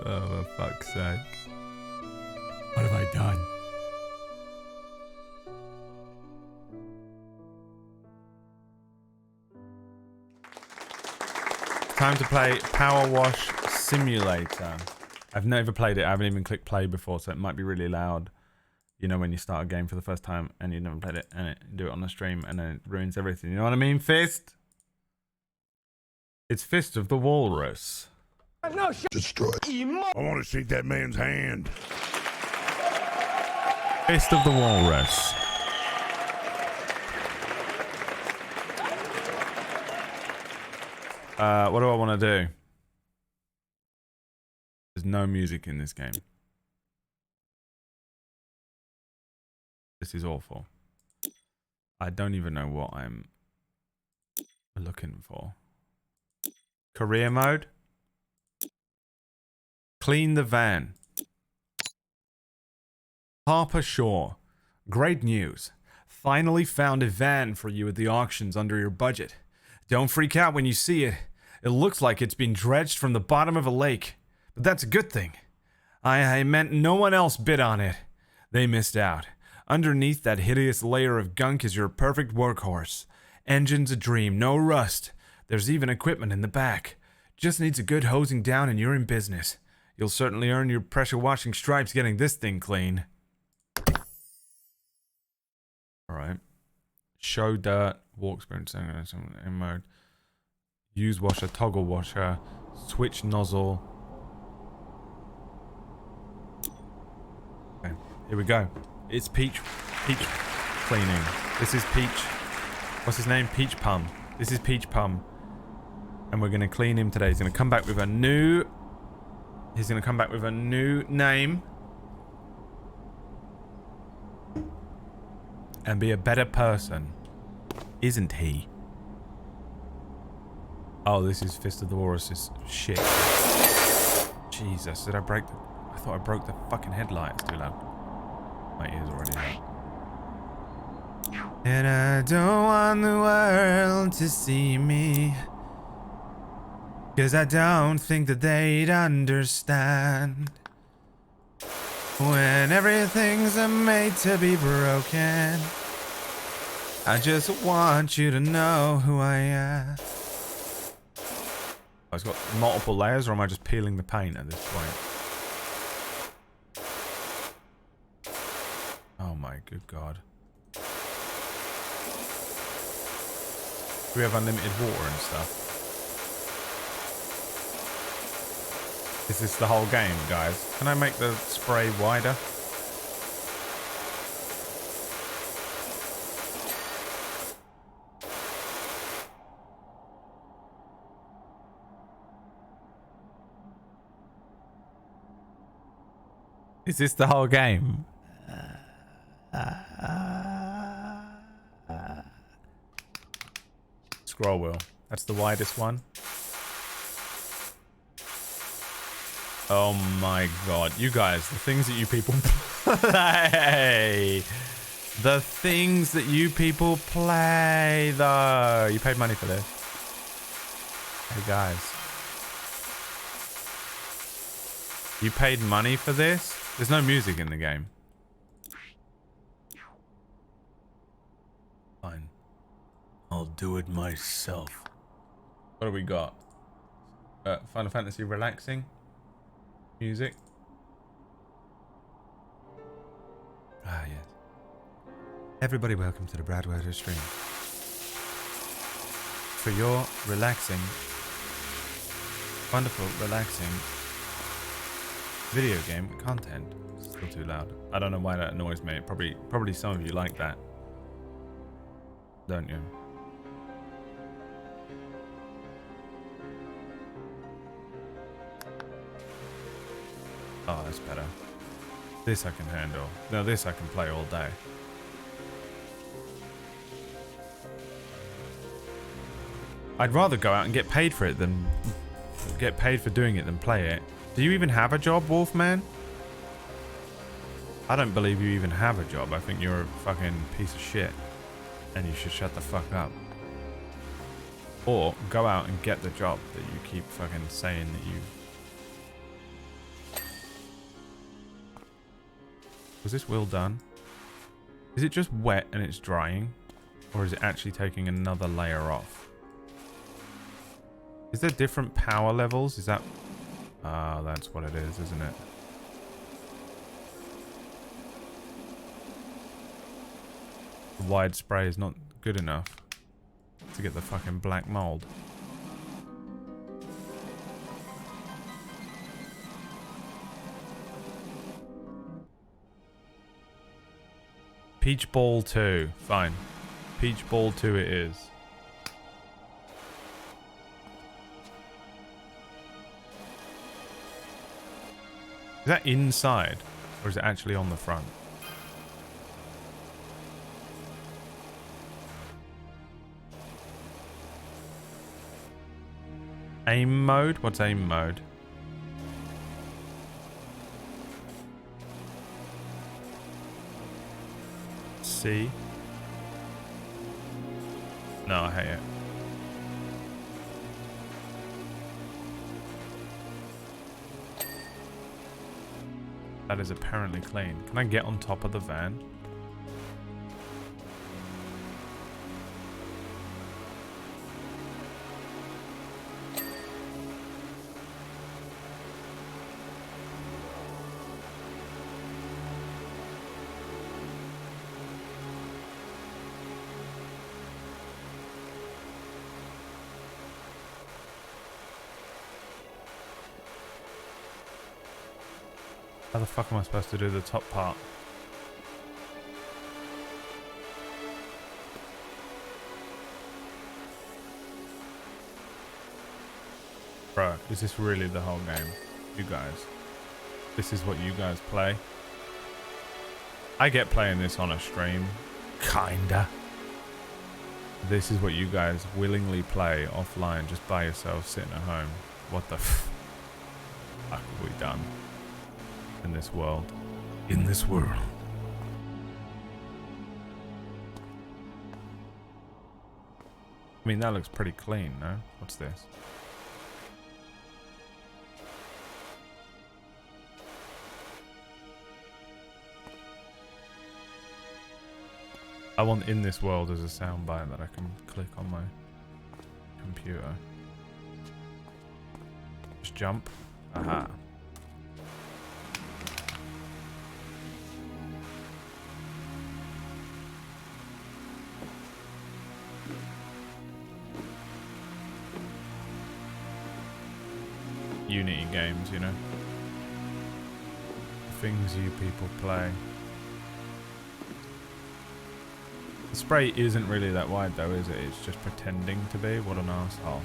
Oh, for fuck's sake. What have I done? Time to play Powerwash Simulator. I've never played it. I haven't even clicked play before, so it might be really loud. You know when you start a game for the first time and you've never played it and do it on the stream and then it ruins everything. You know what I mean, Fist? It's Fist of the Walrus. No, Destroy. I want to shake that man's hand. Fist of the Walrus. What do I want to do? There's no music in this game. This is awful. I don't even know what I'm looking for. Career mode. Clean the van. Harper Shaw. Great news. Finally found a van for you at the auctions under your budget. Don't freak out when you see it. It looks like it's been dredged from the bottom of a lake. But that's a good thing. I meant no one else bid on it. They missed out. Underneath that hideous layer of gunk is your perfect workhorse. Engine's a dream, no rust. There's even equipment in the back. Just needs a good hosing down and you're in business. You'll certainly earn your pressure washing stripes getting this thing clean. Alright. Show dirt, walk experience in mode. Use washer, toggle washer, switch nozzle. Okay, here we go. It's Peach cleaning. This is Peach. What's his name? Peach Pum. This is Peach Pum. And we're gonna clean him today. He's gonna come back with a new... He's gonna come back with a new name. And be a better person. Isn't he? Oh, this is Fist of the Walrus' shit. Jesus, did I break the... I thought I broke the fucking headlight. It's too loud. My ears already hurt. And I don't want the world to see me, 'cause I don't think that they'd understand when everything's made to be broken. I just want you to know who I am. Oh, it's got multiple layers, or am I just peeling the paint at this point? Oh my good god. Do we have unlimited water and stuff? Is this the whole game, guys? Can I make the spray wider? Is this the whole game? Scroll wheel. That's the widest one. Oh my god. You guys, the things that you people play. The things that you people play, though. You paid money for this. Hey, guys. You paid money for this? There's no music in the game. Fine. I'll do it myself. What do we got? Final Fantasy relaxing. Music. Ah, yes. Everybody welcome to the Bradwater stream. For your relaxing, wonderful, relaxing video game content. It's still too loud. I don't know why that annoys me. Probably some of you like that. Don't you? Oh, that's better. This I can handle. No, this I can play all day. I'd rather go out and get paid for it than get paid for doing it than play it. Do you even have a job, Wolfman? I don't believe you even have a job. I think you're a fucking piece of shit. And you should shut the fuck up. Or go out and get the job that you keep fucking saying that you... Was this wheel done? Is it just wet and it's drying? Or is it actually taking another layer off? Is there different power levels? Is that... Ah, that's what it is, isn't it? The wide spray is not good enough to get the fucking black mold. Peach Ball 2. Fine. Peach Ball 2 it is. Is that inside? Or is it actually on the front? Aim mode? What's aim mode? C. No, I hate it. That is apparently clean. Can I get on top of the van? How the fuck am I supposed to do the top part? Bro, is this really the whole game? You guys. This is what you guys play? I get playing this on a stream. Kinda. This is what you guys willingly play offline just by yourself sitting at home. What the fuck have we done? In this world. In this world. I mean, that looks pretty clean, no? What's this? I want in this world as a soundbite that I can click on my computer. Just jump. Aha. Unity games, you know. Things you people play. The spray isn't really that wide though, is it? It's just pretending to be. What an asshole.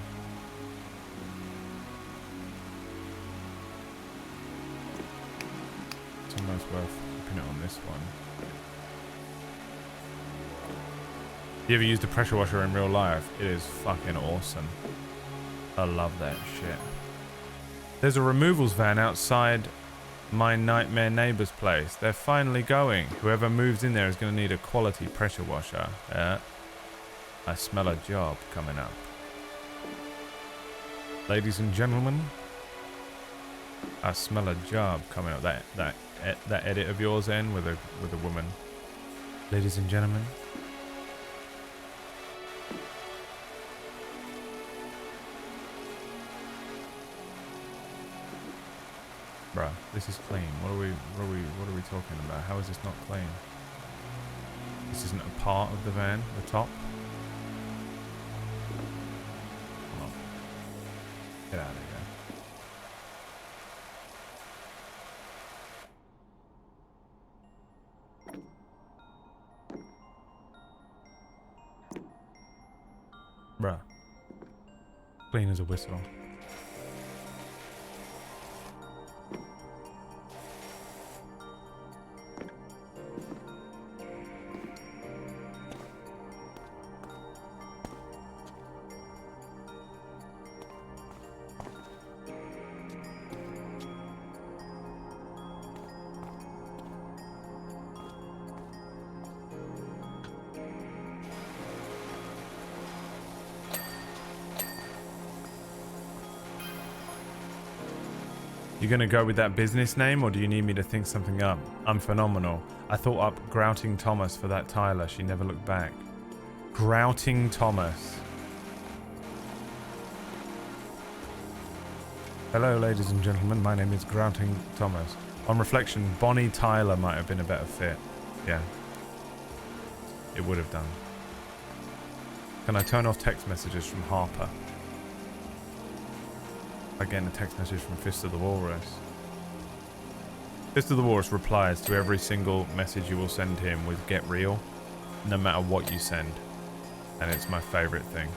It's almost worth keeping it on this one. You ever used a pressure washer in real life? It is fucking awesome. I love that shit. There's a removals van outside my nightmare neighbour's place. They're finally going. Whoever moves in there is going to need a quality pressure washer. I smell a job coming up. Ladies and gentlemen, I smell a job coming up. That edit of yours in with a woman. Ladies and gentlemen. Bruh, this is clean. What are we talking about? How is this not clean? This isn't a part of the van, the top. Come on. Get out of here. Bruh. Clean as a whistle. You gonna go with that business name, or do you need me to think something up? I'm phenomenal. I thought up Grouting Thomas for that Tyler. She never looked back. Grouting Thomas. Hello, ladies and gentlemen. My name is Grouting Thomas. On reflection, Bonnie Tyler might have been a better fit. Yeah. It would have done. Can I turn off text messages from Harper? Again, a text message from Fist of the Walrus. Fist of the Walrus replies to every single message you will send him with "Get Real," no matter what you send. And it's my favorite thing.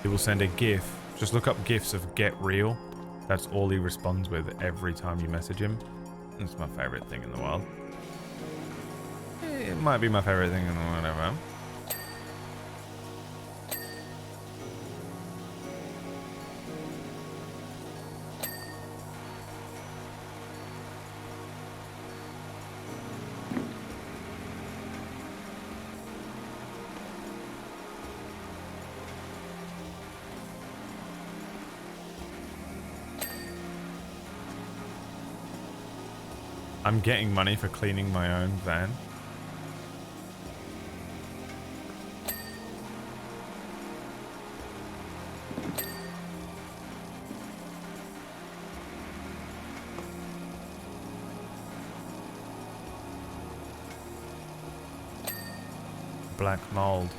He will send a GIF. Just look up GIFs of "Get Real." That's all he responds with every time you message him. It's my favorite thing in the world. It might be my favorite thing in the world ever. I'm getting money for cleaning my own van. Black mold.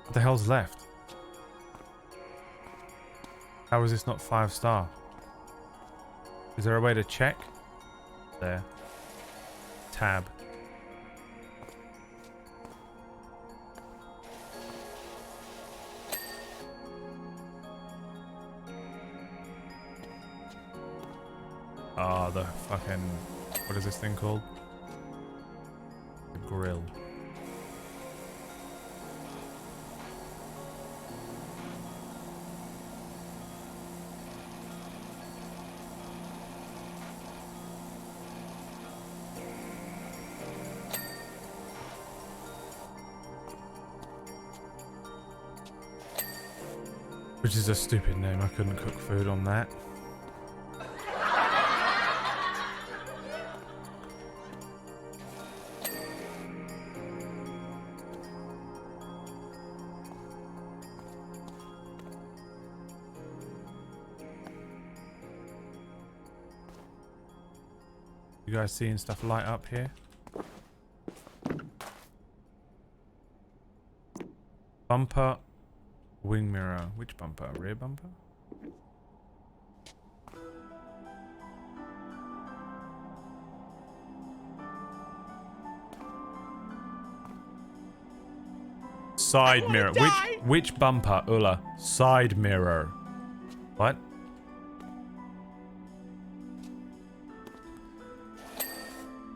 What the hell's left? How is this not 5-star? Is there a way to check? There. Tab. Ah, the fucking... What is this thing called? The grill. Which is a stupid name. I couldn't cook food on that. You guys seeing stuff light up here? Bumper. Wing mirror. Which bumper? Rear bumper? Side mirror. Which bumper, Ulla? Side mirror. What?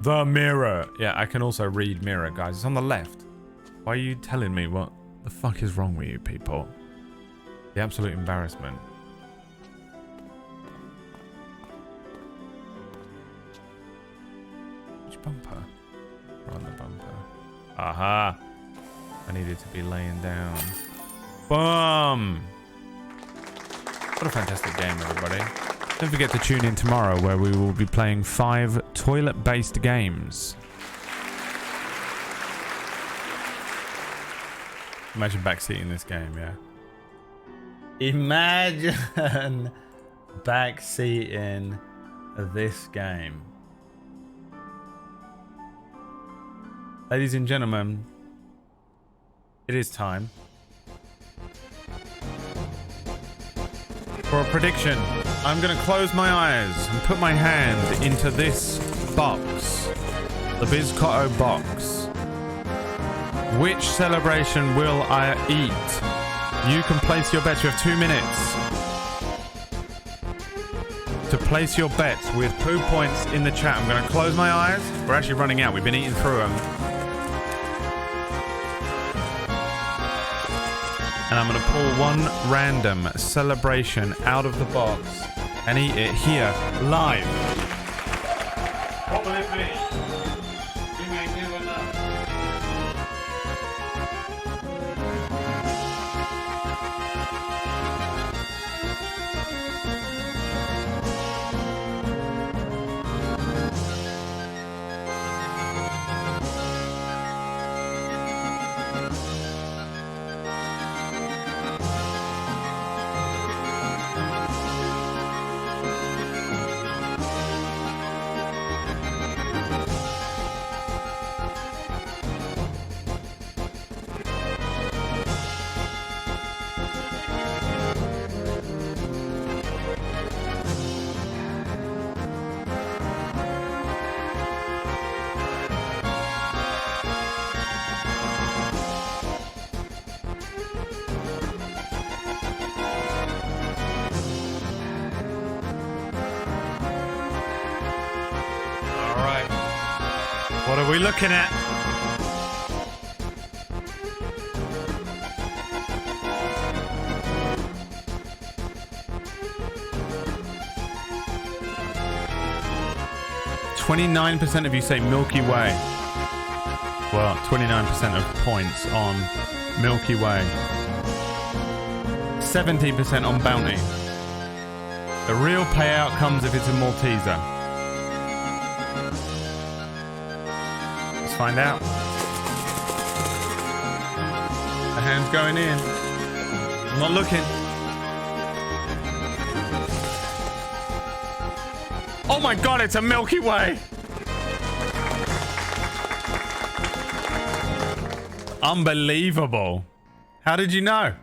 The mirror. Yeah, I can also read mirror, guys. It's on the left. Why are you telling me what the fuck is wrong with you people? The absolute embarrassment. Which bumper? We're on the bumper. Aha! I needed to be laying down. Boom! What a fantastic game, everybody. Don't forget to tune in tomorrow where we will be playing 5 toilet-based games. Imagine backseating this game, yeah. Imagine backseating this game. Ladies and gentlemen, it is time for a prediction. I'm going to close my eyes and put my hand into this box. The Bizcotto box. Which celebration will I eat? You can place your bets. You have 2 minutes to place your bets with poo points in the chat. I'm going to close my eyes. We're actually running out. We've been eating through them. And I'm going to pull one random celebration out of the box and eat it here live. What will it be? You may never know. What are we looking at? %29% of you say Milky Way. Well, 29% of points on Milky Way. 70% on Bounty. The real payout comes if it's a Malteser. Let's find out. The hand's going in. I'm not looking. Oh my god, it's a Milky Way! Unbelievable. How did you know?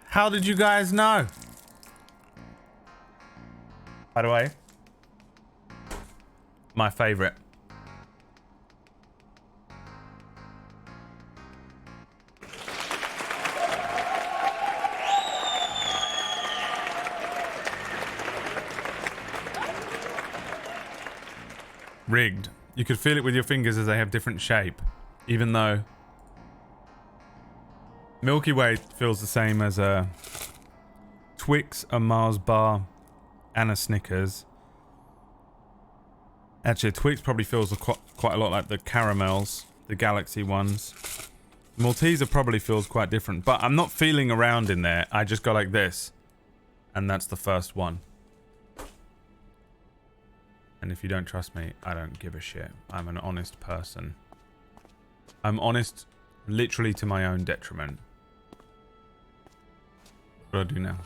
How did you guys know? By the way, my favorite. Rigged. You could feel it with your fingers as they have different shape, even though Milky Way feels the same as a Twix, a Mars bar, and a Snickers. Actually, a Twix probably feels quite a lot like the caramels, the Galaxy ones. Malteser probably feels quite different, but I'm not feeling around in there. I just go like this, and that's the first one. And if you don't trust me, I don't give a shit. I'm an honest person. I'm honest literally to my own detriment. What do I do now?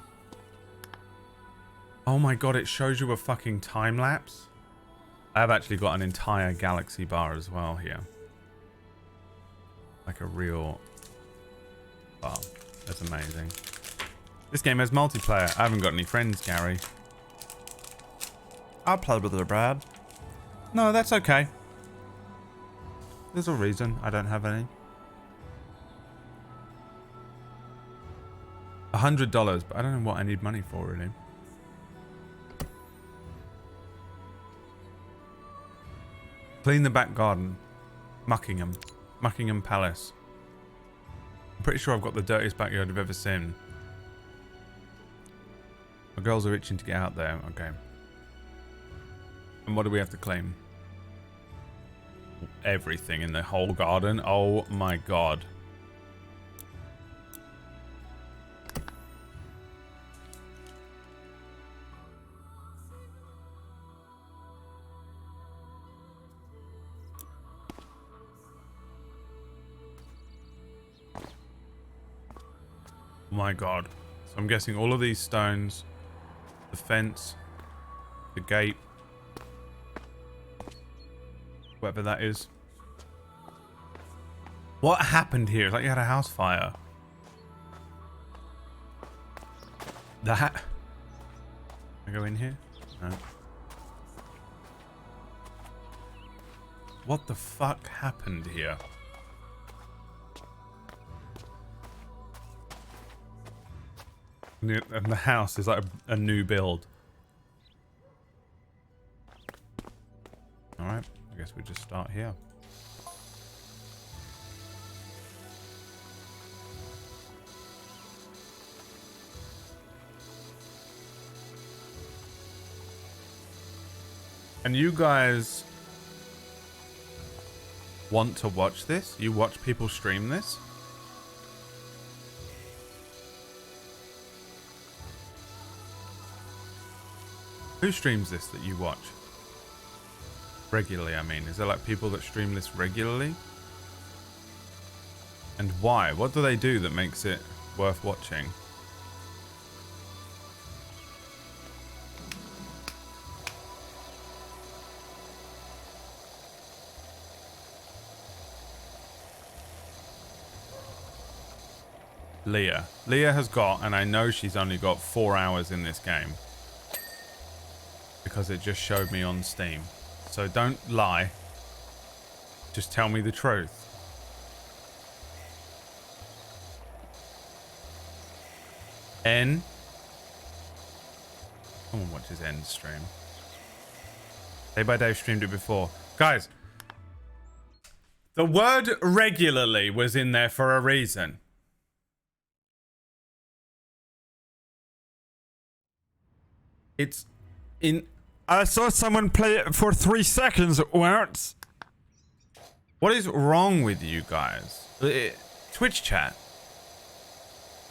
Oh my god, it shows you a fucking time lapse. I've actually got an entire Galaxy bar as well here. Like a real bar. That's amazing. This game has multiplayer. I haven't got any friends, Gary. I'll play with her, Brad. No, that's okay. There's a reason I don't have any. $100, but I don't know what I need money for, really. Clean the back garden. Muckingham Palace. I'm pretty sure I've got the dirtiest backyard I've ever seen. My girls are itching to get out there. Okay. And what do we have to claim? Everything in the whole garden. Oh my god. Oh my god. So I'm guessing all of these stones, the fence, the gate, whatever that is. What happened here? It's like you had a house fire. That. Can I go in here? No. What the fuck happened here? And the house is like a new build. Alright, I guess we just start here. And you guys want to watch this? You watch people stream this? Who streams this that you watch? Regularly, I mean. Is there like people that stream this regularly? And why? What do they do that makes it worth watching? Leah. Leah has got, and I know she's only got 4 hours in this game. Because it just showed me on Steam. So don't lie. Just tell me the truth. N. Someone watches N's stream. Day by Day streamed it before. Guys, the word regularly was in there for a reason. It's in... I saw someone play it for 3 seconds once. What is wrong with you guys? Twitch chat.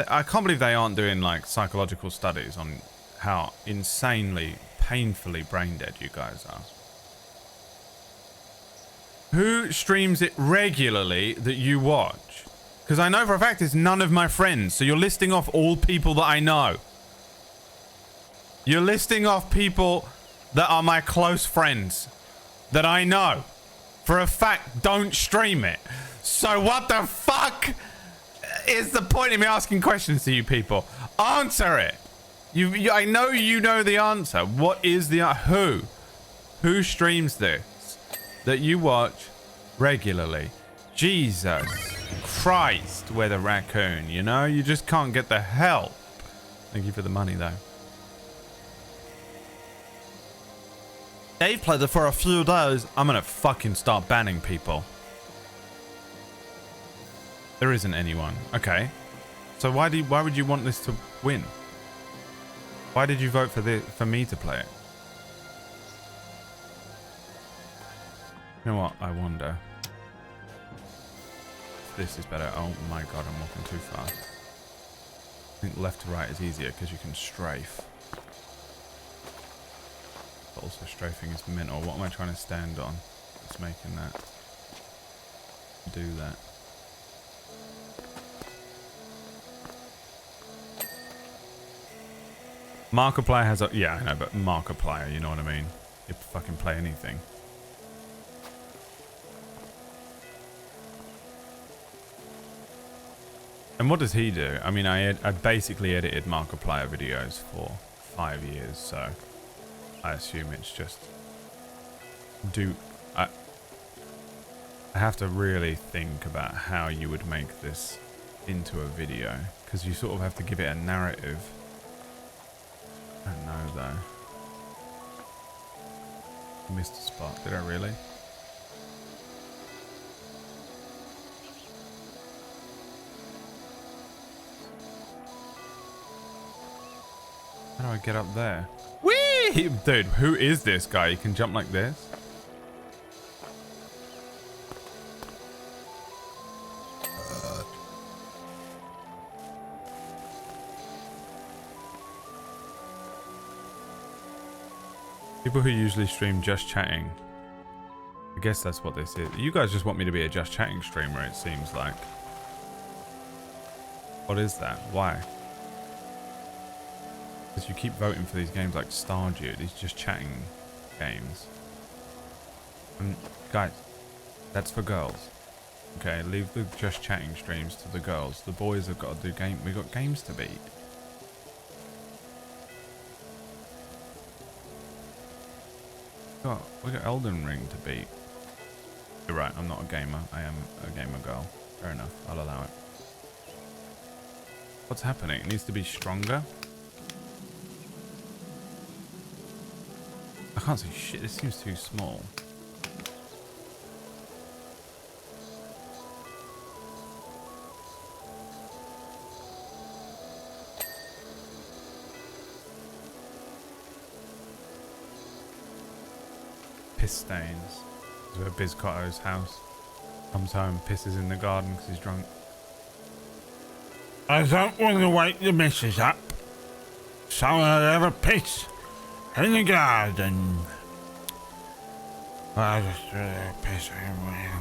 I can't believe they aren't doing like psychological studies on how insanely, painfully brain dead you guys are. Who streams it regularly that you watch? Because I know for a fact it's none of my friends. So you're listing off all people that I know. You're listing off people that are my close friends that I know for a fact don't stream it. So what the fuck is the point of me asking questions to you people? Answer it. I know you know the answer. What is the who streams this that you watch regularly? Jesus Christ, with a raccoon, you know? You just can't get the help. Thank you for the money though. Dave played it for a few days. I'm gonna fucking start banning people. There isn't anyone. Okay. So why would you want this to win? Why did you vote for me to play it? You know what? I wonder. This is better. Oh my god, I'm walking too fast. I think left to right is easier because you can strafe. But also strafing is mental. What am I trying to stand on? It's making that do that. Markiplier has a... Yeah, I know, but Markiplier, you know what I mean? You fucking play anything. And what does he do? I mean, I basically edited Markiplier videos for 5 years, so I assume it's just... I have to really think about how you would make this into a video, because you sort of have to give it a narrative. I don't know though. I missed a spot, did I really? How do I get up there? Whee! Dude, who is this guy? You can jump like this? People who usually stream just chatting. I guess that's what this is. You guys just want me to be a just chatting streamer, it seems like. What is that? Why? Because you keep voting for these games like Stardew, these just chatting games. And guys, that's for girls. Okay, leave the just chatting streams to the girls. The boys have got to do we got games to beat. We got Elden Ring to beat. You're right, I'm not a gamer. I am a gamer girl. Fair enough, I'll allow it. What's happening? It needs to be stronger. I can't see shit, this seems too small. Piss stains. This is where Bizcotto's house. Comes home, pisses in the garden because he's drunk. I don't want to wake the missus up, so I'll have a piss in the garden. I just piss everywhere.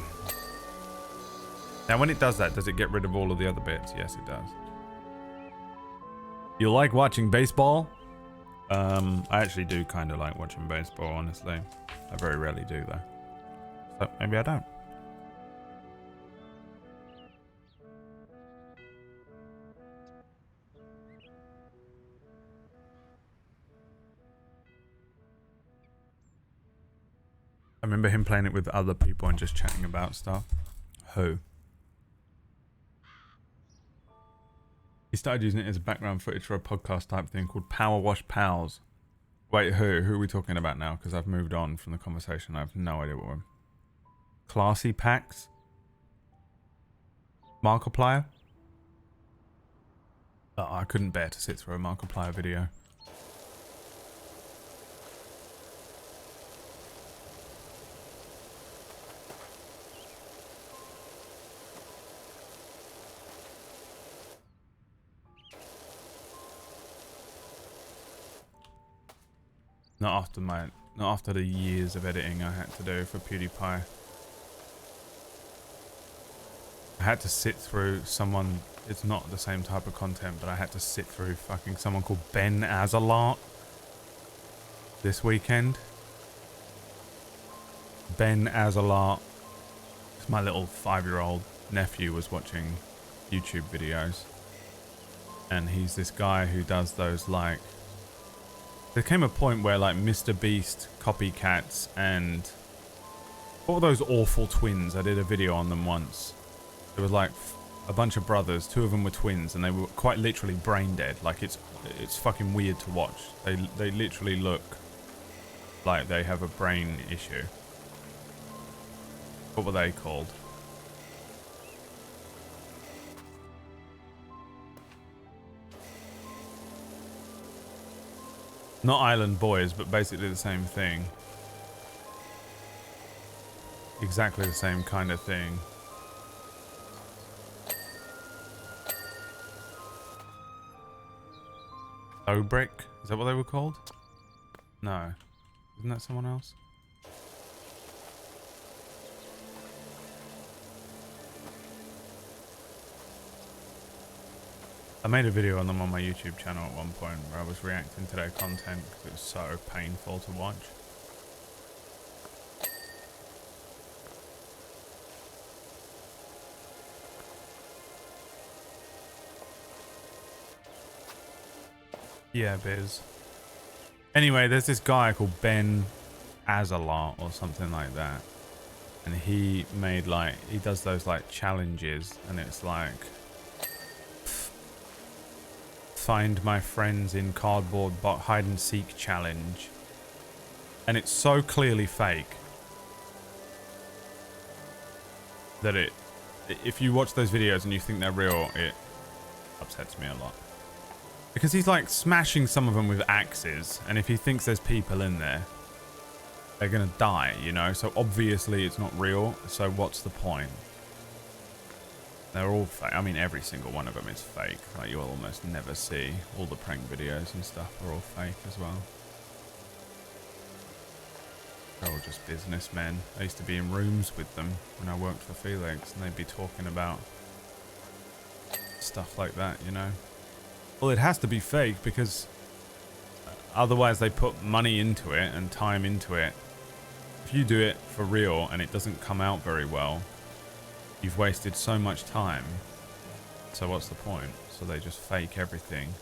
Now when it does that, does it get rid of all of the other bits? Yes, it does. You like watching baseball? I actually do kind of like watching baseball, honestly. I very rarely do, though. So maybe I don't. I remember him playing it with other people and just chatting about stuff. Who? He started using it as background footage for a podcast type thing called Powerwash Pals. Wait, who are we talking about now? Because I've moved on from the conversation. I have no idea what we're... Classy packs? Markiplier? Oh, I couldn't bear to sit through a Markiplier video. Not after the years of editing I had to do for PewDiePie. I had to sit through someone, it's not the same type of content, but I had to sit through fucking someone called Ben Azalart this weekend. Ben Azalart, my little 5-year-old nephew was watching YouTube videos, and he's this guy who does those, like, there came a point where like Mr. Beast copycats and what were those awful twins? I did a video on them once. There was like a bunch of brothers, 2 of them were twins, and they were quite literally brain dead. Like it's fucking weird to watch. They literally look like they have a brain issue. What were they called? Not Island Boys, but basically the same thing. Exactly the same kind of thing. Obrick? Is that what they were called? No. Isn't that someone else? I made a video on them on my YouTube channel at one point where I was reacting to their content because it was so painful to watch. Yeah, Biz. Anyway, there's this guy called Ben Azalart or something like that. And he made like, he does those like challenges, and it's like, find my friends in cardboard hide and seek challenge, and it's so clearly fake that if you watch those videos and you think they're real, it upsets me a lot, because he's like smashing some of them with axes, and if he thinks there's people in there, they're gonna die, you know, so obviously it's not real, so what's the point? They're all fake. I mean, every single one of them is fake. Like, you'll almost never see. All the prank videos and stuff are all fake as well. They're all just businessmen. I used to be in rooms with them when I worked for Felix, and they'd be talking about stuff like that, you know? Well, it has to be fake because otherwise they put money into it and time into it. If you do it for real and it doesn't come out very well, you've wasted so much time, so what's the point? So they just fake everything.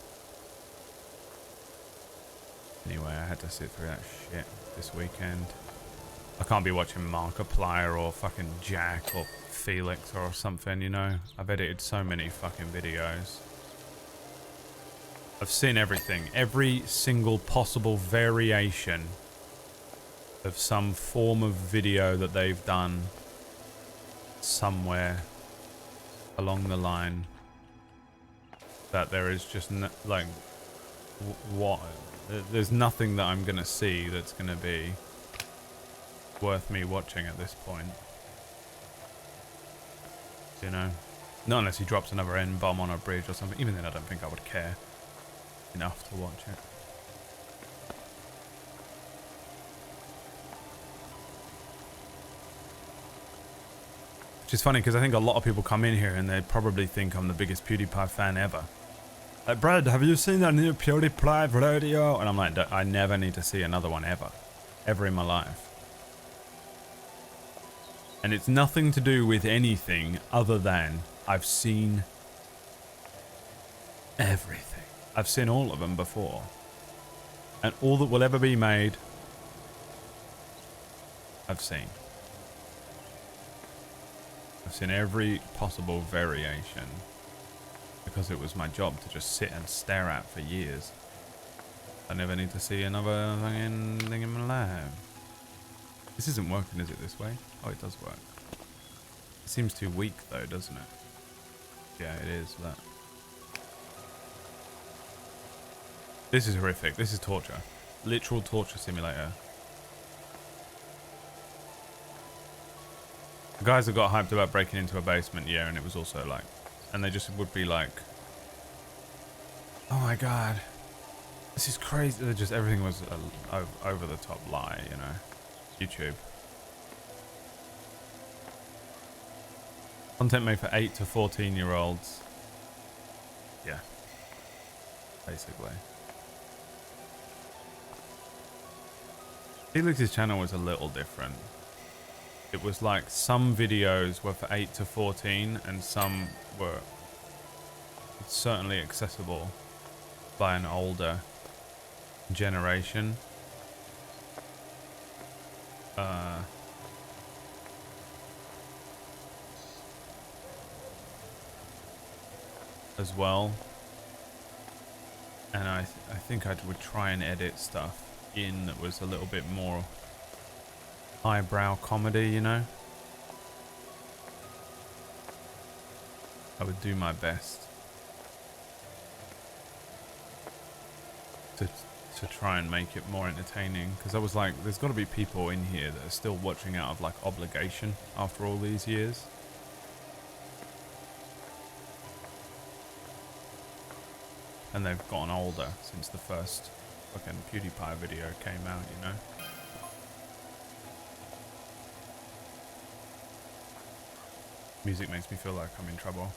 Anyway, I had to sit through that shit this weekend. I can't be watching Markiplier or fucking Jack or Felix or something, you know? I've edited so many fucking videos. I've seen everything. Every single possible variation of some form of video that they've done somewhere along the line, that there is just like what there's nothing that I'm gonna see that's gonna be worth me watching at this point, you know? Not unless he drops another N-bomb on a bridge or something. Even then I don't think I would care enough to watch it. Which is funny because I think a lot of people come in here and they probably think I'm the biggest PewDiePie fan ever. Like, Brad, have you seen that new PewDiePie video? And I'm like, I never need to see another one ever. Ever in my life. And it's nothing to do with anything other than I've seen everything. I've seen all of them before. And all that will ever be made, I've seen. I've seen every possible variation because it was my job to just sit and stare at for years. I never need to see another fucking thing in my life. This isn't working, is it, this way? Oh, it does work. It seems too weak, though, doesn't it? Yeah, it is. That. This is horrific. This is torture. Literal torture simulator. The guys that got hyped about breaking into a basement, yeah, and it was also like... And they just would be like... Oh my god. This is crazy. They're just everything was over the top lie, you know. YouTube. Content made for 8 to 14 year olds. Yeah. Basically. Felix's channel was a little different. It was like some videos were for 8 to 14 and some were certainly accessible by an older generation. As well. And I think I would try and edit stuff in that was a little bit more highbrow comedy, you know. I would do my best to try and make it more entertaining, because I was like, there's got to be people in here that are still watching out of like obligation after all these years. And they've gotten older since the first fucking PewDiePie video came out, you know. Music makes me feel like I'm in trouble.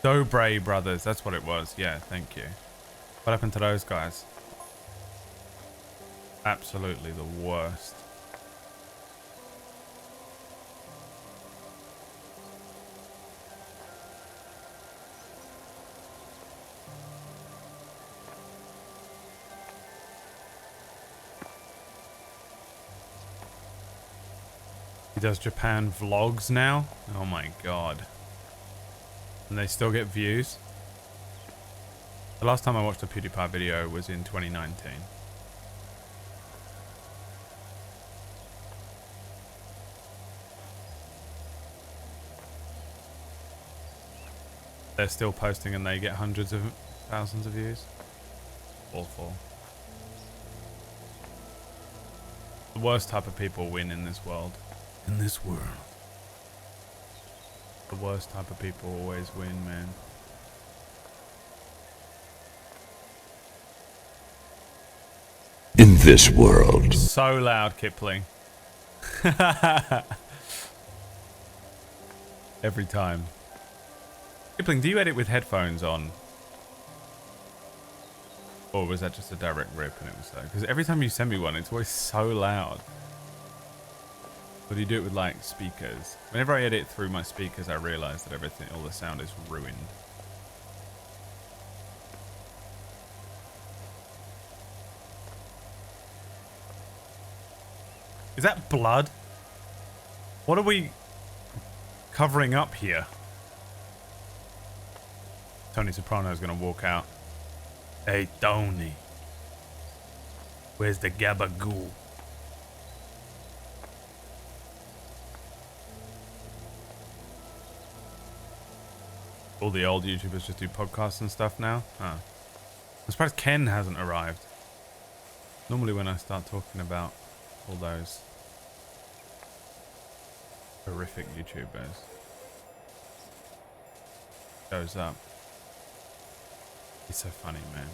Dobre Brothers, that's what it was. Yeah, thank you. What happened to those guys? Absolutely the worst. He does Japan vlogs now? Oh my god. And they still get views? The last time I watched a PewDiePie video was in 2019. They're still posting and they get hundreds of thousands of views. Awful. The worst type of people win in this world. In this world. The worst type of people always win, man. In this world. So loud, Kipling. Every time. Kipling, do you edit with headphones on? Or was that just a direct rip and it was so? Because every time you send me one, it's always so loud. Or do you do it with like speakers? Whenever I edit through my speakers, I realize that everything, all the sound is ruined. Is that blood? What are we covering up here? Tony Soprano is going to walk out. Hey, Tony. Where's the gabagoo? All the old YouTubers just do podcasts and stuff now? Huh. I'm surprised Ken hasn't arrived. Normally when I start talking about all those horrific YouTubers, shows up. He's so funny, man.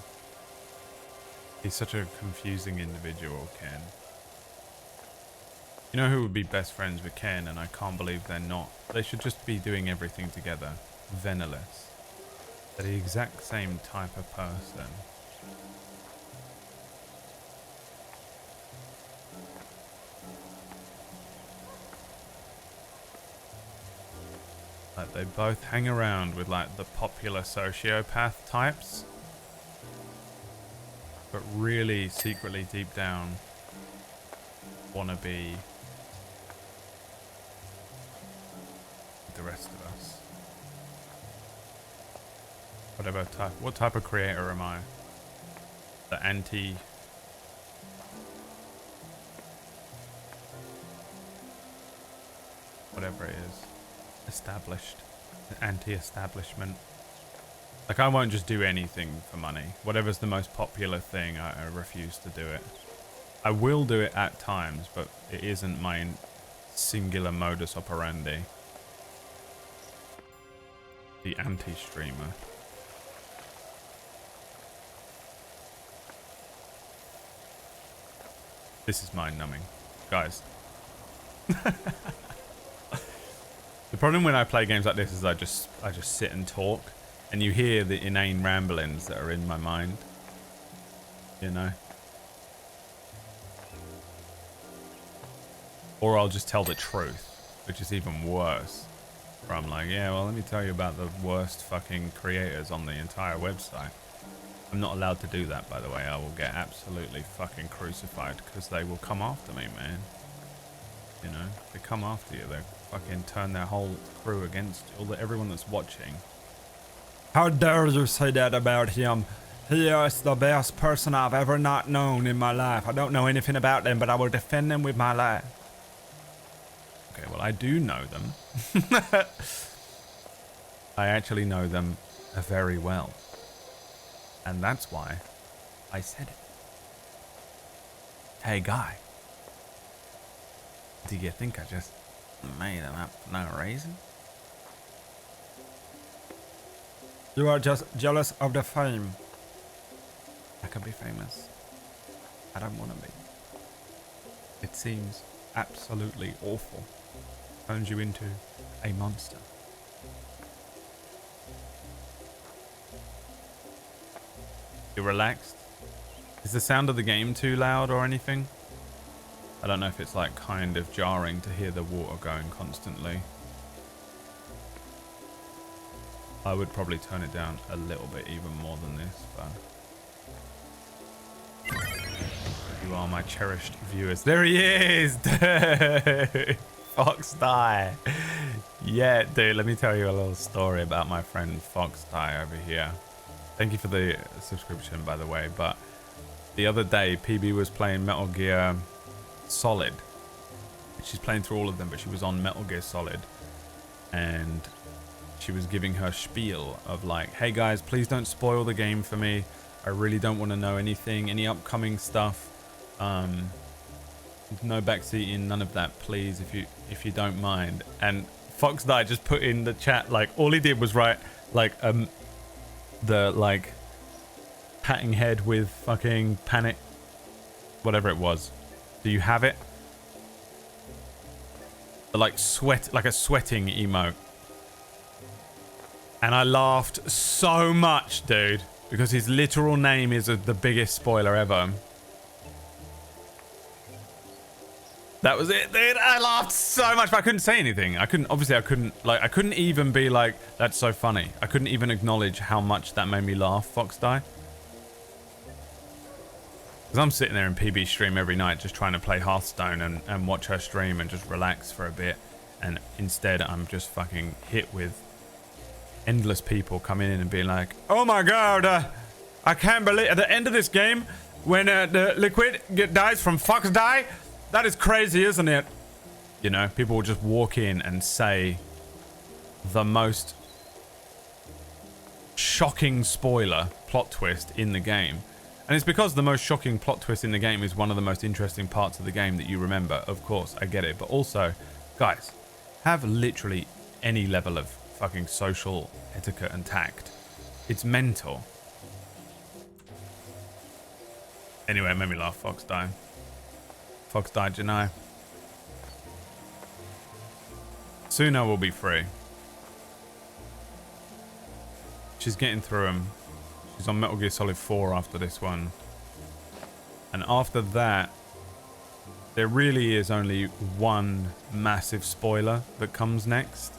He's such a confusing individual, Ken. You know who would be best friends with Ken, and I can't believe they're not. They should just be doing everything together. Veniless. They're the exact same type of person. Like they both hang around with like the popular sociopath types, but really secretly deep down want to be the rest of us. What type of creator am I? The anti... whatever it is. Established. Anti-establishment. Like, I won't just do anything for money. Whatever's the most popular thing, I refuse to do it. I will do it at times, but it isn't my singular modus operandi. The anti-streamer. This is mind-numbing. Guys. The problem when I play games like this is I just sit and talk, and you hear the inane ramblings that are in my mind. You know? Or I'll just tell the truth, which is even worse. Where I'm like, yeah, well, let me tell you about the worst fucking creators on the entire website. I'm not allowed to do that, by the way. I will get absolutely fucking crucified because they will come after me, man. You know, they come after you. They fucking turn their whole crew against you. Everyone that's watching. How dare you say that about him? He is the best person I've ever not known in my life. I don't know anything about them, but I will defend them with my life. Okay, well, I do know them. I actually know them very well. And that's why I said it. Hey, guy. Do you think I just made them up for no reason? You are just jealous of the fame. I could be famous. I don't want to be. It seems absolutely awful. Turns you into a monster. You relaxed? Is the sound of the game too loud or anything? I don't know if it's like kind of jarring to hear the water going constantly. I would probably turn it down a little bit even more than this, but you are my cherished viewers. There he is, dude. Fox Die. Yeah, dude, let me tell you a little story about my friend Fox Die over here. Thank you for the subscription, by the way, but the other day PB was playing Metal Gear Solid. She's playing through all of them, but she was on Metal Gear Solid, and she was giving her spiel of like, hey guys, please don't spoil the game for me. I really don't want to know anything, any upcoming stuff. No backseating, none of that, please, if you don't mind. And Fox Die just put in the chat, like, all he did was write like the like patting head with fucking panic, whatever it was. Do you have it? The, like, sweat, like a sweating emote. And I laughed so much, dude, because his literal name is the biggest spoiler ever. That was it, dude. I laughed so much, but I couldn't say anything. I couldn't even be like, that's so funny. I couldn't even acknowledge how much that made me laugh, Fox Die. Because I'm sitting there in PB stream every night just trying to play Hearthstone and watch her stream and just relax for a bit. And instead, I'm just fucking hit with endless people coming in and being like, oh my god, I can't believe at the end of this game when the liquid dies from Fox Die. That is crazy, isn't it? You know, people will just walk in and say the most shocking spoiler plot twist in the game. And it's because the most shocking plot twist in the game is one of the most interesting parts of the game that you remember. Of course, I get it. But also, guys, have literally any level of fucking social etiquette and tact. It's mental. Anyway, it made me laugh. Fox Die. Fox died, you know. Soon I will be free. She's getting through them. She's on Metal Gear Solid 4 after this one. And after that, there really is only one massive spoiler that comes next.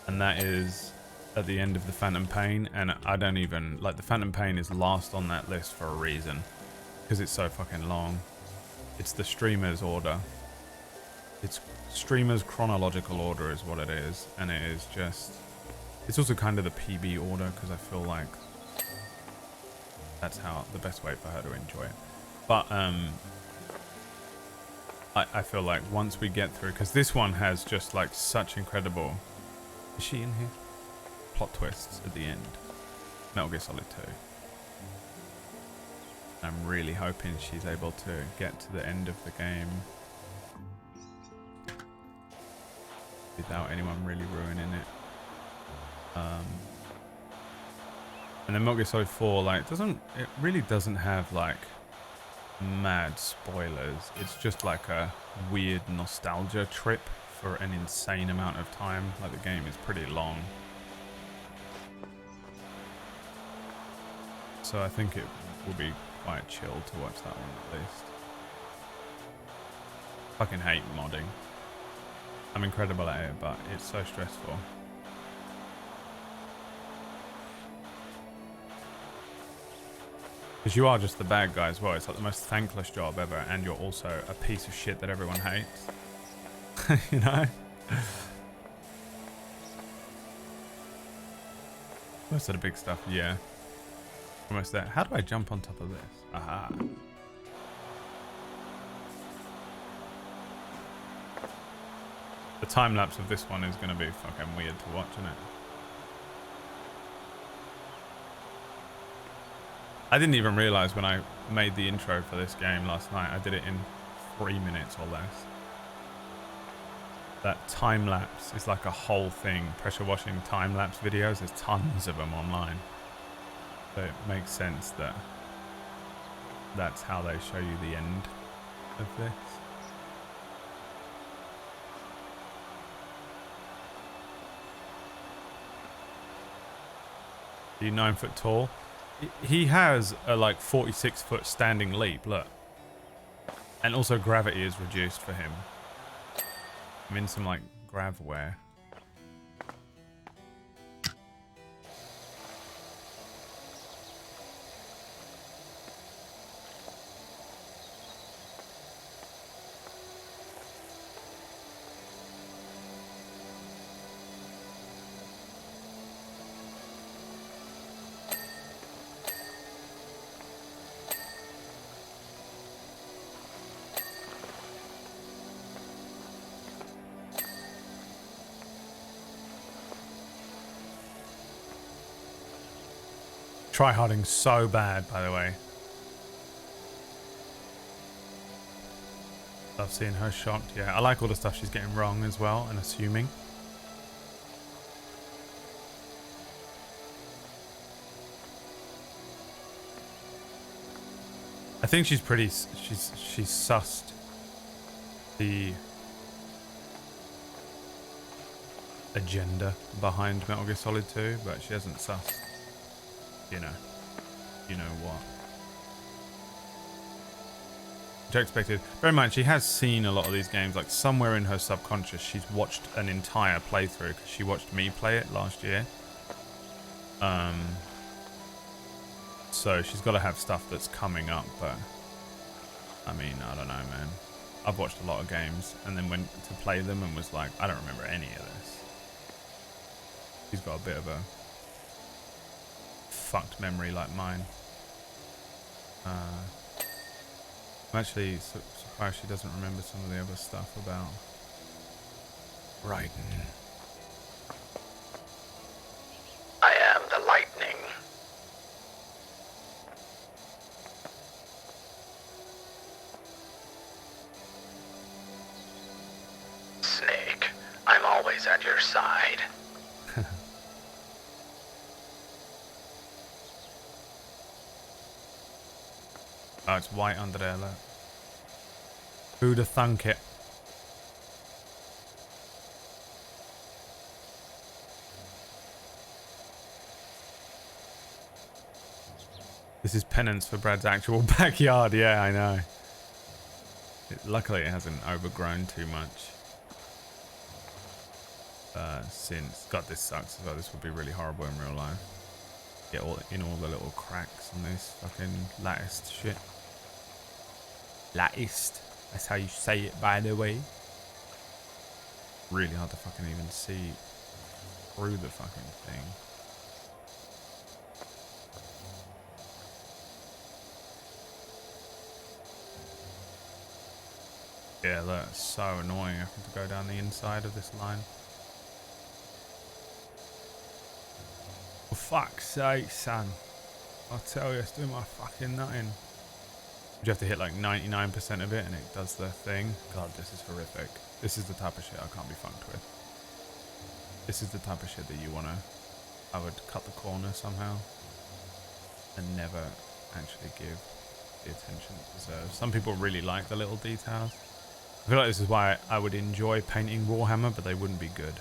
And that is at the end of the Phantom Pain. And I don't even... like, the Phantom Pain is last on that list for a reason. Because it's so fucking long. It's the streamer's order. It's streamer's chronological order is what it is, and it is just. It's also kind of the PB order because I feel like that's how the best way for her to enjoy it. But I feel like once we get through, because this one has just like such incredible. Is she in here? Plot twists at the end. Metal Gear Solid 2. I'm really hoping she's able to get to the end of the game without anyone really ruining it. And then Metal Gear Solid 4, like, it really doesn't have like mad spoilers. It's just like a weird nostalgia trip for an insane amount of time. Like, the game is pretty long. So I think it will be quite chill to watch that one at least. Fucking hate modding. I'm incredible at it, but it's so stressful. Because you are just the bad guy as well. It's like the most thankless job ever, and you're also a piece of shit that everyone hates. You know? Most of the big stuff, yeah. Almost there. How do I jump on top of this? Aha. The time lapse of this one is going to be fucking weird to watch, isn't it? I didn't even realize when I made the intro for this game last night. I did it in 3 minutes or less. That time lapse is like a whole thing. Pressure washing time lapse videos. There's tons of them online. So it makes sense that that's how they show you the end of this. Are you 9 foot tall? He has a like 46-foot standing leap, look. And also gravity is reduced for him. I'm in some like grav wear. Tryharding so bad, by the way. Love seeing her shocked. Yeah, I like all the stuff she's getting wrong as well and assuming. I think she's pretty. She's sussed the agenda behind Metal Gear Solid 2, but she hasn't sussed. You know what. Which I expected. Bear in mind, she has seen a lot of these games. Like, somewhere in her subconscious, she's watched an entire playthrough because she watched me play it last year. So she's got to have stuff that's coming up, but I mean, I don't know, man. I've watched a lot of games and then went to play them and was like, I don't remember any of this. She's got a bit of a fucked memory like mine. I'm actually surprised she doesn't remember some of the other stuff about Raiden. I am the lightning. Snake, I'm always at your side. Oh, it's white under there, look. Who'd have thunk it? This is penance for Brad's actual backyard. Yeah, I know. Luckily, it hasn't overgrown too much. Since... God, this sucks as well. This would be really horrible in real life. Get all the little cracks on this fucking latticed shit. Latticed. That's how you say it, by the way. Really hard to fucking even see through the fucking thing. Yeah, that's so annoying having to go down the inside of this line. For fuck's sake, son. I'll tell you, it's doing my fucking nothing. You have to hit like 99% of it and it does the thing. God, this is horrific. This is the type of shit I can't be funked with. This is the type of shit that you want to... I would cut the corner somehow and never actually give the attention it deserves. Some people really like the little details. I feel like this is why I would enjoy painting Warhammer, but they wouldn't be good.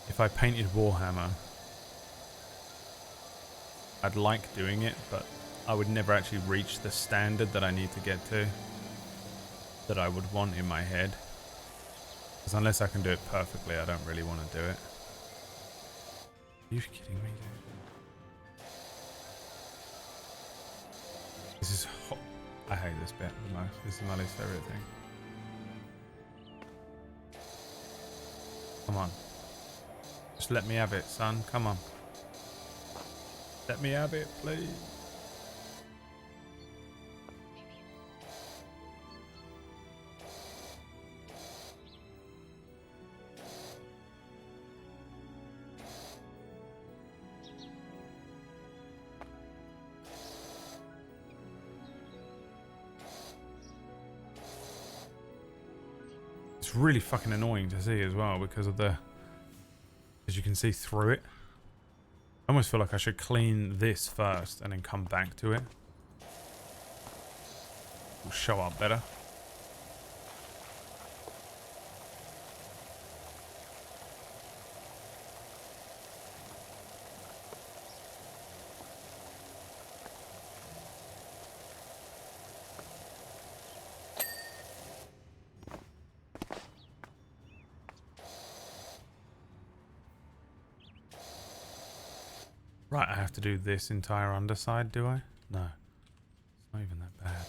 If I painted Warhammer, I'd like doing it, but I would never actually reach the standard that I need to get to, that I would want in my head. Because unless I can do it perfectly, I don't really want to do it. Are you kidding me, dude? This is hot. I hate this bit the most. This is my least favorite thing. Come on. Just let me have it, son. Come on. Let me have it, please. It's really fucking annoying to see as well because of the... As you can see through it. I almost feel like I should clean this first and then come back to it. It'll show up better. Right, I have to do this entire underside, do I? No. It's not even that bad.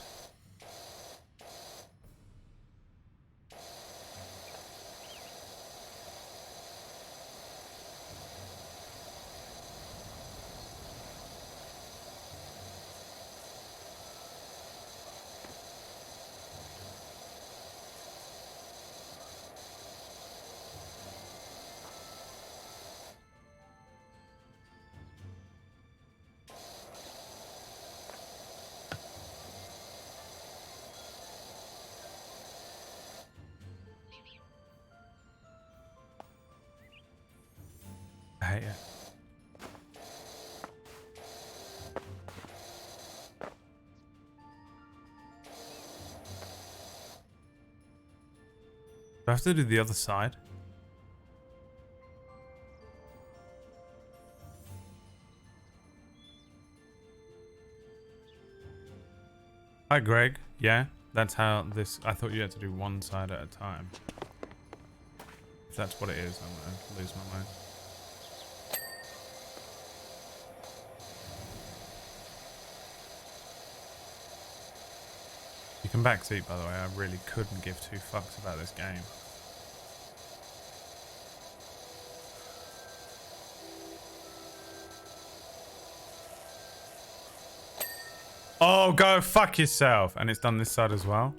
I hate it. Do I have to do the other side? Hi, Greg. Yeah, that's how this... I thought you had to do one side at a time. If that's what it is, I'm going to lose my mind. You can backseat, by the way. I really couldn't give two fucks about this game. Oh, go fuck yourself. And it's done this side as well.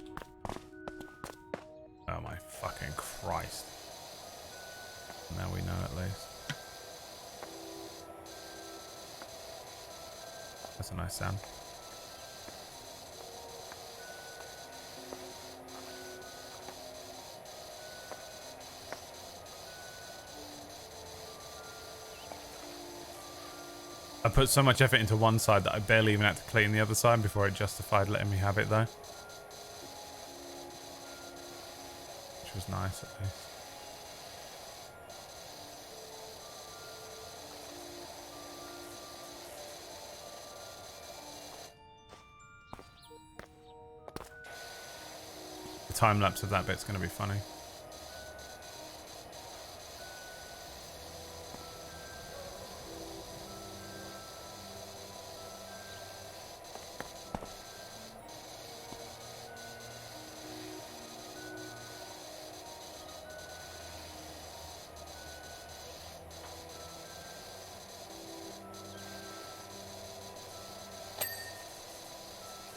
Oh my fucking Christ. Now we know at least. That's a nice sound. I put so much effort into one side that I barely even had to clean the other side before it justified letting me have it though. Which was nice at least. The time lapse of that bit's going to be funny.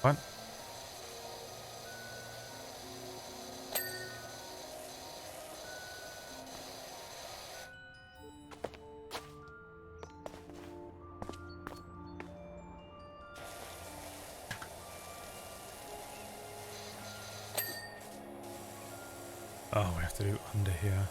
What? Oh, we have to do under here.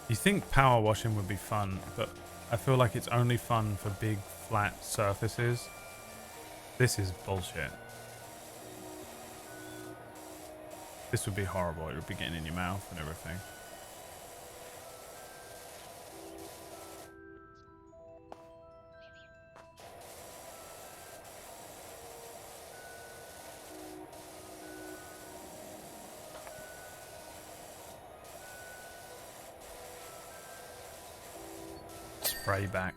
You think power washing would be fun, but I feel like it's only fun for big flat surfaces. This is bullshit. This would be horrible. It would be getting in your mouth and everything. Spray back.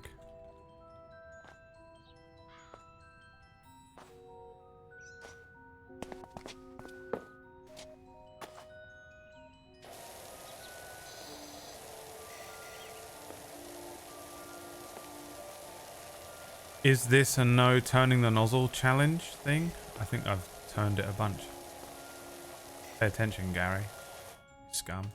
Is this a no turning the nozzle challenge thing? I think I've turned it a bunch. Pay attention, Gary. Scum.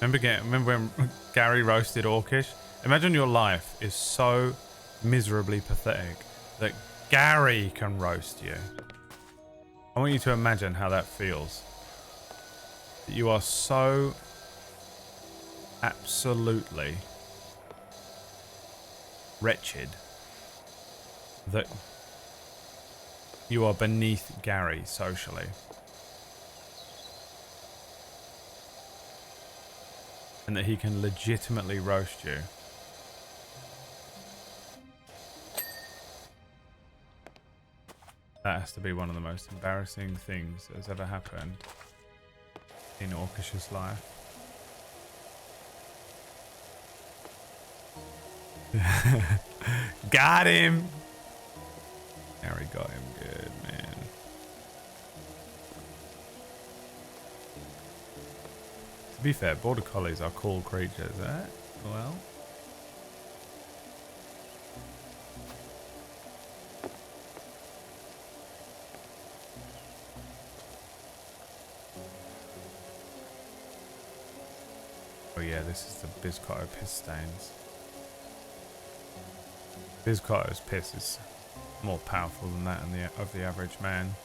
Remember when Gary roasted Orcish? Imagine your life is so miserably pathetic that Gary can roast you. I want you to imagine how that feels. That you are so absolutely wretched that you are beneath Gary socially. And that he can legitimately roast you. That has to be one of the most embarrassing things that has ever happened in Orcish's life. Got him! Harry got him good, man. To be fair, border collies are cool creatures, eh? Well. Oh yeah, this is the Biscotto piss stains. Biscotto's piss is more powerful than that of the average man.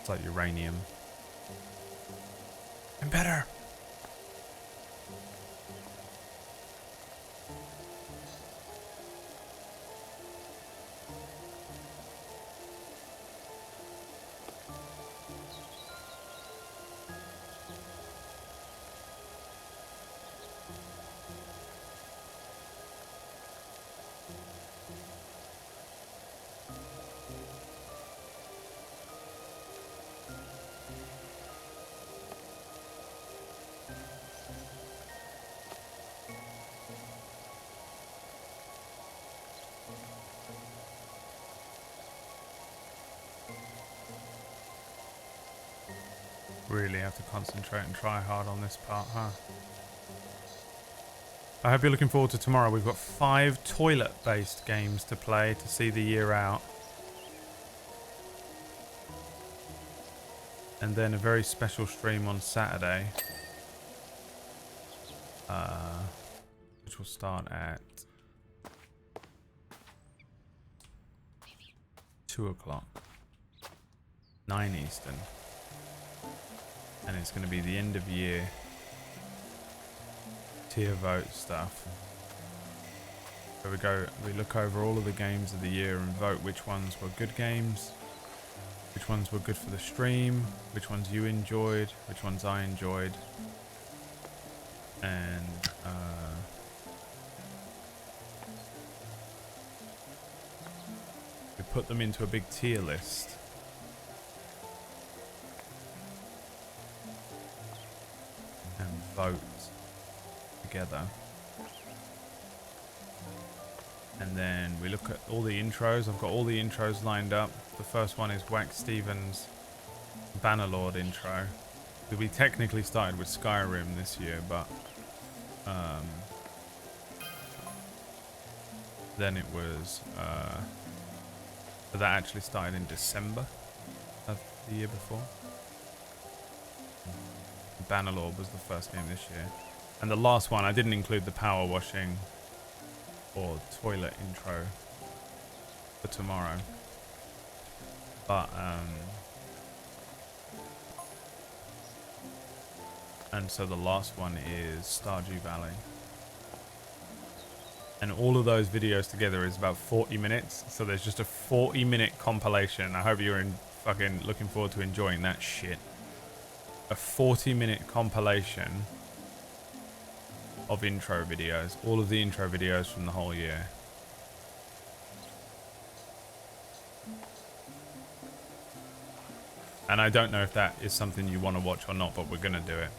It's like uranium. And better. Really have to concentrate and try hard on this part, huh? I hope you're looking forward to tomorrow. We've got 5 toilet-based games to play to see the year out. And then a very special stream on Saturday. Which will start at 2 o'clock. 9 Eastern. And it's going to be the end of year tier vote stuff. So we look over all of the games of the year and vote which ones were good games, which ones were good for the stream, which ones you enjoyed, which ones I enjoyed. And we put them into a big tier list. vote together. And then we look at all the intros. I've got all the intros lined up. The first one is Wax Stevens' Bannerlord intro. We technically started with Skyrim this year, but then it was that actually started in December of the year before. Bannerlord was the first game this year, and the last one I didn't include the power washing or toilet intro for tomorrow, but and so the last one is Stardew Valley. And all of those videos together is about 40 minutes. So there's just a 40-minute compilation. I hope you're fucking looking forward to enjoying that shit. A 40-minute compilation of intro videos. All of the intro videos from the whole year. And I don't know if that is something you want to watch or not, but we're going to do it.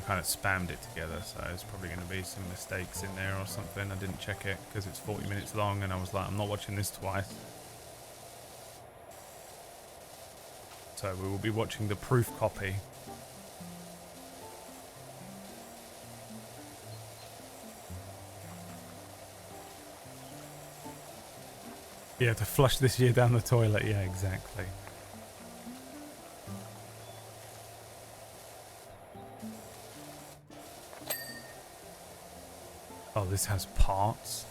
Kind of spammed it together, so there's probably going to be some mistakes in there or something. I didn't check it because it's 40 minutes long, and I was like, I'm not watching this twice. So we will be watching the proof copy. Yeah, to flush this year down the toilet. Yeah, exactly. Oh, this has parts.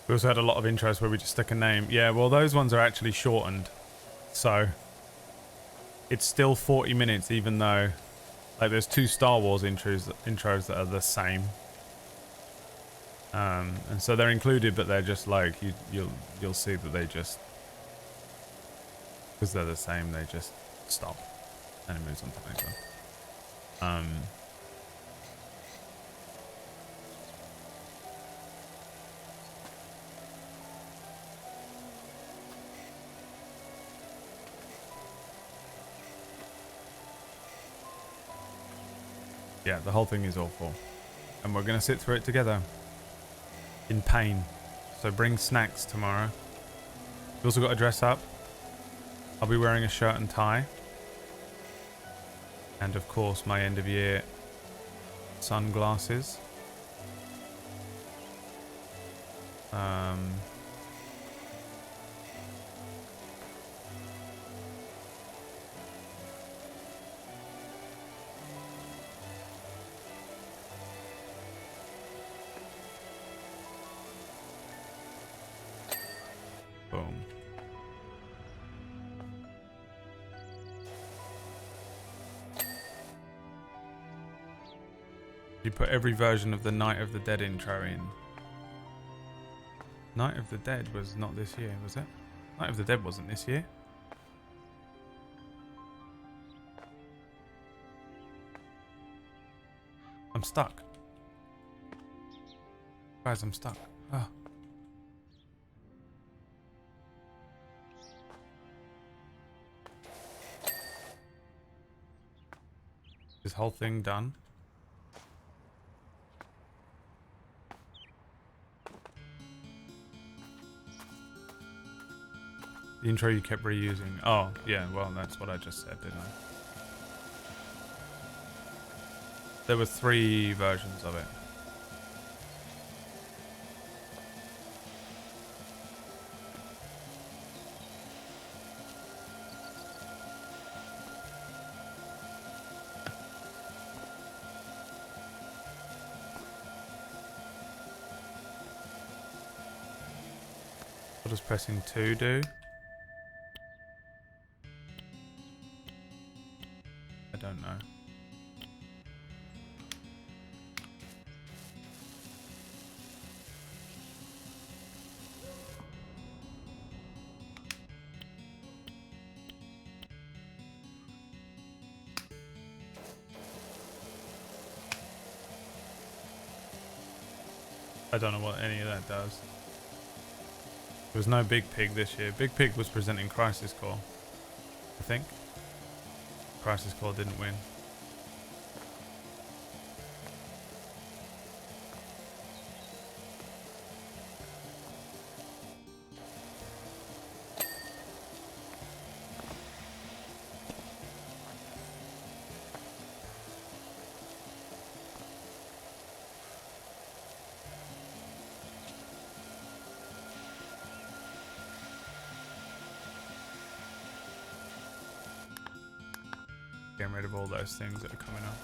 We also had a lot of intros where we just stuck a name. Yeah, well, those ones are actually shortened. So it's still 40 minutes, even though like there's 2 Star Wars intros that are the same. And so they're included, but they're just like you'll see that they just, because they're the same, they just stop and it moves on to the next one. Yeah, the whole thing is awful. And we're going to sit through it together. In pain. So bring snacks tomorrow. You also got to dress up. I'll be wearing a shirt and tie. And of course my end of year sunglasses. Boom. You put every version of the Night of the Dead intro in. Night of the Dead was not this year, was it? Night of the Dead wasn't this year. I'm stuck. Guys, I'm stuck. Oh. This whole thing done. The intro you kept reusing. Oh, yeah, well, that's what I just said, didn't I? There were 3 versions of it. What does pressing 2 do? I don't know. I don't know what any of that does. There was no Big Pig this year. Big Pig was presenting Crisis Core, I think. Crisis Core didn't win. Getting rid of all those things that are coming up.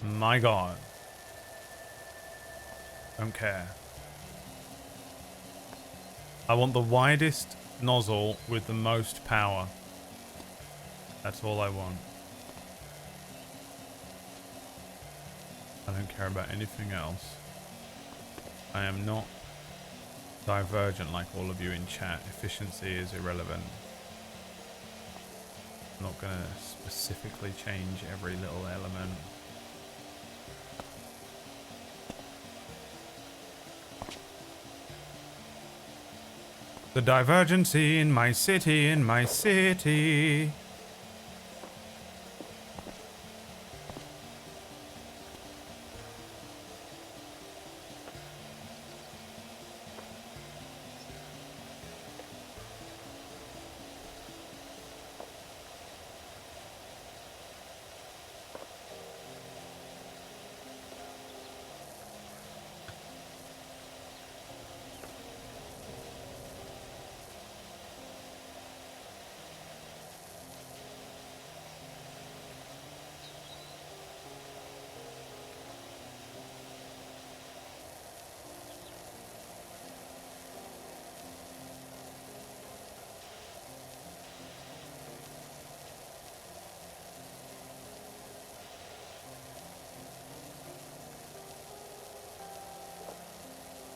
My God. Don't care. I want the widest nozzle with the most power. That's all I want. I don't care about anything else. I am not divergent like all of you in chat. Efficiency is irrelevant. I'm not going to specifically change every little element. The divergency in my city, in my city.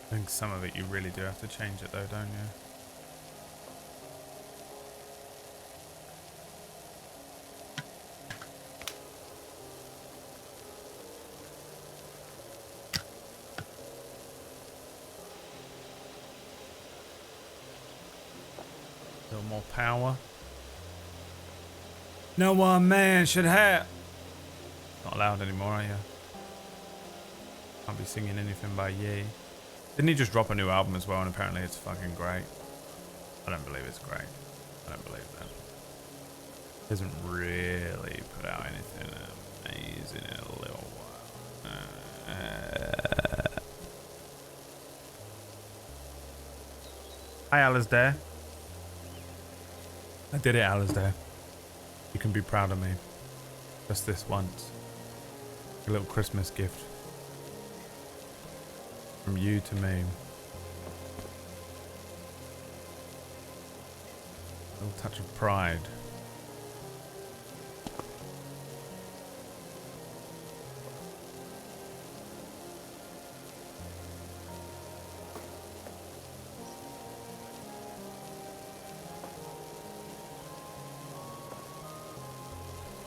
I think some of it you really do have to change it though, don't you? A little more power. No one man should have. Not allowed anymore, are you? Can't be singing anything by Ye. Didn't he just drop a new album as well, and apparently it's fucking great? I don't believe it's great. I don't believe that. He hasn't really put out anything amazing in a little while. Hi, Alasdair. I did it, Alasdair. You can be proud of me. Just this once. A little Christmas gift. From you to me. A little touch of pride.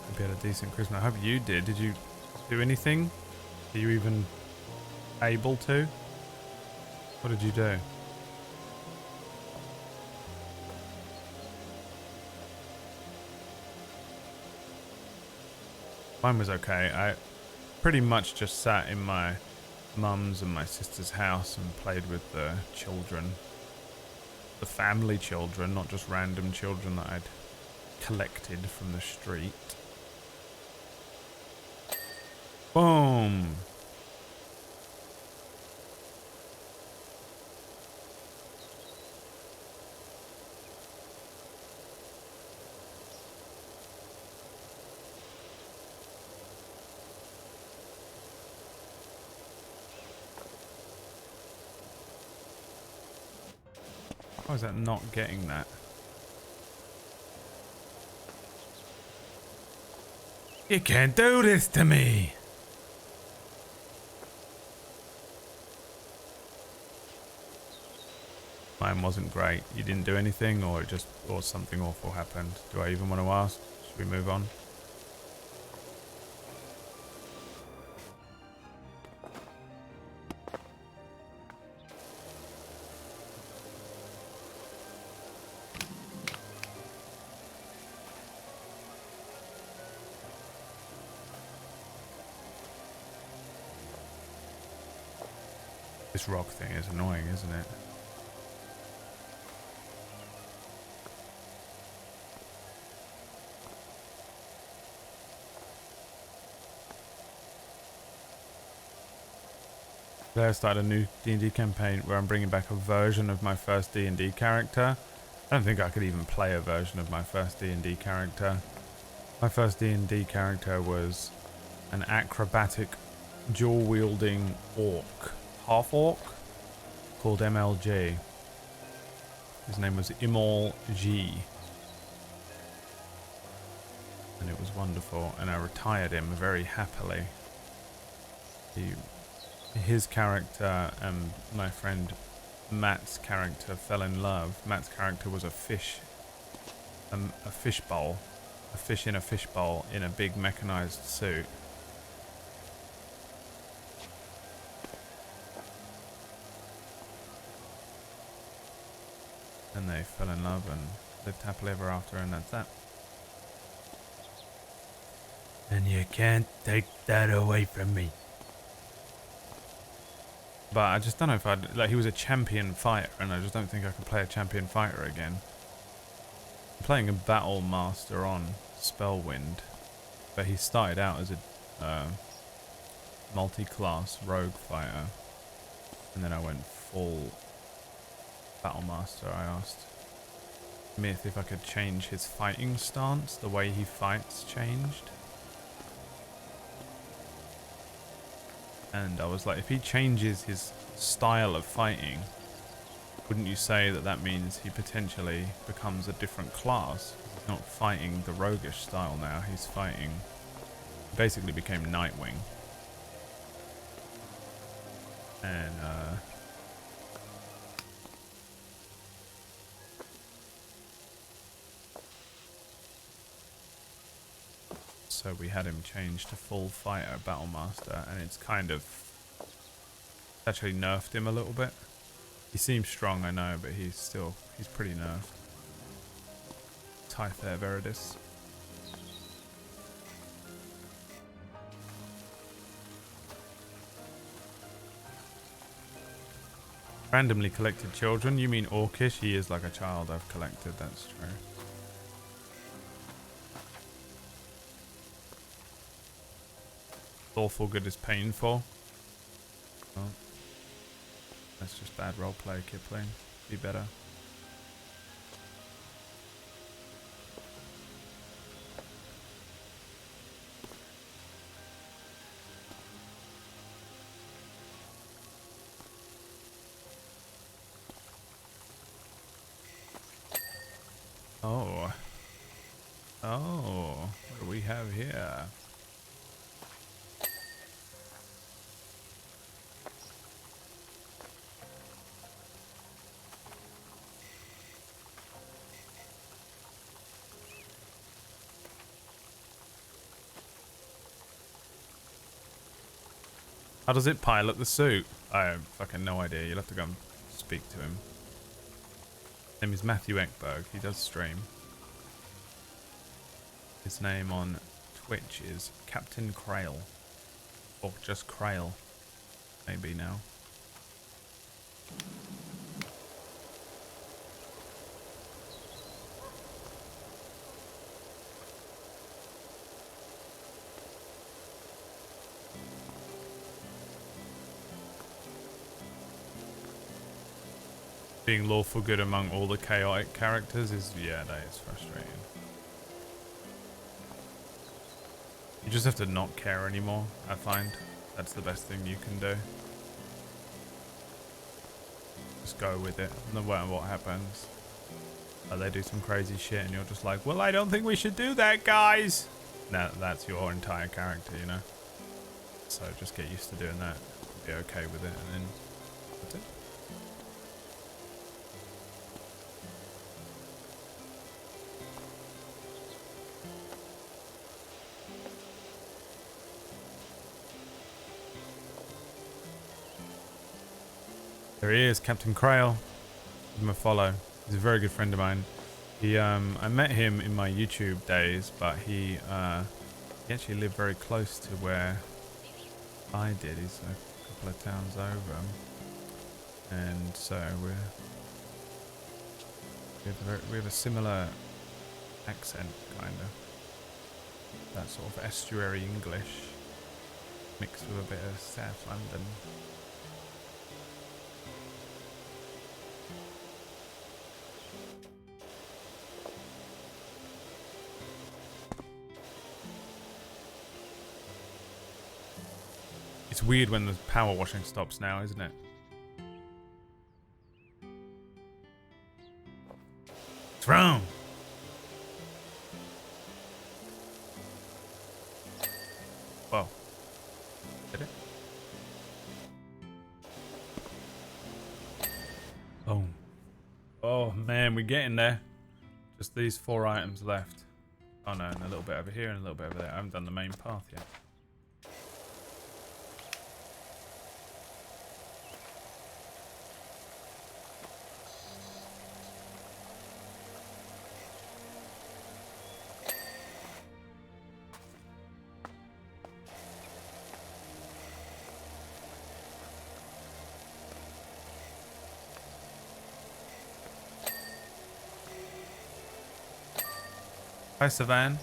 Hope you had a decent Christmas. I hope you did. Did you do anything? Are you even able to? What did you do? Mine was okay. I pretty much just sat in my mum's and my sister's house and played with the children. The family children, not just random children that I'd collected from the street. Why is that not getting that? You can't do this to me! Mine wasn't great. You didn't do anything, or something awful happened. Do I even want to ask? Should we move on? This rock thing is annoying, isn't it? Today I started a new D&D campaign where I'm bringing back a version of my first D&D character. I don't think I could even play a version of my first D&D character. My first D&D character was an acrobatic, dual-wielding orc. Half-orc? Called MLG. His name was Imal G. And it was wonderful, and I retired him very happily. His character and my friend Matt's character fell in love. Matt's character was a fish bowl. A fish in a fish bowl in a big mechanized suit. And they fell in love and lived happily ever after, and that's that. And you can't take that away from me. But I just don't know if I'd... Like, he was a champion fighter, and I just don't think I could play a champion fighter again. I'm playing a battle master on Spellwind, but he started out as a multi-class rogue fighter, and then I went full battle master. I asked Myth if I could change his fighting stance, the way he fights changed. And I was like, if he changes his style of fighting, wouldn't you say that that means he potentially becomes a different class? He's not fighting the roguish style now, he's fighting... He basically became Nightwing. And, so we had him change to full fighter battle master, and it's kind of actually nerfed him a little bit. He seems strong, I know, but he's pretty nerfed. Tythair Veridis. Randomly collected children? You mean Orcish? He is like a child I've collected, that's true. Lawful good is painful. Well, that's just bad roleplay, Kipling. Be better. Oh. Oh. What do we have here? How does it pilot the suit? I have fucking no idea. You'll have to go and speak to him. His name is Matthew Ekberg. He does stream. His name on Twitch is Captain Krail. Or just Krail. Maybe now. Being lawful good among all the chaotic characters is, yeah, that is frustrating. You just have to not care anymore, I find. That's the best thing you can do. Just go with it, no matter what happens. They do some crazy shit and you're just like, well, I don't think we should do that, guys. No, that's your entire character, you know. So just get used to doing that. Be okay with it, and then that's it. There he is, Captain Krail. Give him a follow. He's a very good friend of mine. He, I met him in my YouTube days, but he actually lived very close to where I did. He's a couple of towns over, and so we have a similar accent, kind of. That sort of estuary English mixed with a bit of South London. It's weird when the power washing stops now, isn't it? What's wrong? Whoa. Did it? Oh. Oh man, we're getting there. Just these 4 items left. Oh no, and a little bit over here and a little bit over there. I haven't done the main path yet. Hi, Savan.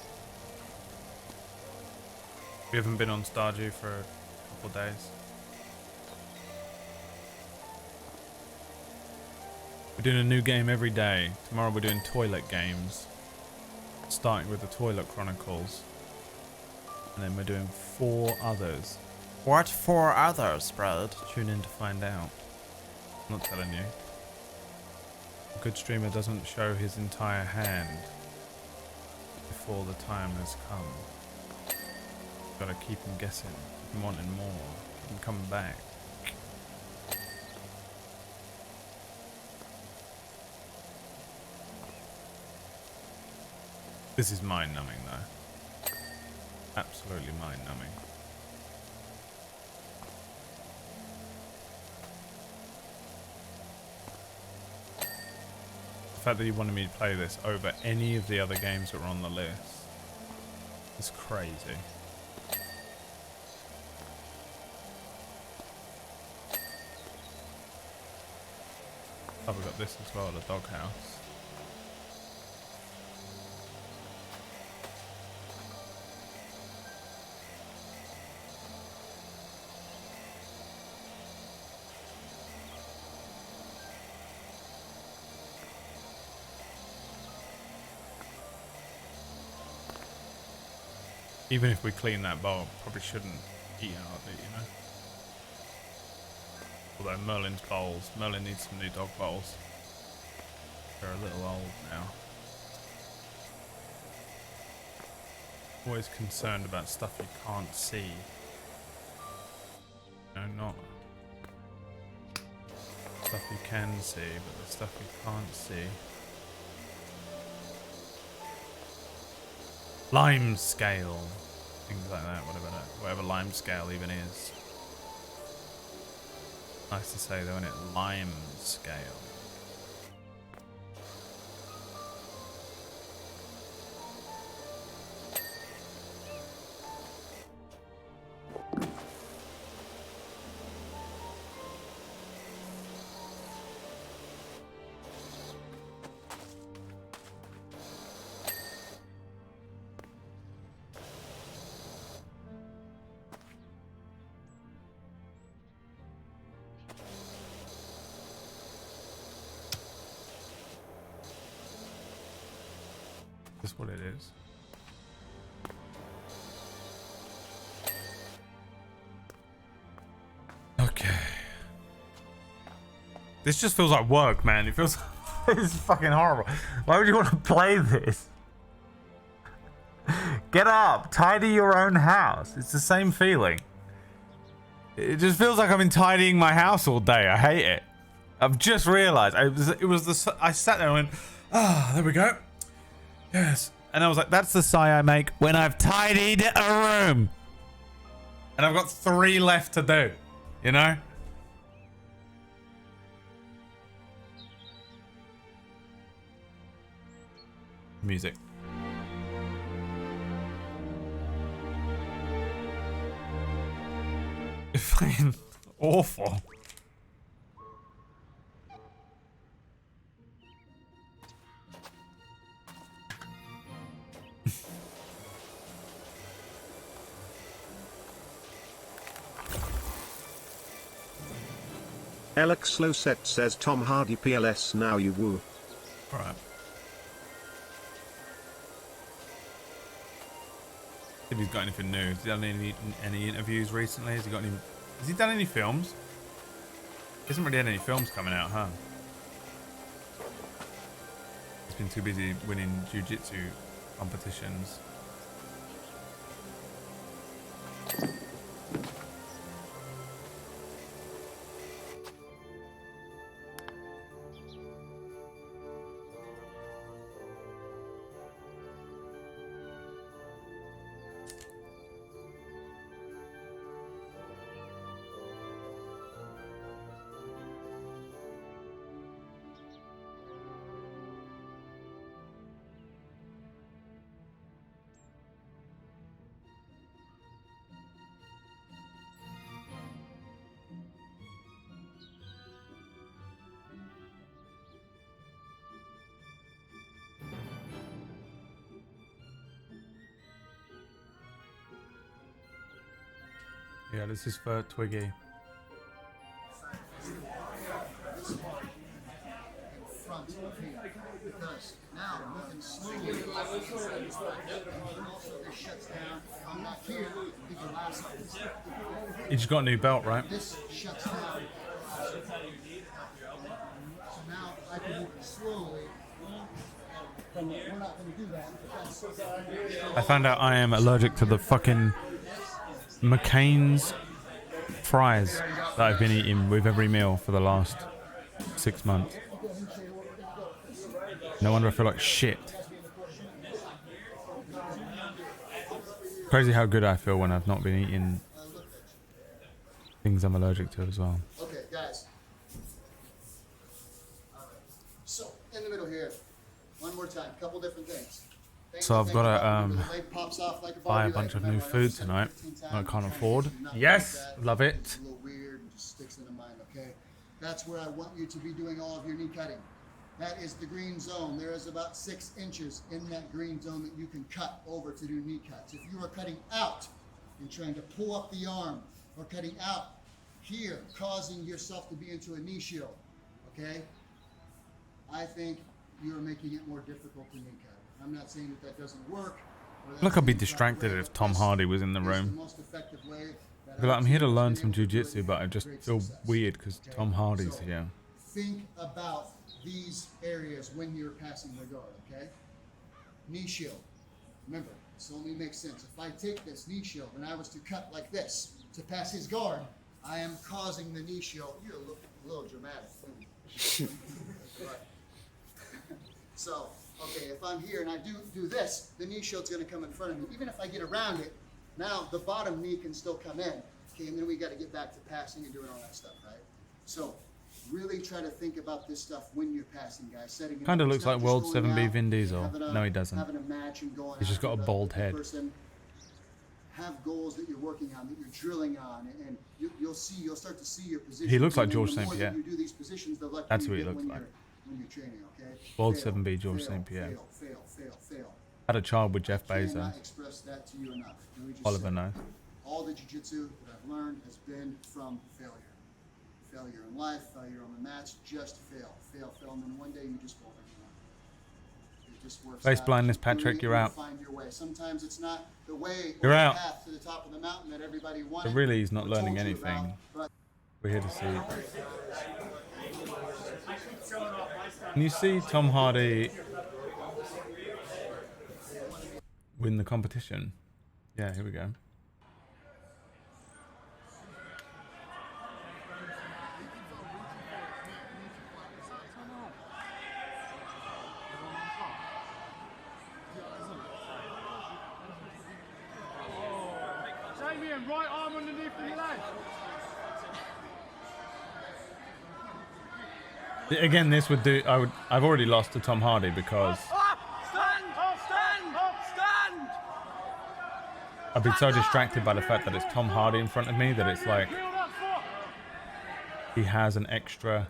We haven't been on Stardew for a couple of days. We're doing a new game every day. Tomorrow we're doing toilet games. Starting with the Toilet Chronicles. And then we're doing 4 others. What 4 others, Brad? Tune in to find out. I'm not telling you. A good streamer doesn't show his entire hand before the time has come. Gotta keep him guessing, keep him wanting more, keep him coming back. This is mind-numbing though. Absolutely mind-numbing. The fact that you wanted me to play this over any of the other games that were on the list is crazy. Oh, we got this as well, the doghouse. Even if we clean that bowl, probably shouldn't eat out of it, you know. Although Merlin's bowls, Merlin needs some new dog bowls. They're a little old now. Always concerned about stuff you can't see. No, not stuff you can see, but the stuff you can't see. Lime scale, things like that, whatever lime scale even is. Nice to say though, isn't it? Lime scale. Is this what it is? Okay. This just feels like work, man. It feels This is fucking horrible. Why would you want to play this? Get up, tidy your own house. It's the same feeling. It just feels like I've been tidying my house all day. I hate it. I've just realized I sat there and went, there we go. Yes. And I was like, that's the sigh I make when I've tidied a room. And I've got 3 left to do, you know? Music. It's fucking awful. Alex Losette says Tom Hardy PLS now you woo. Alright. If he's got anything new. Has he done any interviews recently? Has he done any films? He hasn't really had any films coming out, huh? He's been too busy winning jiu-jitsu competitions. Yeah, this is for Twiggy. Because now we can slowly also this shuts down. I'm not here to the last You just got a new belt, right? This shuts down. So now I can move it slowly. We're not going to do that. I found out I am allergic to the fucking McCain's fries that I've been eating with every meal for the last 6 months. No wonder I feel like shit. Crazy how good I feel when I've not been eating things I'm allergic to as well. Okay, guys. So, in the middle here, one more time, couple different things. So I've got to buy a bunch of new food tonight that I can't afford. Yes, love it. It's a little weird and just sticks in the mind, okay? That's where I want you to be doing all of your knee cutting. That is the green zone. There is about 6 inches in that green zone that you can cut over to do knee cuts. If you are cutting out and trying to pull up the arm, or cutting out here, causing yourself to be into a knee shield, okay? I think you are making it more difficult to knee cut. I'm not saying that doesn't work. Look, I'd be distracted if Tom Hardy was in the room. I'd be like, I'm here to learn some jiu-jitsu, but I just feel weird because Tom Hardy's here. Think about these areas when you're passing the guard, okay? Knee shield. Remember, this only makes sense. If I take this knee shield and I was to cut like this to pass his guard, I am causing the knee shield. You're a little dramatic. So, okay, if I'm here and I do this, the knee shield's going to come in front of me. Even if I get around it, now the bottom knee can still come in. Okay, and then we got to get back to passing and doing all that stuff, right? So, really try to think about this stuff when you're passing, guys. Kind of looks like World 7B Vin Diesel. No, he doesn't. He's just got a bald head. Have goals that you're working on, that you're drilling on, and you'll start to see your position. He looks like George St. Pierre. You do these positions, the luckier That's you who he get looks like. when you're training, okay? World 7B George St. Pierre. Fail. Had a child with Jeff I Bezos. cannot express that to you enough. Let me just Oliver say, knows. all the jiu-jitsu that I've learned has been from failure. Failure in life, failure on the mats, just fail, and then one day you just won't anymore. It just works Face out. blindness, Keep Patrick, doing it, you're you'll out. Find your way. Sometimes it's not the way You're or out. the path to the top of the mountain that everybody wanted. So really, he's not or learning told you anything. about, but We're here to see Can you see Tom Hardy win the competition? Yeah, here we go. Damien, right arm underneath the leg. Again, this would do. I've already lost to Tom Hardy because Stand! Stand! Stand! I've been so distracted by the fact that it's Tom Hardy in front of me that it's like he has an extra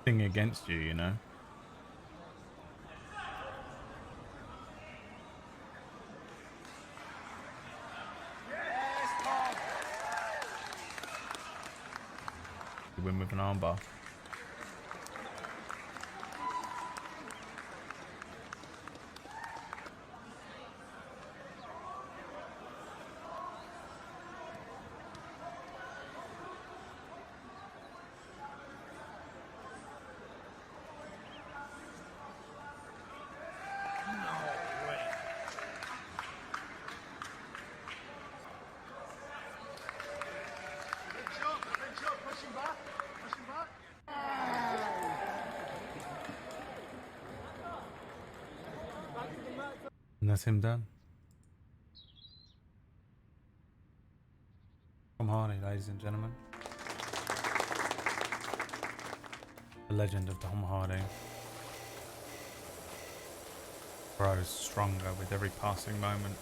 thing against you, you know? You win with an armbar. And that's him done. Tom Hardy, ladies and gentlemen. The legend of Tom Hardy grows stronger with every passing moment.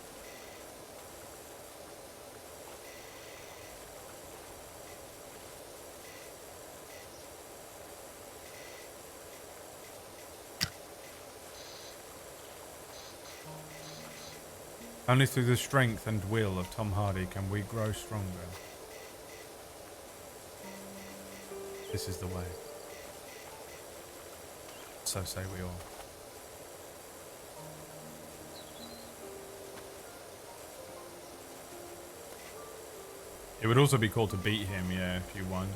Only through the strength and will of Tom Hardy can we grow stronger. This is the way. So say we all. It would also be cool to beat him, yeah, if you won.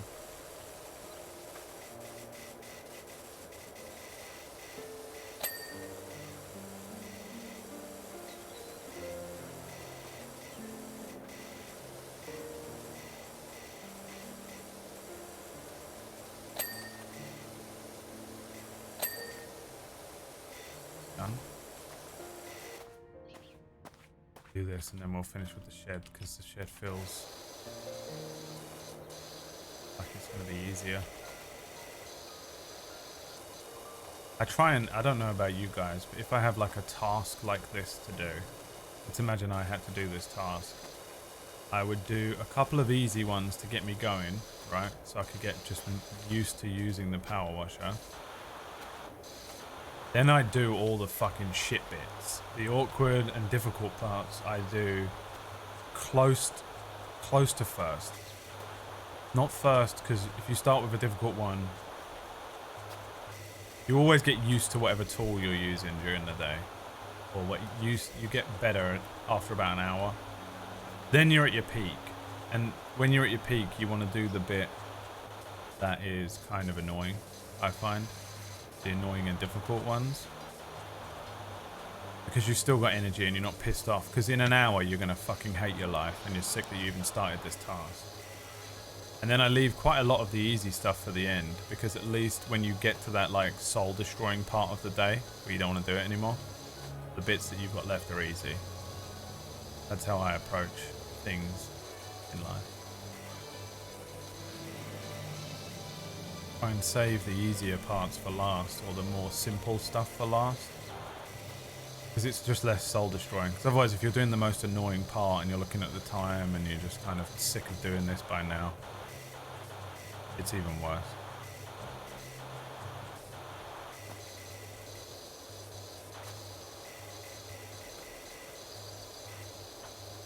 Do this and then we'll finish with the shed because the shed feels like it's going to be easier. I don't know about you guys, but if I have like a task like this to do, let's imagine I had to do this task, I would do a couple of easy ones to get me going, right? So I could get just used to using the power washer. Then I do all the fucking shit bits. The awkward and difficult parts I do close to first. Not first, because if you start with a difficult one, you always get used to whatever tool you're using during the day. Or what you get better after about an hour. Then you're at your peak. And when you're at your peak, you want to do the bit that is kind of annoying, I find. The annoying and difficult ones, because you've still got energy and you're not pissed off, because in an hour you're gonna fucking hate your life and you're sick that you even started this task. And then I leave quite a lot of the easy stuff for the end, because at least when you get to that like soul destroying part of the day where you don't want to do it anymore, the bits that you've got left are easy. That's how I approach things in life. Try and save the easier parts for last, or the more simple stuff for last, because it's just less soul destroying. Because otherwise, if you're doing the most annoying part and you're looking at the time and you're just kind of sick of doing this by now, it's even worse.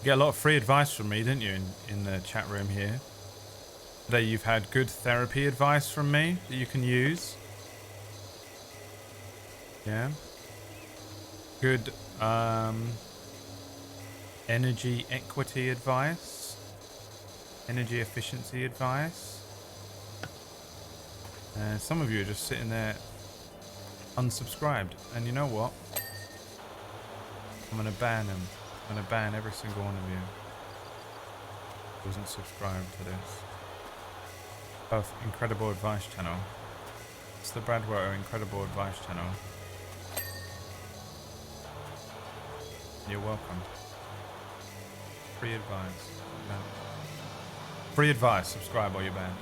You get a lot of free advice from me, didn't you, in the chat room here? Today you've had good therapy advice from me that you can use. Yeah. Good energy equity advice. Energy efficiency advice. Some of you are just sitting there unsubscribed. And you know what? I'm going to ban them. I'm going to ban every single one of you who wasn't subscribed to this. Both Incredible Advice channel. It's the Brad Wotter Incredible Advice channel. You're welcome. Free advice. No. Free advice. Subscribe or you're banned.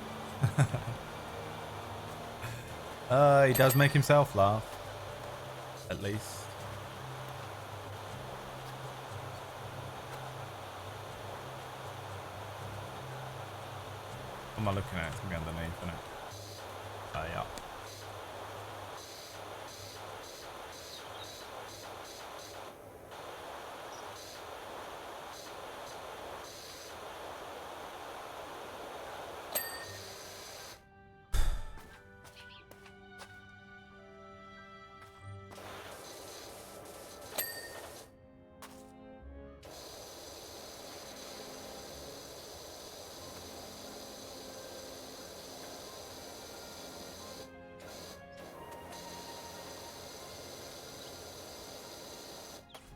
He does make himself laugh. At least. What am I looking at? It's going to be underneath, isn't it? Yeah.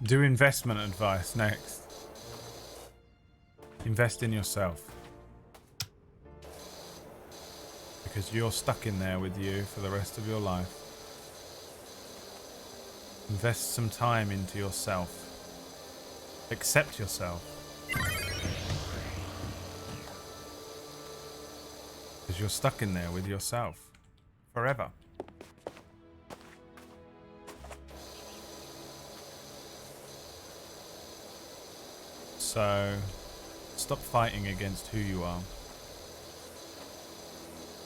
Do investment advice next. Invest in yourself. Because you're stuck in there with you for the rest of your life. Invest some time into yourself. Accept yourself. Because you're stuck in there with yourself. Forever. So, stop fighting against who you are.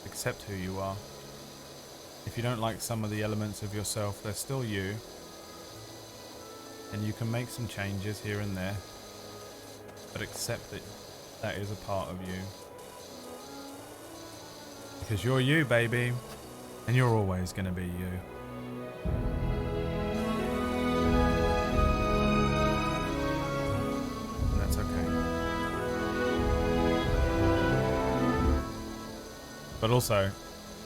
Accept who you are. If you don't like some of the elements of yourself, they're still you. And you can make some changes here and there. But accept that that is a part of you. Because you're you, baby. And you're always going to be you. But also,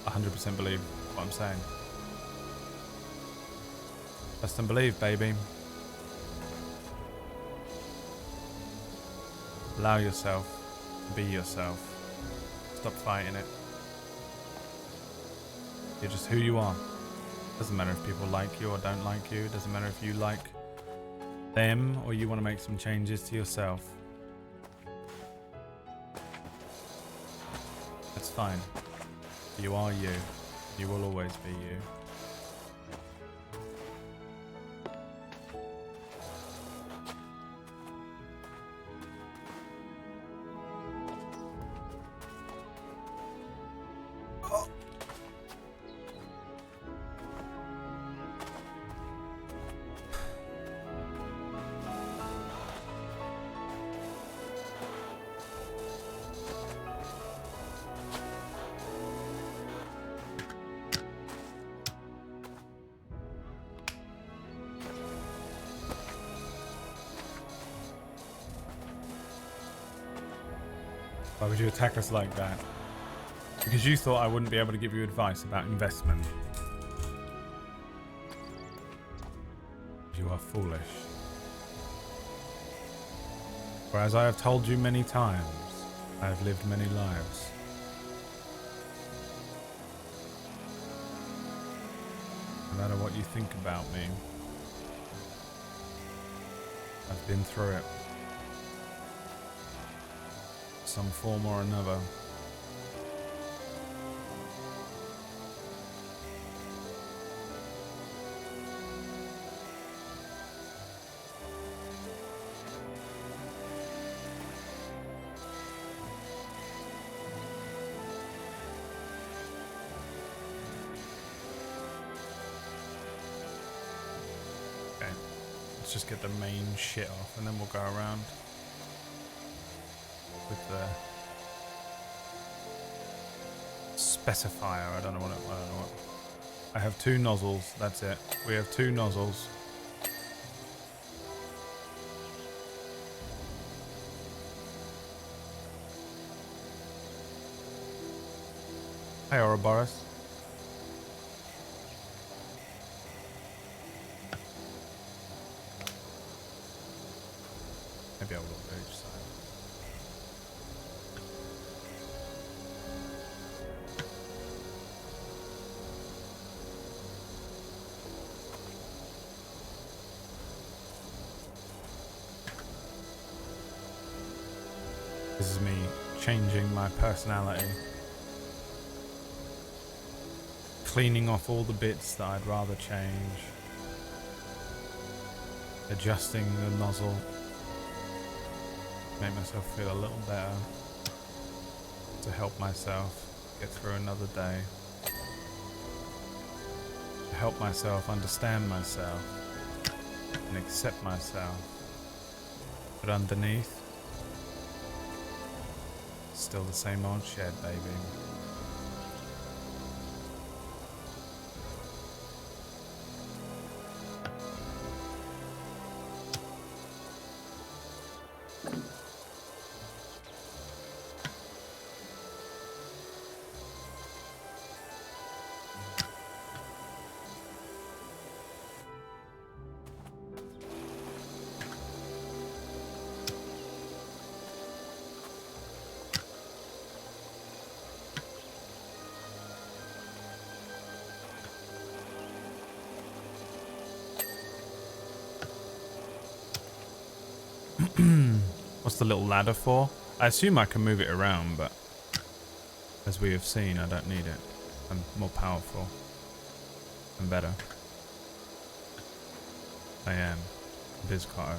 100% believe what I'm saying. Trust and believe, baby. Allow yourself to be yourself. Stop fighting it. You're just who you are. Doesn't matter if people like you or don't like you. Doesn't matter if you like them or you want to make some changes to yourself. That's fine. You are you. You will always be you. Why would you attack us like that? Because you thought I wouldn't be able to give you advice about investment. You are foolish. For as I have told you many times, I have lived many lives. No matter what you think about me, I've been through it. Some form or another. Okay, let's just get the main shit off and then we'll go around with the specifier. I don't know what. I have two nozzles. That's it. We have two nozzles. Hey, Ouroboros. Maybe I will go each side. This is me changing my personality. Cleaning off all the bits that I'd rather change. Adjusting the nozzle. Make myself feel a little better. To help myself get through another day. To help myself understand myself. And accept myself. But underneath, still the same old shed, baby. What's the little ladder for? I assume I can move it around, but as we have seen, I don't need it. I'm more powerful and better. I am Bizcotto.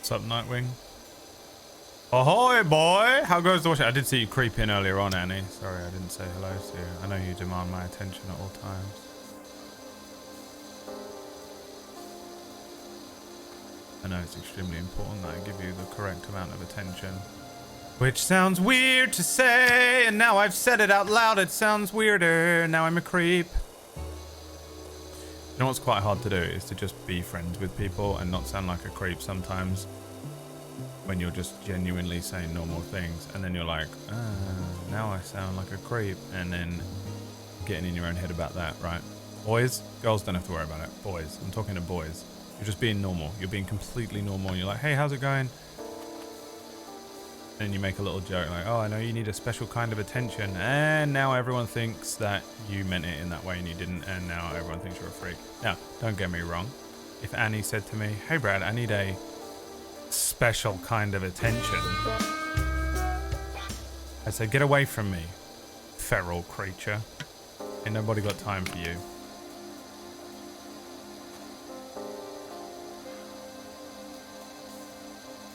What's up, Nightwing? Ahoy, boy! How goes the watch? I did see you creep in earlier on, Annie. Sorry, I didn't say hello to you. I know you demand my attention at all times. I know it's extremely important that I give you the correct amount of attention. Which sounds weird to say, and now I've said it out loud, it sounds weirder. Now I'm a creep. You know what's quite hard to do is to just be friends with people and not sound like a creep sometimes when you're just genuinely saying normal things, and then you're like, now I sound like a creep, and then getting in your own head about that, right? Boys, girls don't have to worry about it. Boys, I'm talking to boys. You're just being normal. You're being completely normal. You're like, hey, how's it going? And you make a little joke like, oh, I know you need a special kind of attention, and now everyone thinks that you meant it in that way and you didn't, and now everyone thinks you're a freak. Now, don't get me wrong. If Annie said to me, hey Brad, I need a special kind of attention, I said, get away from me, feral creature. Ain't nobody got time for you.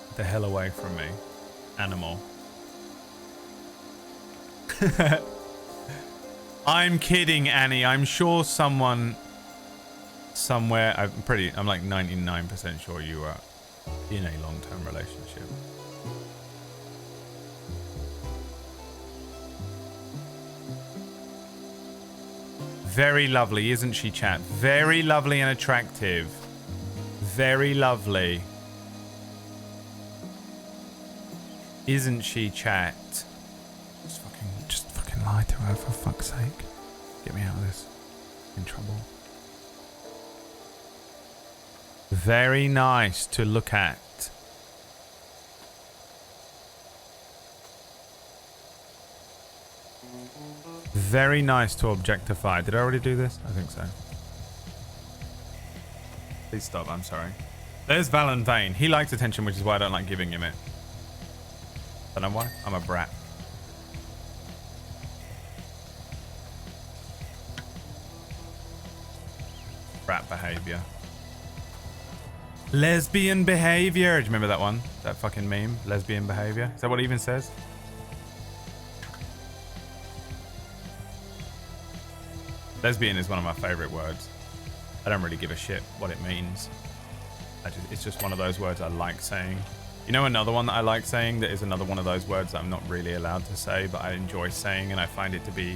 Get the hell away from me. Animal. I'm kidding, Annie. I'm sure someone somewhere, I'm like 99% sure you are in a long-term relationship. Very lovely, isn't she, chat? Very lovely and attractive. Very lovely. Isn't she, chat? Just fucking lie to her, for fuck's sake. Get me out of this. I'm in trouble. Very nice to look at. Very nice to objectify. Did I already do this? I think so. Please stop, I'm sorry. There's Valentine. He likes attention, which is why I don't like giving him it. Don't know why? I'm a brat. Brat behavior. Lesbian behavior. Do you remember that one? That fucking meme? Lesbian behavior. Is that what it even says? Lesbian is one of my favorite words. I don't really give a shit what it means. It's just one of those words I like saying. You know, another one that I like saying that is another one of those words that I'm not really allowed to say, but I enjoy saying, and I find it to be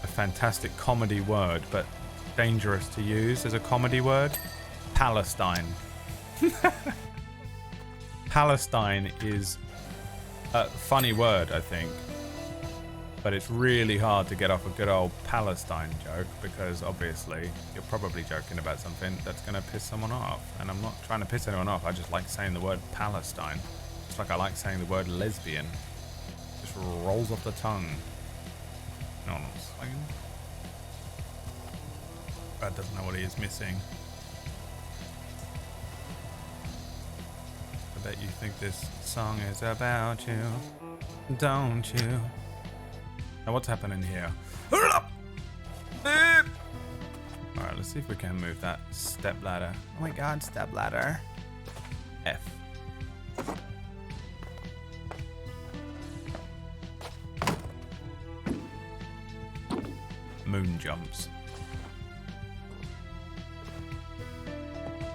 a fantastic comedy word, but dangerous to use as a comedy word. Palestine. Palestine is a funny word, I think, but it's really hard to get off a good old Palestine joke because obviously you're probably joking about something that's going to piss someone off, and I'm not trying to piss anyone off. I just like saying the word Palestine. It's like I like saying the word lesbian. It just rolls off the tongue. No one's saying. Brad doesn't know what he is missing. I bet you think this song is about you, don't you? Now what's happening here? Alright, let's see if we can move that step ladder. Oh my god, step ladder. F. Moon jumps.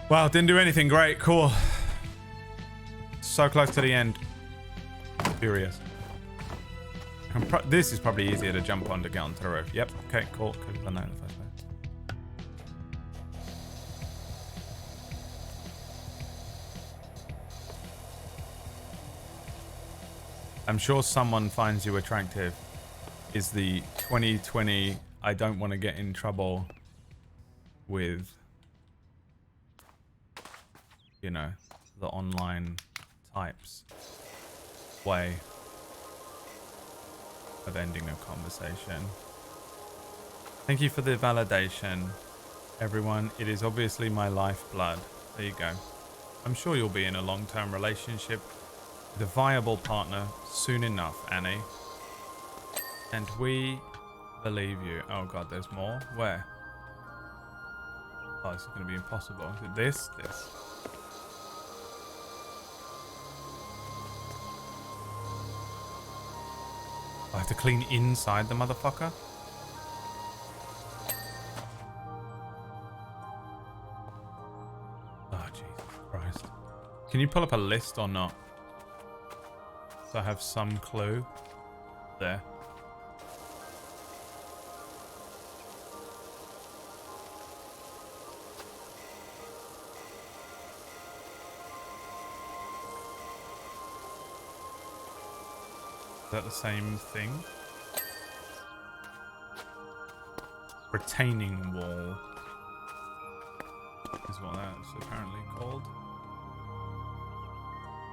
Wow, didn't do anything great. Cool. So close to the end. Furious. This is probably easier to jump on to get onto the roof. Yep. Okay, cool. Could have done that in the first place. I'm sure someone finds you attractive is the 2020 I don't want to get in trouble with, you know, the online types way of ending a conversation. Thank you for the validation, everyone. It is obviously my lifeblood. There you go. I'm sure you'll be in a long-term relationship with a viable partner soon enough, Annie. And we believe you. Oh god, there's more? Where? Oh, this is going to be impossible. Is it this? This. I have to clean inside the motherfucker? Oh, Jesus Christ. Can you pull up a list or not? So I have some clue. There. Is that the same thing? Retaining wall is what that's apparently called.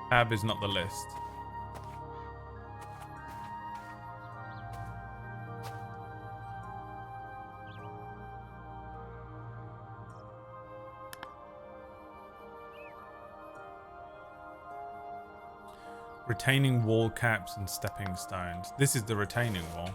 Tab is not the list. Retaining wall caps and stepping stones. This is the retaining wall.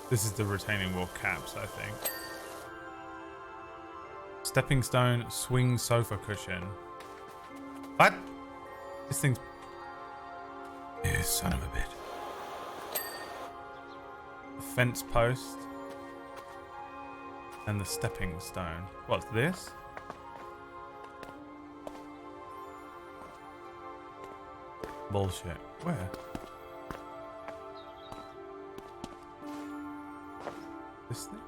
This is the retaining wall caps, I think. Stepping stone, swing sofa cushion. What? This thing's... You son of a bitch. The fence post. And the stepping stone. What's this? Bullshit. Where? This thing?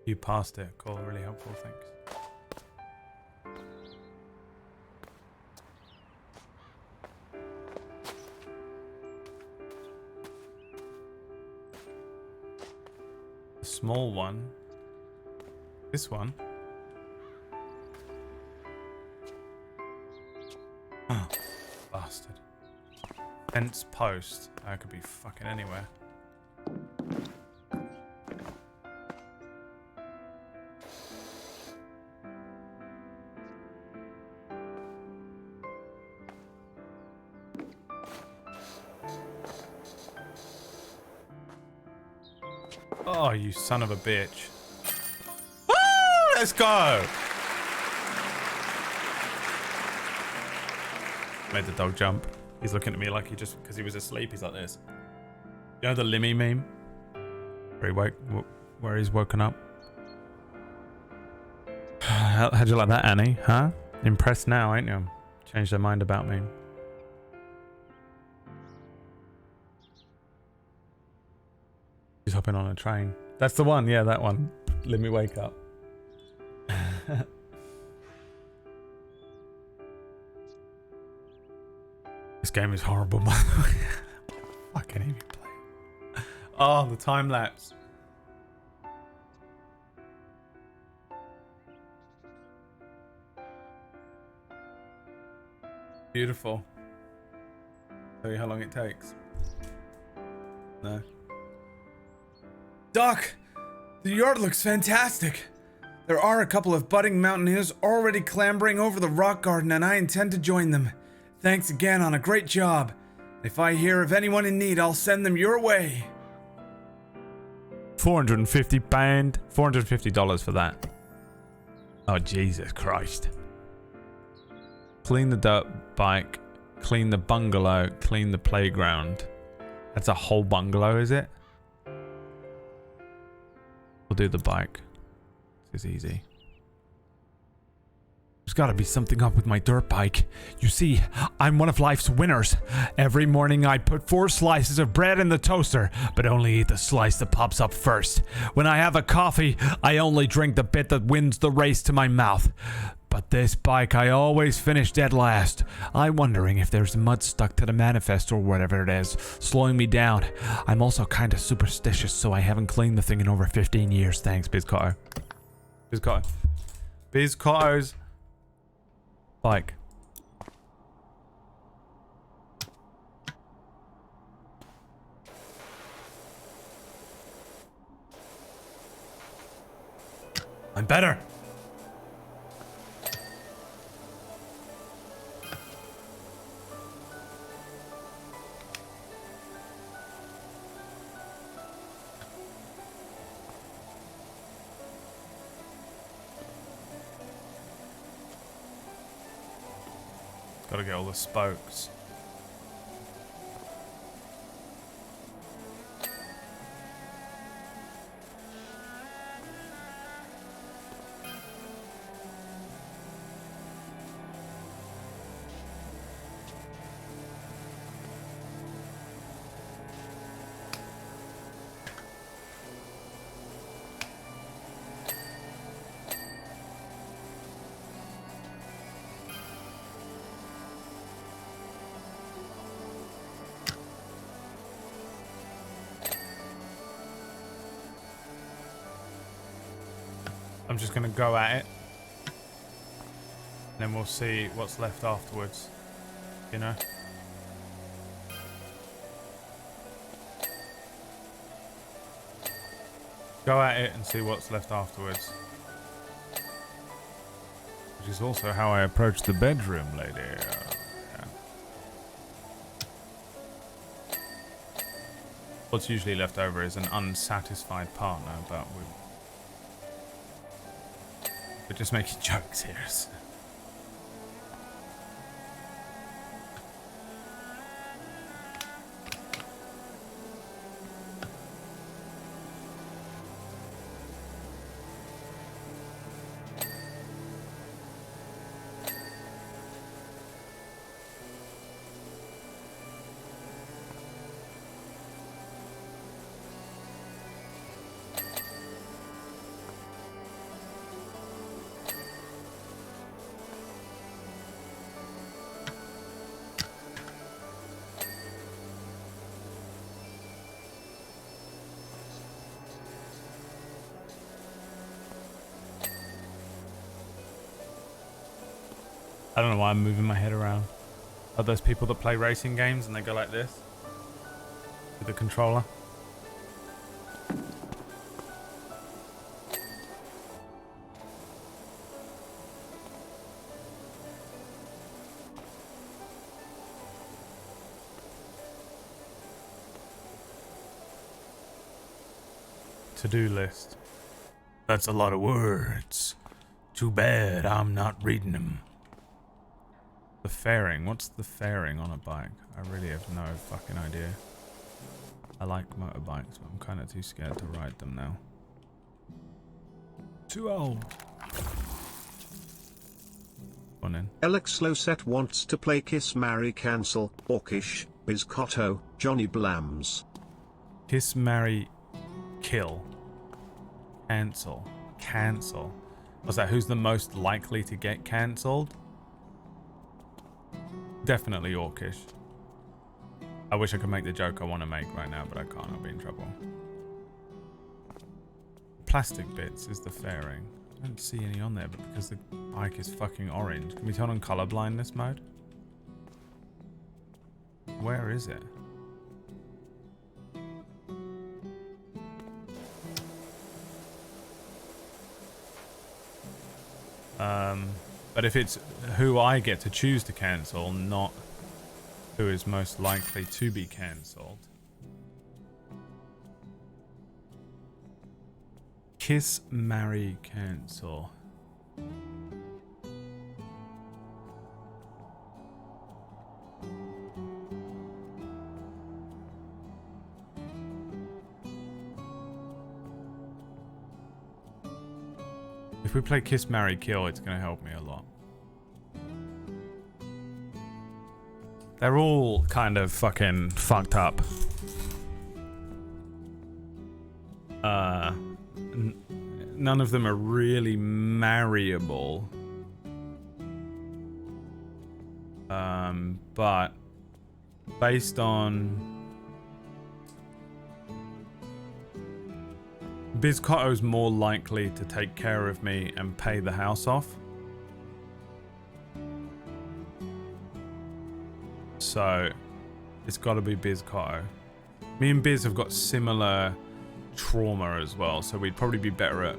You passed it. Cool. Really helpful. Thanks. The small one. This one. Oh, bastard. bastard. Fence post. That could be fucking anywhere. Oh, you son of a bitch. Woo! Let's go! Made the dog jump. He's looking at me like he just, because he was asleep, he's like this. You know the Limmy meme? Where he's woken up? How'd you like that, Annie? Huh? Impressed now, ain't you? Changed their mind about me. He's hopping on a train. That's the one, yeah, that one. Let me wake up. This game is horrible, by the way. I can't even play it. Oh, the time lapse. Beautiful. Tell you how long it takes. No. Doc, the yard looks fantastic. There are a couple of budding mountaineers already clambering over the rock garden, and I intend to join them. Thanks again on a great job. If I hear of anyone in need, I'll send them your way. 450 pound, $450 for that. Oh, Jesus Christ. Clean the dirt bike, clean the bungalow, clean the playground. That's a whole bungalow, is it? We'll do the bike. This is easy. There's gotta be something up with my dirt bike. You see, I'm one of life's winners. Every morning I put 4 slices of bread in the toaster, but only eat the slice that pops up first. When I have a coffee, I only drink the bit that wins the race to my mouth. But this bike, I always finish dead last. I'm wondering if there's mud stuck to the manifest or whatever it is, slowing me down. I'm also kind of superstitious, so I haven't cleaned the thing in over 15 years. Thanks, Bizcotto. Bizcotto. Bizcotto's bike. I'm better. Gotta get all the spokes. I'm just gonna go at it, and then we'll see what's left afterwards, you know? Go at it and see what's left afterwards. Which is also how I approach the bedroom, lady. Yeah. What's usually left over is an unsatisfied partner, but we're just making jokes here. I don't know why I'm moving my head around. Are those people that play racing games and they go like this with the controller? To-do list. That's a lot of words. Too bad I'm not reading them. The fairing. What's the fairing on a bike? I really have no fucking idea. I like motorbikes, but I'm kind of too scared to ride them now. Too old. On in. Alex Lowset wants to play Kiss Marry Cancel, Orcish, Bizcotto, Johnny Blams. Kiss, marry, kill. Cancel. Cancel. What's that? Who's the most likely to get cancelled? Definitely Orcish. I wish I could make the joke I want to make right now, but I can't. I'll be in trouble. Plastic bits is the fairing. I don't see any on there, but because the bike is fucking orange. Can we turn on color blindness mode? Where is it? But if it's who I get to choose to cancel, not who is most likely to be cancelled. Kiss, marry, cancel. If we play Kiss, Marry, Kill, it's going to help me a lot. They're all kind of fucking fucked up. None of them are really marryable. But based on... Bizcotto's more likely to take care of me and pay the house off. So, it's got to be Bizcotto. Me and Biz have got similar trauma as well, so we'd probably be better at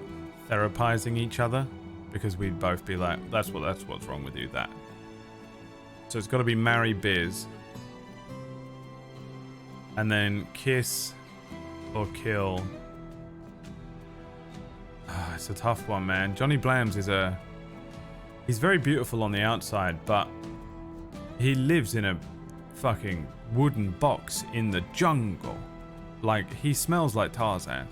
therapizing each other because we'd both be like, that's what's wrong with you, that. So it's got to be marry Biz. And then kiss or kill. It's a tough one, man. Johnny Blams is he's very beautiful on the outside, but he lives in a fucking wooden box in the jungle. Like, he smells like Tarzan.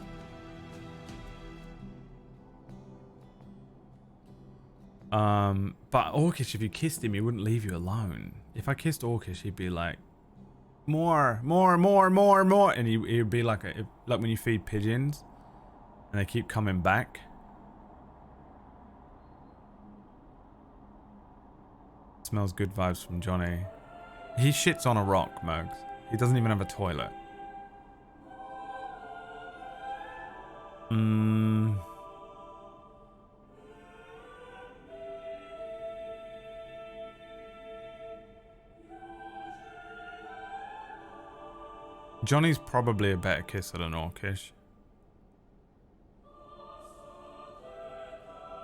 But Orcish, if you kissed him, he wouldn't leave you alone. If I kissed Orcish, he'd be like, more, and he'd be like when you feed pigeons and they keep coming back. Smells good vibes from Johnny. He shits on a rock, Mugs. He doesn't even have a toilet. Johnny's probably a better kisser than Orcish.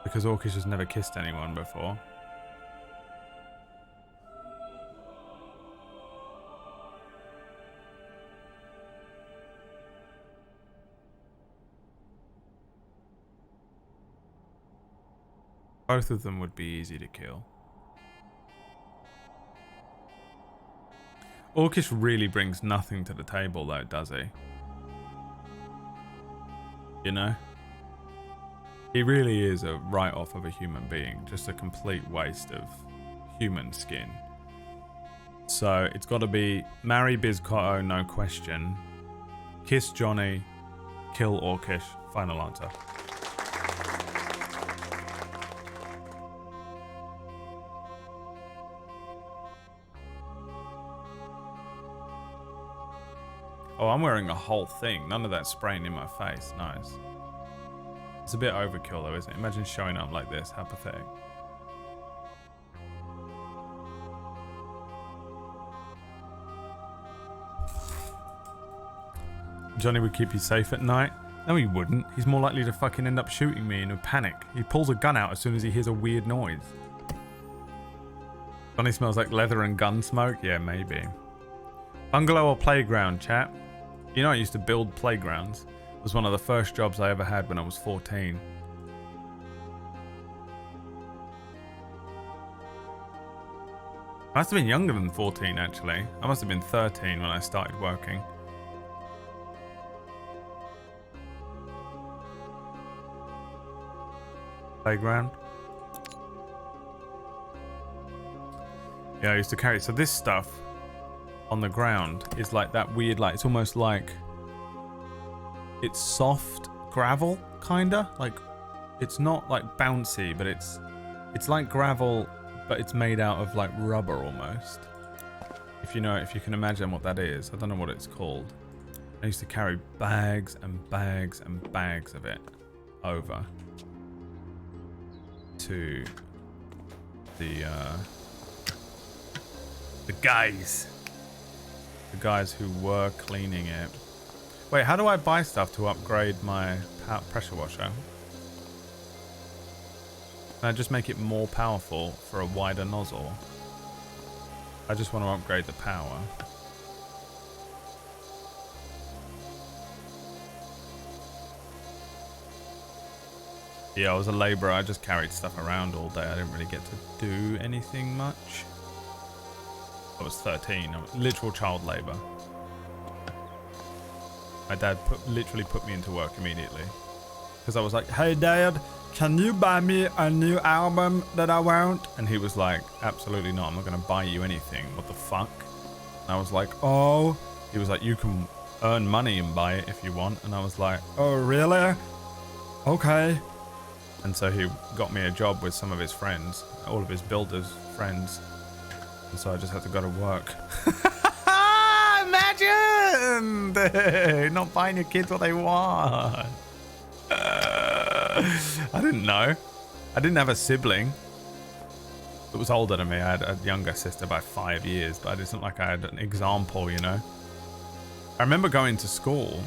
Because Orcish has never kissed anyone before. Both of them would be easy to kill. Orcish really brings nothing to the table though, does he? You know? He really is a write-off of a human being. Just a complete waste of human skin. So it's got to be marry Bizcotto, no question. Kiss Johnny. Kill Orcish. Final answer. Oh, I'm wearing a whole thing. None of that spraying in my face. Nice. It's a bit overkill though, isn't it? Imagine showing up like this. How pathetic. Johnny would keep you safe at night. No, he wouldn't. He's more likely to fucking end up shooting me in a panic. He pulls a gun out as soon as he hears a weird noise. Johnny smells like leather and gun smoke? Yeah, maybe. Bungalow or playground, chat? You know I used to build playgrounds. It was one of the first jobs I ever had when I was 14. I must have been younger than 14, actually. I must have been 13 when I started working. Playground. Yeah, I used to carry. So this stuff on the ground is like that weird, like it's almost like it's soft gravel, kinda. Like it's not like bouncy, but it's like gravel, but it's made out of like rubber almost. If you know, if you can imagine what that is. I don't know what it's called. I used to carry bags and bags and bags of it over to the guys who were cleaning it. Wait, how do I buy stuff to upgrade my pressure washer? Can I just make it more powerful for a wider nozzle? I just want to upgrade the power. Yeah, I was a labourer. I just carried stuff around all day. I didn't really get to do anything much. I was 13. I was literal child labour. My dad literally put me into work immediately. Because I was like, hey dad, can you buy me a new album that I want? And he was like, absolutely not. I'm not going to buy you anything. What the fuck? And I was like, oh. He was like, you can earn money and buy it if you want. And I was like, oh really? Okay. And so he got me a job with some of his friends, all of his builders' friends. And so I just had to go to work. Imagine! Dude, not buying your kids what they want. I didn't know. I didn't have a sibling that was older than me. I had a younger sister by 5 years, but it isn't like I had an example, you know? I remember going to school.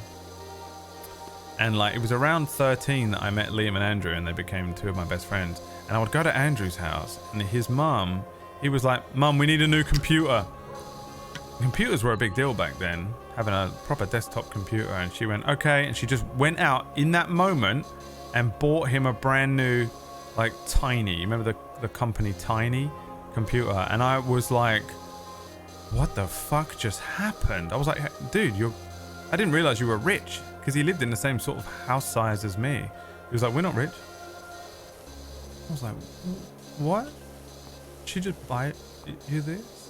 And like, it was around 13 that I met Liam and Andrew, and they became two of my best friends. And I would go to Andrew's house, and his mum, he was like, Mum, we need a new computer. Computers were a big deal back then, having a proper desktop computer. And she went, okay. And she just went out in that moment and bought him a brand new, like, Tiny. You remember the company Tiny computer? And I was like, what the fuck just happened? I was like, dude, I didn't realize you were rich. Because he lived in the same sort of house size as me. He was like, we're not rich. I was like, what? She just buy you this?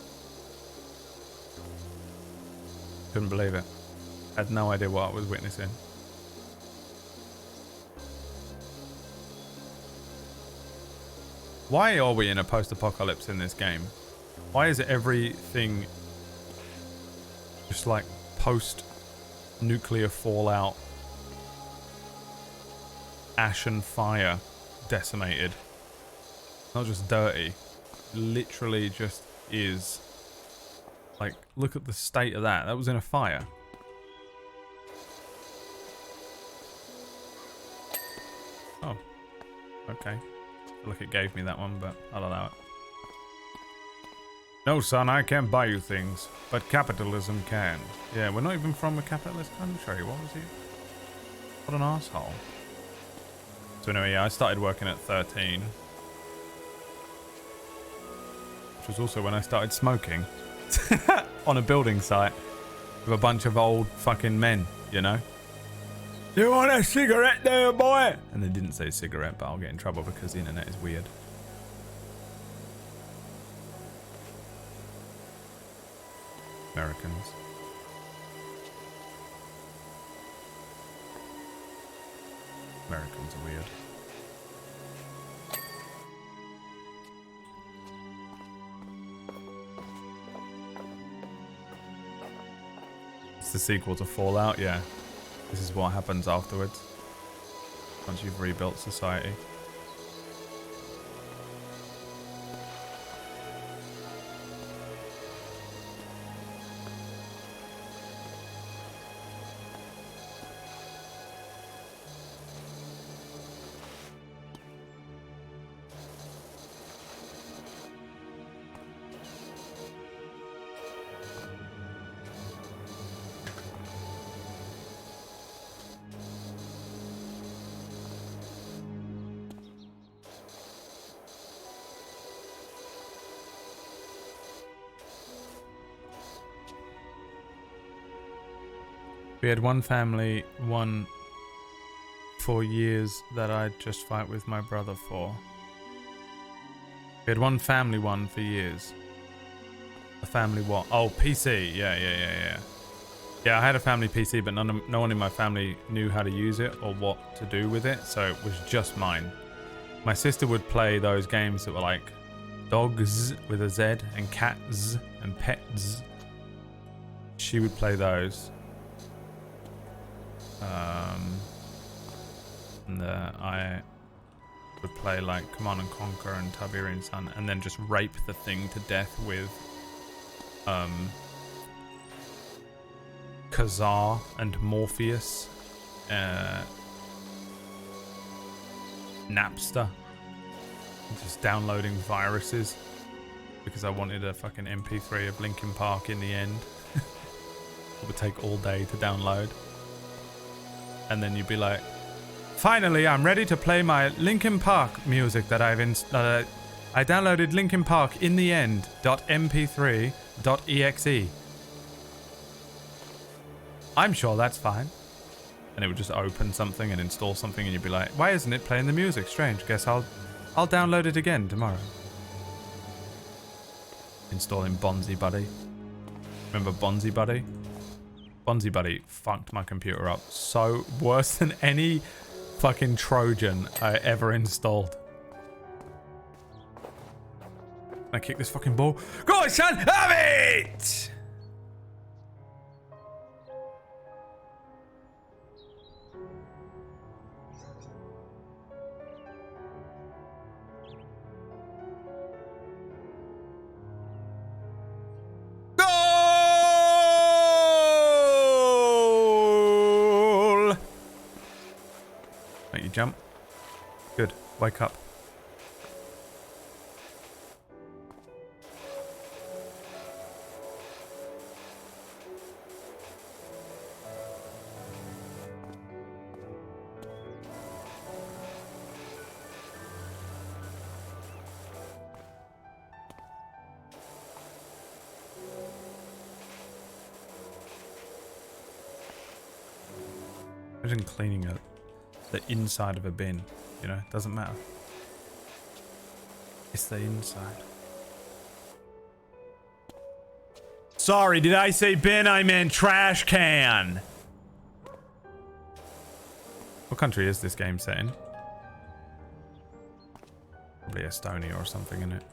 Couldn't believe it. Had no idea what I was witnessing. Why are we in a post-apocalypse in this game? Why is everything just like post-nuclear fallout, ash and fire, decimated? Not just dirty. Literally just is. Like, look at the state of that. That was in a fire. Oh. Okay. I feel like it gave me that one, but I'll allow it. No, son, I can't buy you things, but capitalism can. Yeah, we're not even from a capitalist country. What was he? What an asshole. So anyway, yeah, I started working at 13. Which was also when I started smoking. On a building site. With a bunch of old fucking men, you know? You want a cigarette there, boy? And they didn't say cigarette, but I'll get in trouble because the internet is weird. Americans. Americans are weird. It's the sequel to Fallout, yeah. This is what happens afterwards. Once you've rebuilt society. We had one family, one for years that I'd just fight with my brother for. We had one family one for years. A family what? Oh, PC. Yeah. Yeah, I had a family PC, but no one in my family knew how to use it or what to do with it, so it was just mine. My sister would play those games that were like dogs with a Z and cats and pets. She would play those. And I would play like Command and Conquer and Tiberian Sun, and then just rape the thing to death with Kazar and Morpheus, Napster, just downloading viruses because I wanted a fucking MP3 of Linkin Park in the end. It would take all day to download, and then you'd be like, finally I'm ready to play my Linkin Park music that I downloaded Linkin Park in the end .mp3.exe. I'm sure that's fine. And it would just open something and install something, and you'd be like, why isn't it playing the music? Strange. Guess I'll download it again tomorrow. Installing Bonzi Buddy. Remember Bonzi Buddy? Bonzi Buddy fucked my computer up so worse than any fucking Trojan I ever installed. I kick this fucking ball. Go on, son! Have it! Goal! Make you jump. Good. Wake up. Imagine cleaning the inside of a bin, you know, it doesn't matter. It's the inside. Sorry, did I say bin? I meant trash can. What country is this game set in? Probably Estonia or something, in it.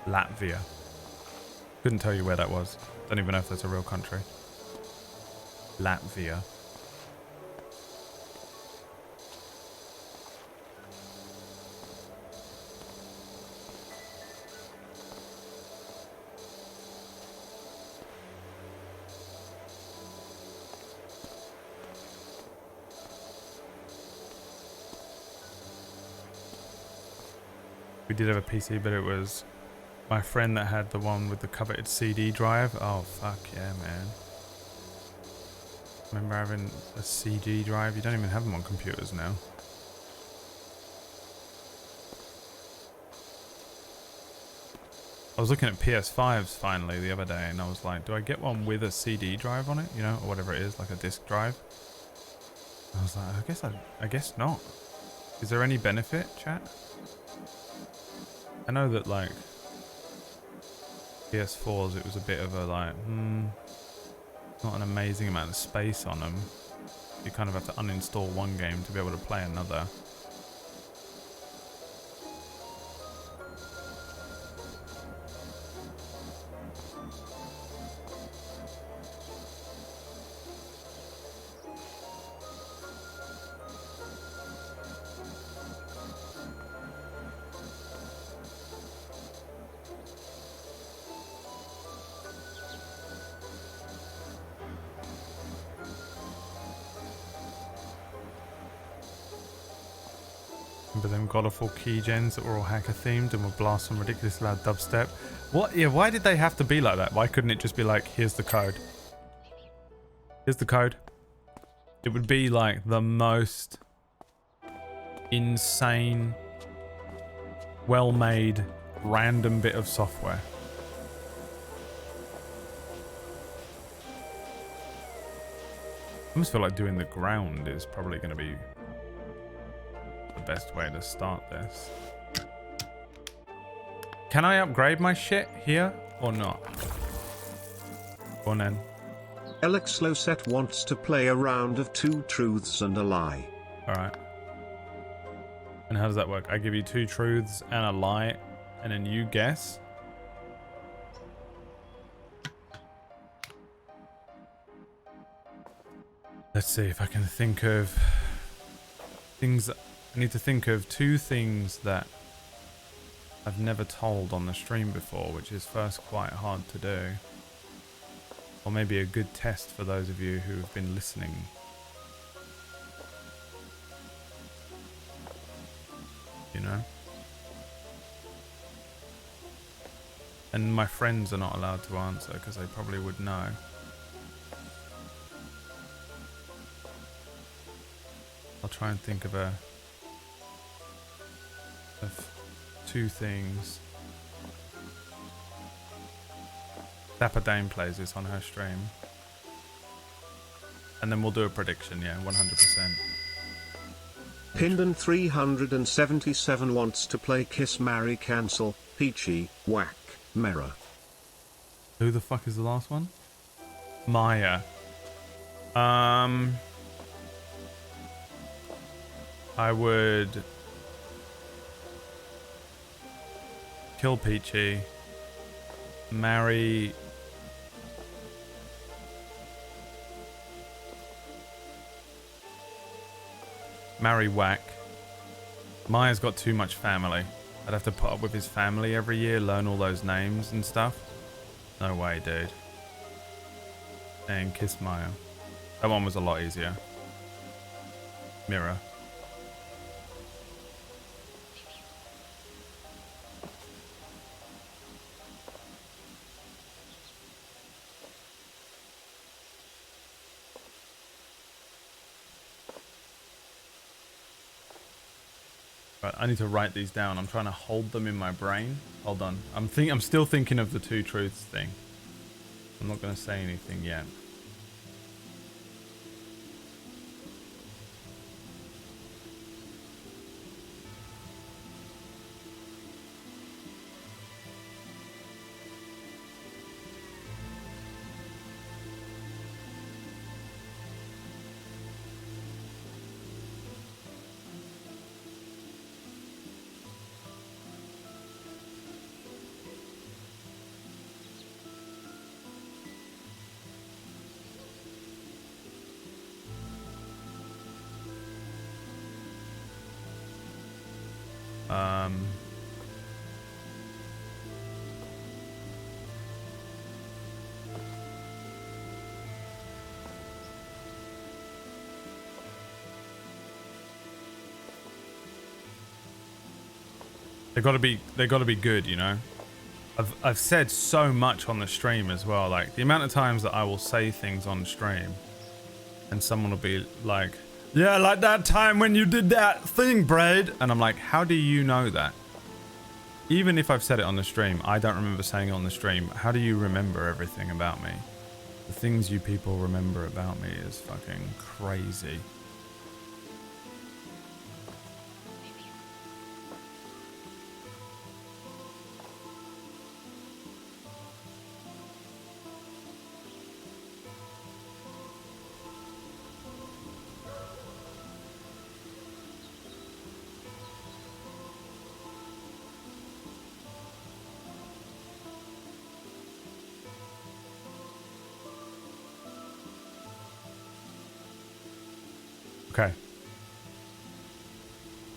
Latvia. Couldn't tell you where that was. Don't even know if that's a real country. Latvia. We did have a PC, but it was my friend that had the one with the coveted CD drive. Oh, fuck yeah, man. Remember having a CD drive? You don't even have them on computers now. I was looking at PS5s finally the other day, and I was like, do I get one with a CD drive on it? You know, or whatever it is, like a disc drive? I was like, I guess not. Is there any benefit, chat? I know that, like, PS4s, it was a bit of a like, not an amazing amount of space on them. You kind of have to uninstall one game to be able to play another. Remember them God of War keygens that were all hacker themed and would blast some ridiculous loud dubstep? What? Yeah, why did they have to be like that? Why couldn't it just be like, here's the code? Here's the code. It would be like the most insane well-made, random bit of software. I almost feel like doing the ground is probably going to be the best way to start this. Can I upgrade my shit here or not? Go on then. Alex Losette wants to play a round of 2 truths and a lie. Alright. And how does that work? I give you 2 truths and a lie, and then you guess. Let's see if I can think of things. I need to think of 2 things that I've never told on the stream before, which is first quite hard to do. Or maybe a good test for those of you who have been listening. You know? And my friends are not allowed to answer because they probably would know. I'll try and think of 2 things. Dapper Dame plays this on her stream. And then we'll do a prediction, yeah, 100%. Pindon 377 wants to play Kiss Marry Cancel, Peachy, Whack, Mirror. Who the fuck is the last one? Maya. I would kill Peachy, marry Whack. Maya's got too much family. I'd have to put up with his family every year, learn all those names and stuff. No way, dude. And kiss Maya. That one was a lot easier. Mirror. Right, I need to write these down. I'm trying to hold them in my brain. Hold on. I'm still thinking of the 2 truths thing. I'm not going to say anything yet. They gotta be good, you know. I've said so much on the stream as well. Like the amount of times that I will say things on stream, and someone will be like, "Yeah, like that time when you did that thing, Braid," and I'm like, "How do you know that?" Even if I've said it on the stream, I don't remember saying it on the stream. How do you remember everything about me? The things you people remember about me is fucking crazy. Okay.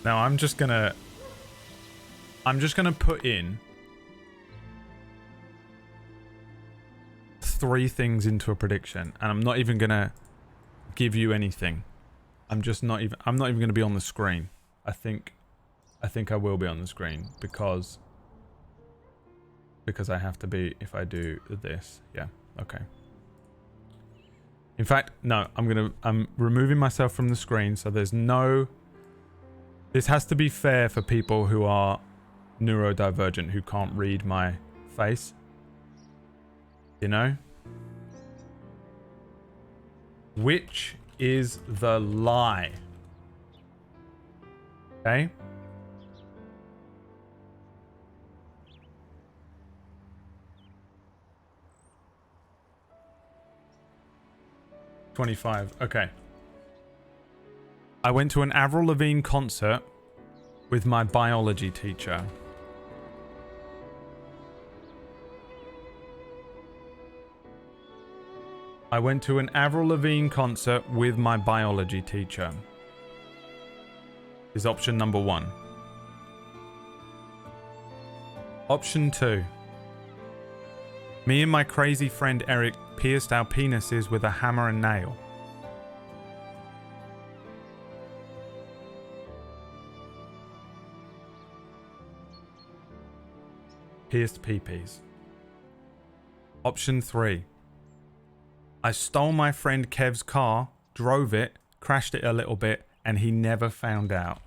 Now I'm just gonna put in 3 things into a prediction, and I'm not even gonna give you anything. I'm not even gonna be on the screen. I think I will be on the screen because I have to be if I do this. Yeah. Okay. In fact, no, I'm removing myself from the screen, so there's no... This has to be fair for people who are neurodivergent who can't read my face. You know? Which is the lie? Okay? $25. Okay. I went to an Avril Lavigne concert with my biology teacher. I went to an Avril Lavigne concert with my biology teacher. Is option number 1. Option 2. Me and my crazy friend Eric pierced our penises with a hammer and nail. Pierced peepees. Option 3. I stole my friend Kev's car, drove it, crashed it a little bit, and he never found out.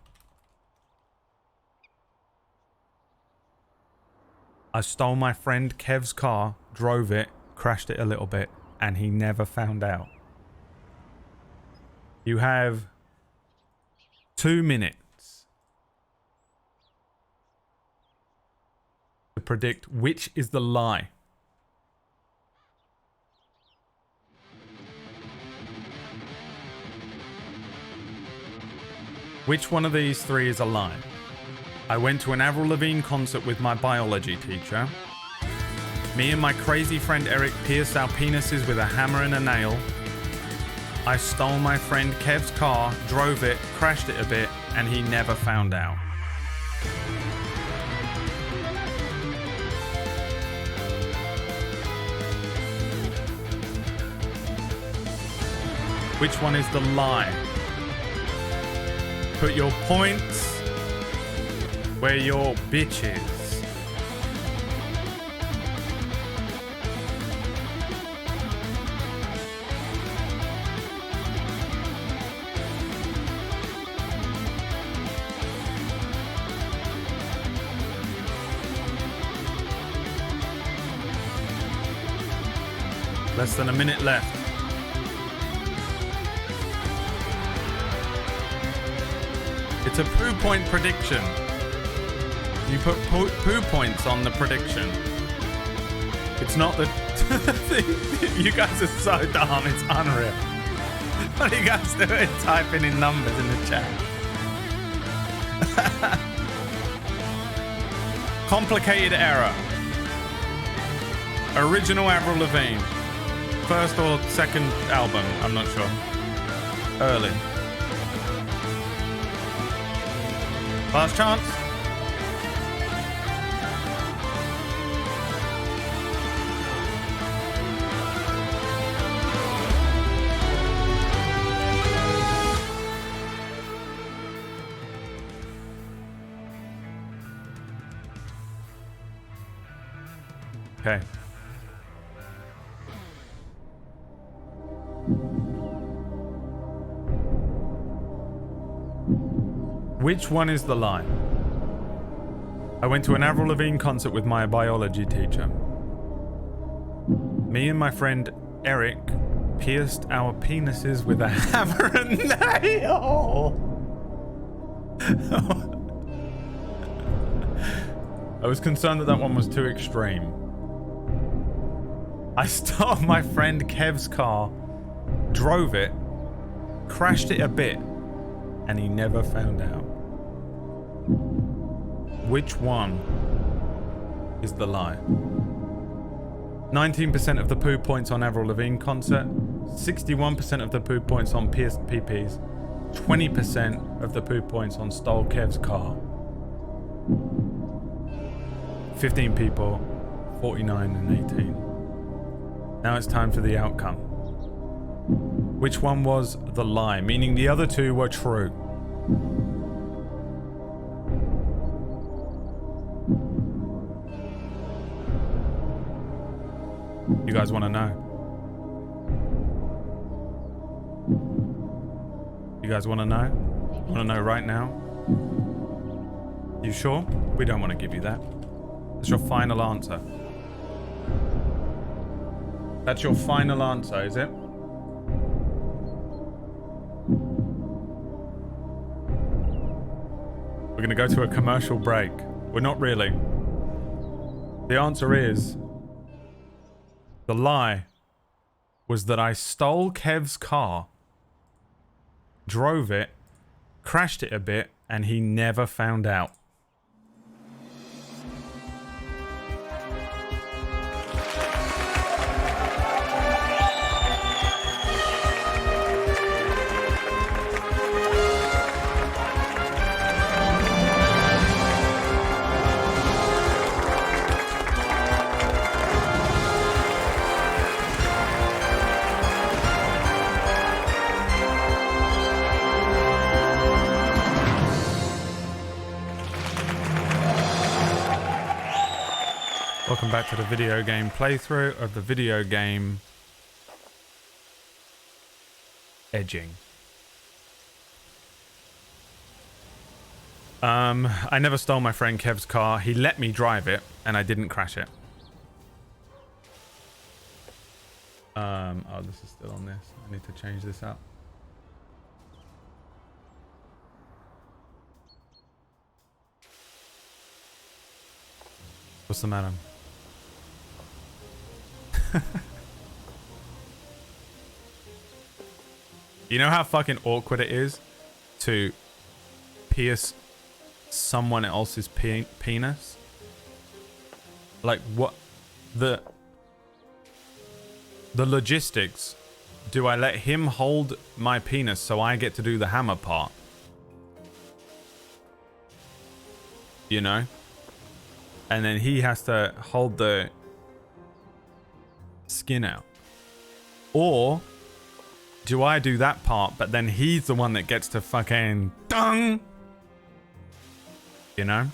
I stole my friend Kev's car, drove it, crashed it a little bit, and he never found out. You have 2 minutes to predict which is the lie. Which one of these 3 is a lie? I went to an Avril Lavigne concert with my biology teacher. Me and my crazy friend Eric pierced our penises with a hammer and a nail. I stole my friend Kev's car, drove it, crashed it a bit, and he never found out. Which one is the lie? Put your points where your bitch is. Less than a minute left. It's a poo point prediction. You put poo points on the prediction. It's not the... You guys are so dumb, it's unreal. What are you guys doing? Typing in numbers in the chat. Complicated error. Original Avril Lavigne. First or second album, I'm not sure. Early. Last chance. Okay. Which one is the lie? I went to an Avril Lavigne concert with my biology teacher. Me and my friend Eric pierced our penises with a hammer and nail. I was concerned that that one was too extreme. I stole my friend Kev's car, drove it, crashed it a bit, and he never found out. Which one is the lie? 19% of the poo points on Avril Lavigne concert, 61% of the poo points on pierced peepees, 20% of the poo points on stole Kev's car. 15 people, 49 and 18. Now it's time for the outcome. Which one was the lie? Meaning the other 2 were true. You guys want to know? You guys want to know? Want to know right now? You sure? We don't want to give you that. That's your final answer. That's your final answer, is it? We're going to go to a commercial break. We're not really. The answer is... the lie was that I stole Kev's car, drove it, crashed it a bit, and he never found out. Welcome back to the video game playthrough of the video game Edging. I never stole my friend Kev's car. He let me drive it and I didn't crash it. Oh, this is still on this. I need to change this up. What's the matter? You know how fucking awkward it is to pierce someone else's penis? Like, what the logistics? Do I let him hold my penis so I get to do the hammer part? You know? And then he has to hold the skin out. Or do I do that part, but then he's the one that gets to fucking dung? You know?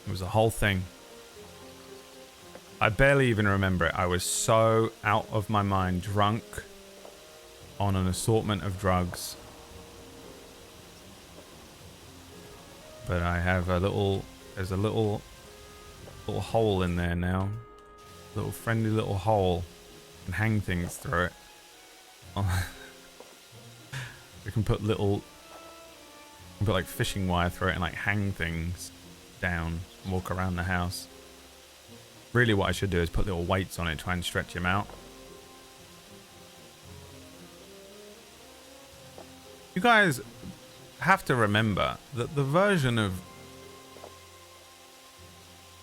It was a whole thing. I barely even remember it. I was so out of my mind, drunk on an assortment of drugs. But I have a little, there's a little hole in there now. Little friendly little hole. And hang things through it. We can put like fishing wire through it and like hang things down and walk around the house. Really what I should do is put little weights on it, try and stretch him out. You guys have to remember that the version of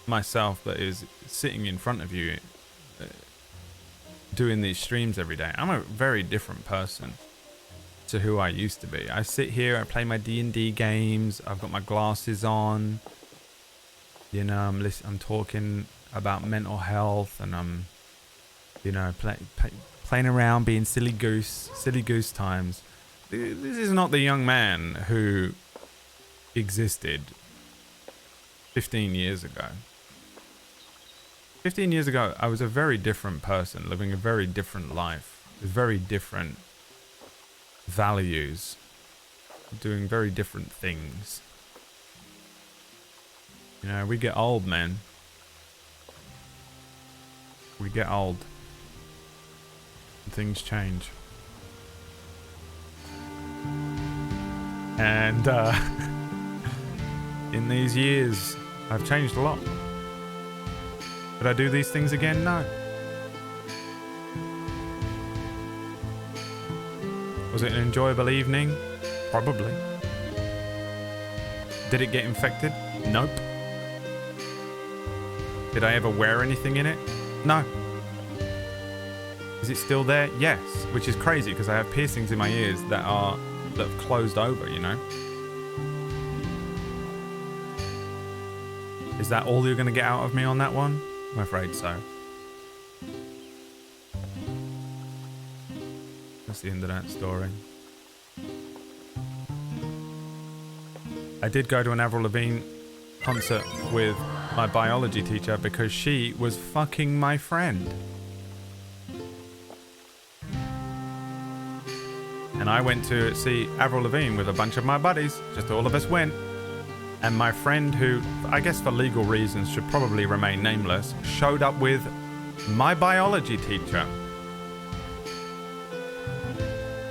myself that is sitting in front of you doing these streams every day, I'm a very different person to who I used to be. I sit here, I play my D&D games, I've got my glasses on, you know, I'm talking about mental health, and I'm, you know, playing around, being silly goose times. This is not the young man who existed 15 years ago. 15 years ago, I was a very different person, living a very different life, with very different values, doing very different things. You know, we get old, man. We get old. And things change. And in these years, I've changed a lot. Would I do these things again? No. Was it an enjoyable evening? Probably. Did it get infected? Nope. Did I ever wear anything in it? No. Is it still there? Yes. Which is crazy because I have piercings in my ears that have closed over, you know? Is that all you're going to get out of me on that one? I'm afraid so. That's the end of that story. I did go to an Avril Lavigne concert with my biology teacher because she was fucking my friend. And I went to see Avril Lavigne with a bunch of my buddies. Just all of us went. And my friend, who I guess for legal reasons should probably remain nameless, showed up with my biology teacher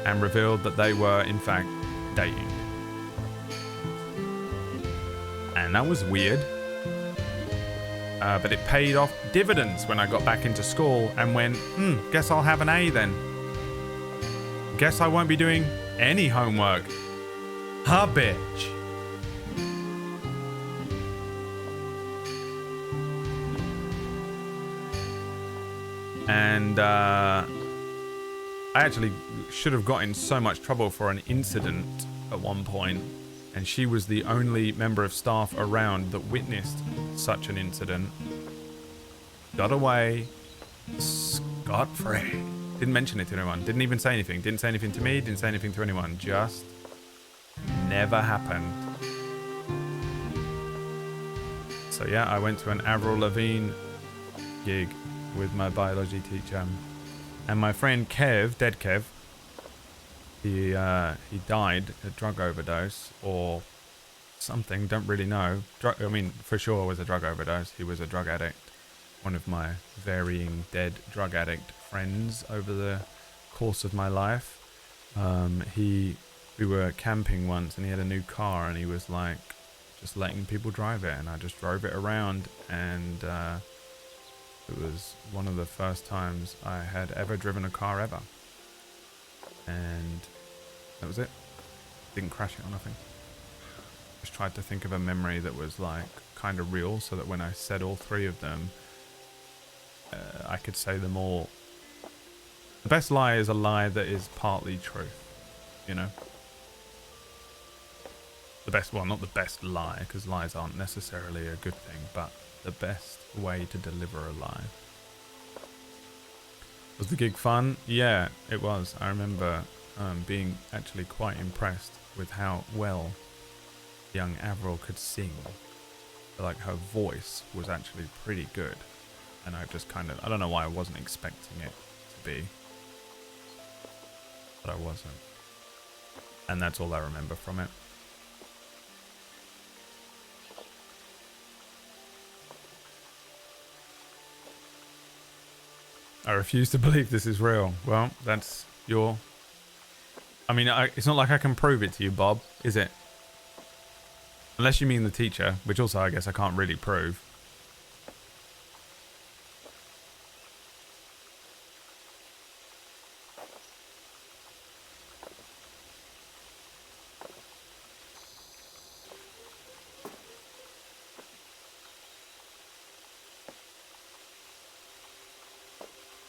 and revealed that they were in fact dating. And that was weird. But it paid off dividends when I got back into school and went, guess I'll have an A then. Guess I won't be doing any homework. Ha, bitch. And I actually should have got in so much trouble for an incident at one point, and she was the only member of staff around that witnessed such an incident. Got away scot-free. Didn't mention it to anyone. Didn't even say anything. Didn't say anything to me. Didn't say anything to anyone. Just never happened. So yeah, I went to an Avril Lavigne gig with my biology teacher, and my friend Kev, dead Kev, he died a drug overdose or something, don't really know. I mean, for sure it was a drug overdose. He was a drug addict, one of my varying dead drug addict friends over the course of my life. We were camping once and he had a new car and he was like just letting people drive it, and I just drove it around, and it was one of the first times I had ever driven a car ever. And that was it. Didn't crash it or nothing. Just tried to think of a memory that was like kind of real, so that when I said all three of them, I could say them all. The best lie is a lie that is partly true, you know? The best, well, not the best lie, because lies aren't necessarily a good thing, but the best way to deliver a lie. Was the gig fun? Yeah, it was. I remember being actually quite impressed with how well young Avril could sing. Like, her voice was actually pretty good, and I just kind of, I don't know why I wasn't expecting it to be, but I wasn't, and that's all I remember from it. I refuse to believe this is real. Well, that's your... I mean, it's not like I can prove it to you, Bob, is it? Unless you mean the teacher, which also I guess I can't really prove.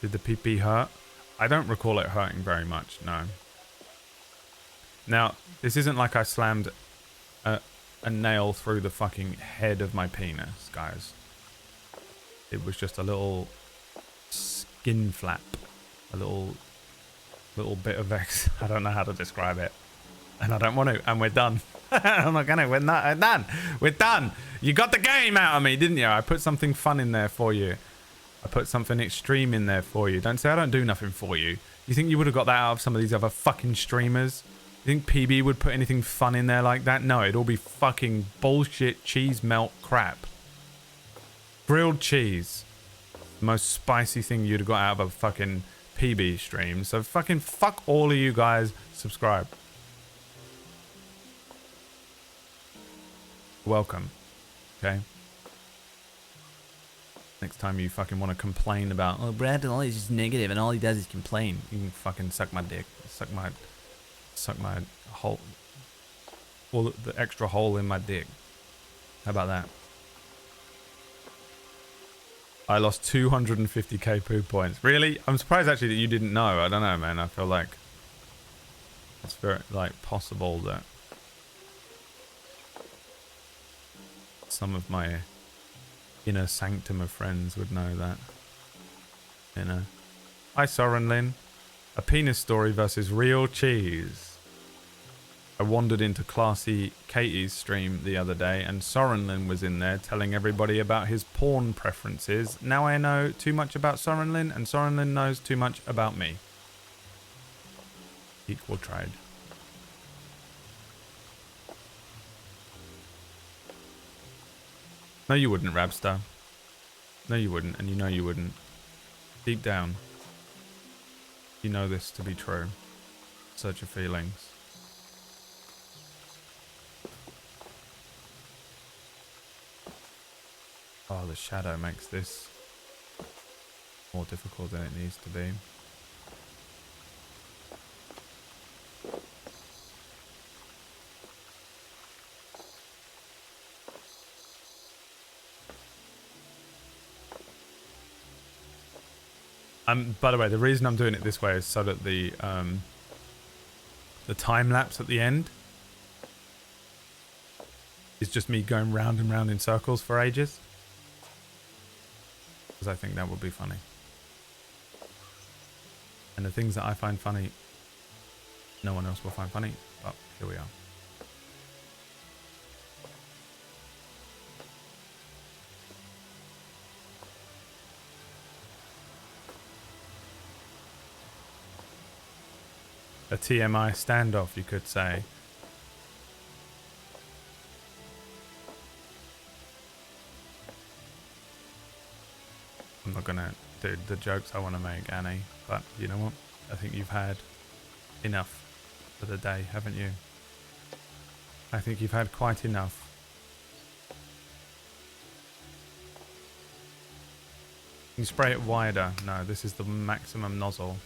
Did the pee-pee hurt? I don't recall it hurting very much, no. Now, this isn't like I slammed a nail through the fucking head of my penis, guys. It was just a little skin flap. A little bit of I don't know how to describe it. And I don't want to, and we're done. I'm not gonna, we're done. We're done. You got the game out of me, didn't you? I put something fun in there for you. I put something extreme in there for you. Don't say I don't do nothing for you. You think you would have got that out of some of these other fucking streamers? You think PB would put anything fun in there like that? No, it'd all be fucking bullshit cheese melt crap. Grilled cheese. The most spicy thing you'd have got out of a fucking PB stream. So fucking fuck all of you guys. Subscribe. Welcome. Okay? Next time you fucking want to complain about, oh, Brad is just negative and all he does is complain, you can fucking suck my dick. Suck my hole. All the extra hole in my dick. How about that? I lost 250k poo points. Really? I'm surprised actually that you didn't know. I don't know, man. I feel like it's very, like, possible that some of my inner sanctum of friends would know that. You know. Hi, Soren Lin. A penis story versus real cheese. I wandered into Classy Katie's stream the other day and Soren Lin was in there telling everybody about his porn preferences. Now I know too much about Soren Lin and Soren Lin knows too much about me. Equal trade. No, you wouldn't, Rabstar. No, you wouldn't, and you know you wouldn't. Deep down, you know this to be true. Search your feelings. Oh, the shadow makes this more difficult than it needs to be. By the way, the reason I'm doing it this way is so that the time lapse at the end is just me going round and round in circles for ages. Because I think that would be funny. And the things that I find funny, no one else will find funny. But here we are. A TMI standoff, you could say. I'm not gonna do the jokes I want to make, Annie, but you know what? I think you've had enough for the day, haven't you? I think you've had quite enough. You can spray it wider. No, this is the maximum nozzle.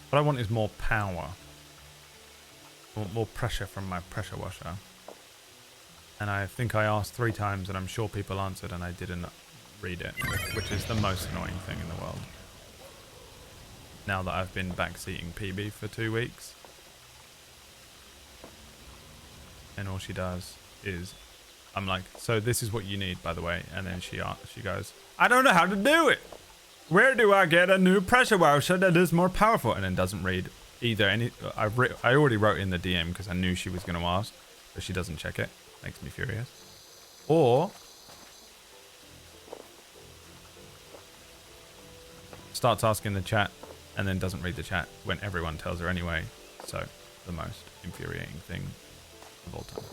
What I want is more power. I want more pressure from my pressure washer. And I think I asked 3 times and I'm sure people answered and I didn't read it, which is the most annoying thing in the world. Now that I've been backseating PB for 2 weeks. And all she does is, I'm like, so this is what you need, by the way. And then she goes, I don't know how to do it. Where do I get a new pressure washer that is more powerful? And then doesn't read either any. I already wrote in the DM because I knew she was going to ask, but she doesn't check it. Makes me furious. Or starts asking the chat and then doesn't read the chat when everyone tells her anyway. So the most infuriating thing of all time.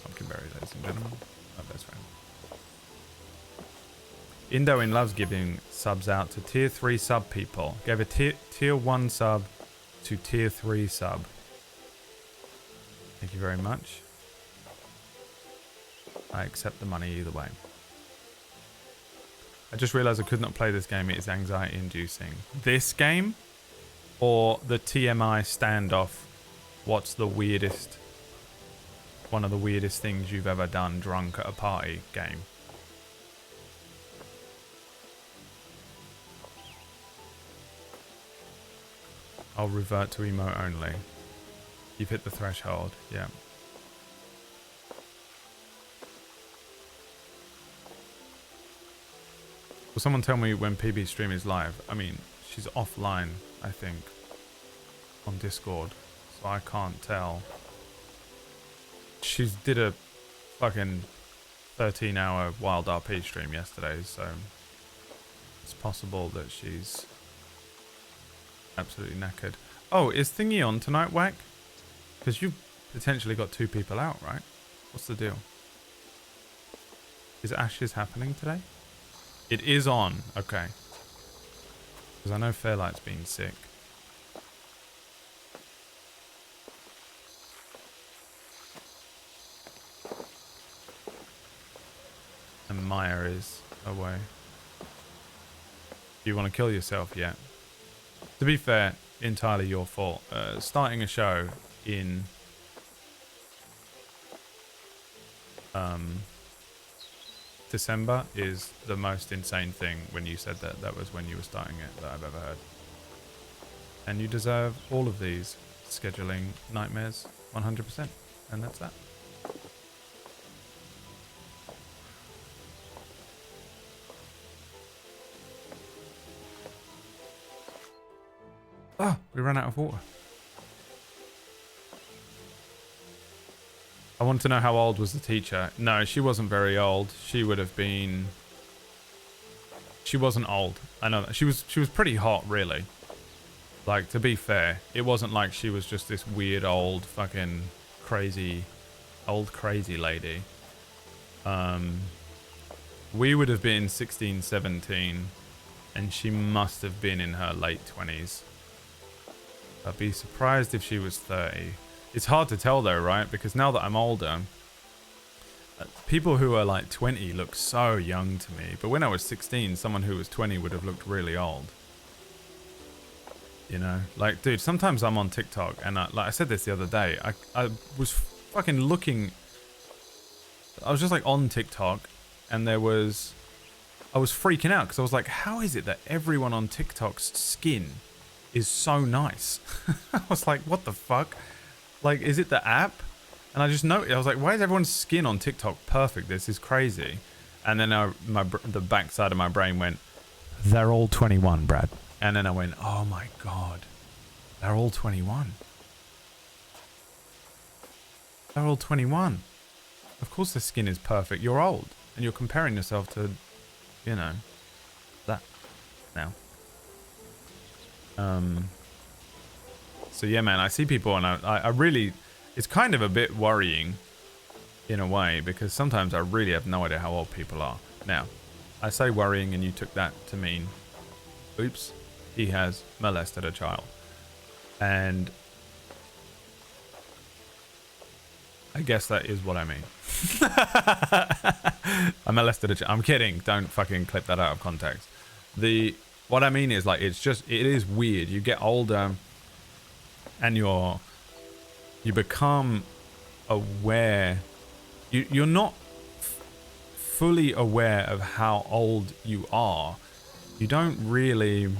Pumpkin berry, ladies and gentlemen, my best friend. Indoin loves giving subs out to tier 3 sub people. Gave a tier 1 sub to tier 3 sub. Thank you very much. I accept the money either way. I just realized I could not play this game. It is anxiety inducing. This game or the TMI standoff? What's the weirdest, one of the weirdest things you've ever done drunk at a party game? I'll revert to emote only. You've hit the threshold, yeah. Will someone tell me when PB's stream is live? I mean, she's offline, I think, on Discord, so I can't tell. She did a fucking 13-hour Wild RP stream yesterday, so it's possible that she's absolutely knackered. Oh, is Thingy on tonight, Whack? Because you've potentially got 2 people out, right? What's the deal? Is Ashes happening today? It is on. Okay. Because I know Fairlight's been sick. And Maya is away. Do you want to kill yourself yet? To be fair, entirely your fault. Starting a show in December is the most insane thing. When you said that, that was when you were starting it, that I've ever heard. And you deserve all of these scheduling nightmares 100%. And that's that. Oh, we ran out of water. I want to know how old was the teacher. No, she wasn't very old. She would have been... She wasn't old. I know that. She was pretty hot, really. Like, to be fair, it wasn't like she was just this weird old fucking crazy lady. We would have been 16, 17, and she must have been in her late 20s. I'd be surprised if she was 30. It's hard to tell though, right? Because now that I'm older, people who are like 20 look so young to me. But when I was 16, someone who was 20 would have looked really old. You know? Like, dude, sometimes I'm on TikTok and like I said this the other day, I was fucking looking... I was just like on TikTok and I was freaking out because I was like, how is it that everyone on TikTok's skin is so nice? I was like, what the fuck? Like, is it the app? And I just noticed, I was like, why is everyone's skin on TikTok perfect? This is crazy. And then the backside of my brain went, they're all 21, Brad. And then I went, oh my God, they're all 21. They're all 21. Of course the skin is perfect. You're old. And you're comparing yourself to, you know, that now. So yeah, man, I see people and I really, it's kind of a bit worrying in a way because sometimes I really have no idea how old people are. Now, I say worrying and you took that to mean, oops, he has molested a child. And I guess that is what I mean. I molested a child. I'm kidding. Don't fucking clip that out of context. What I mean is like, it is weird. You get older and you become aware. You're not fully aware of how old you are. You don't really,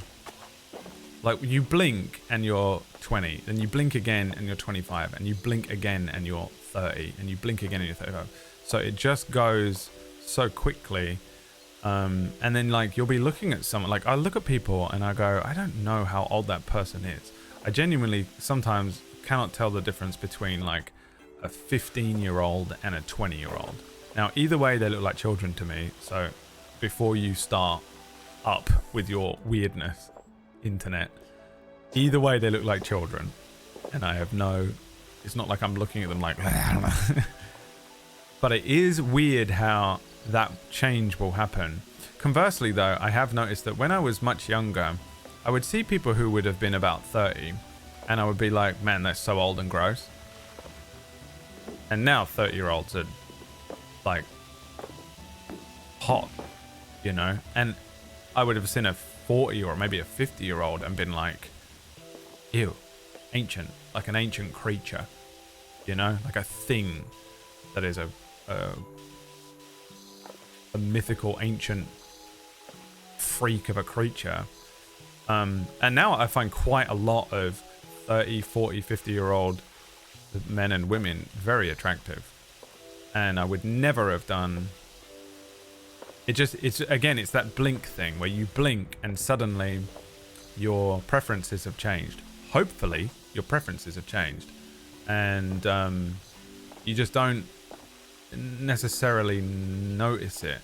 like, you blink and you're 20, then you blink again and you're 25, and you blink again and you're 30, and you blink again and you're 35. So it just goes so quickly. And then like you'll be looking at someone, like I look at people and I go, I don't know how old that person is. I genuinely sometimes cannot tell the difference between like a 15-year-old and a 20-year-old. Now either way they look like children to me. So before you start up with your weirdness, internet, either way they look like children. And I have no, it's not like I'm looking at them like but it is weird how that change will happen. Conversely though, I have noticed that when I was much younger, I would see people who would have been about 30 and I would be like, man, they're so old and gross. And now 30-year-olds are like hot, you know? And I would have seen a 40 or maybe a 50-year-old and been like, ew, ancient, like an ancient creature, you know? Like a thing that is a mythical ancient freak of a creature. And now I find quite a lot of 30, 40, 50-year-old men and women very attractive. And I would never have done... it's that blink thing where you blink and suddenly your preferences have changed. Hopefully your preferences have changed. And you just don't necessarily notice it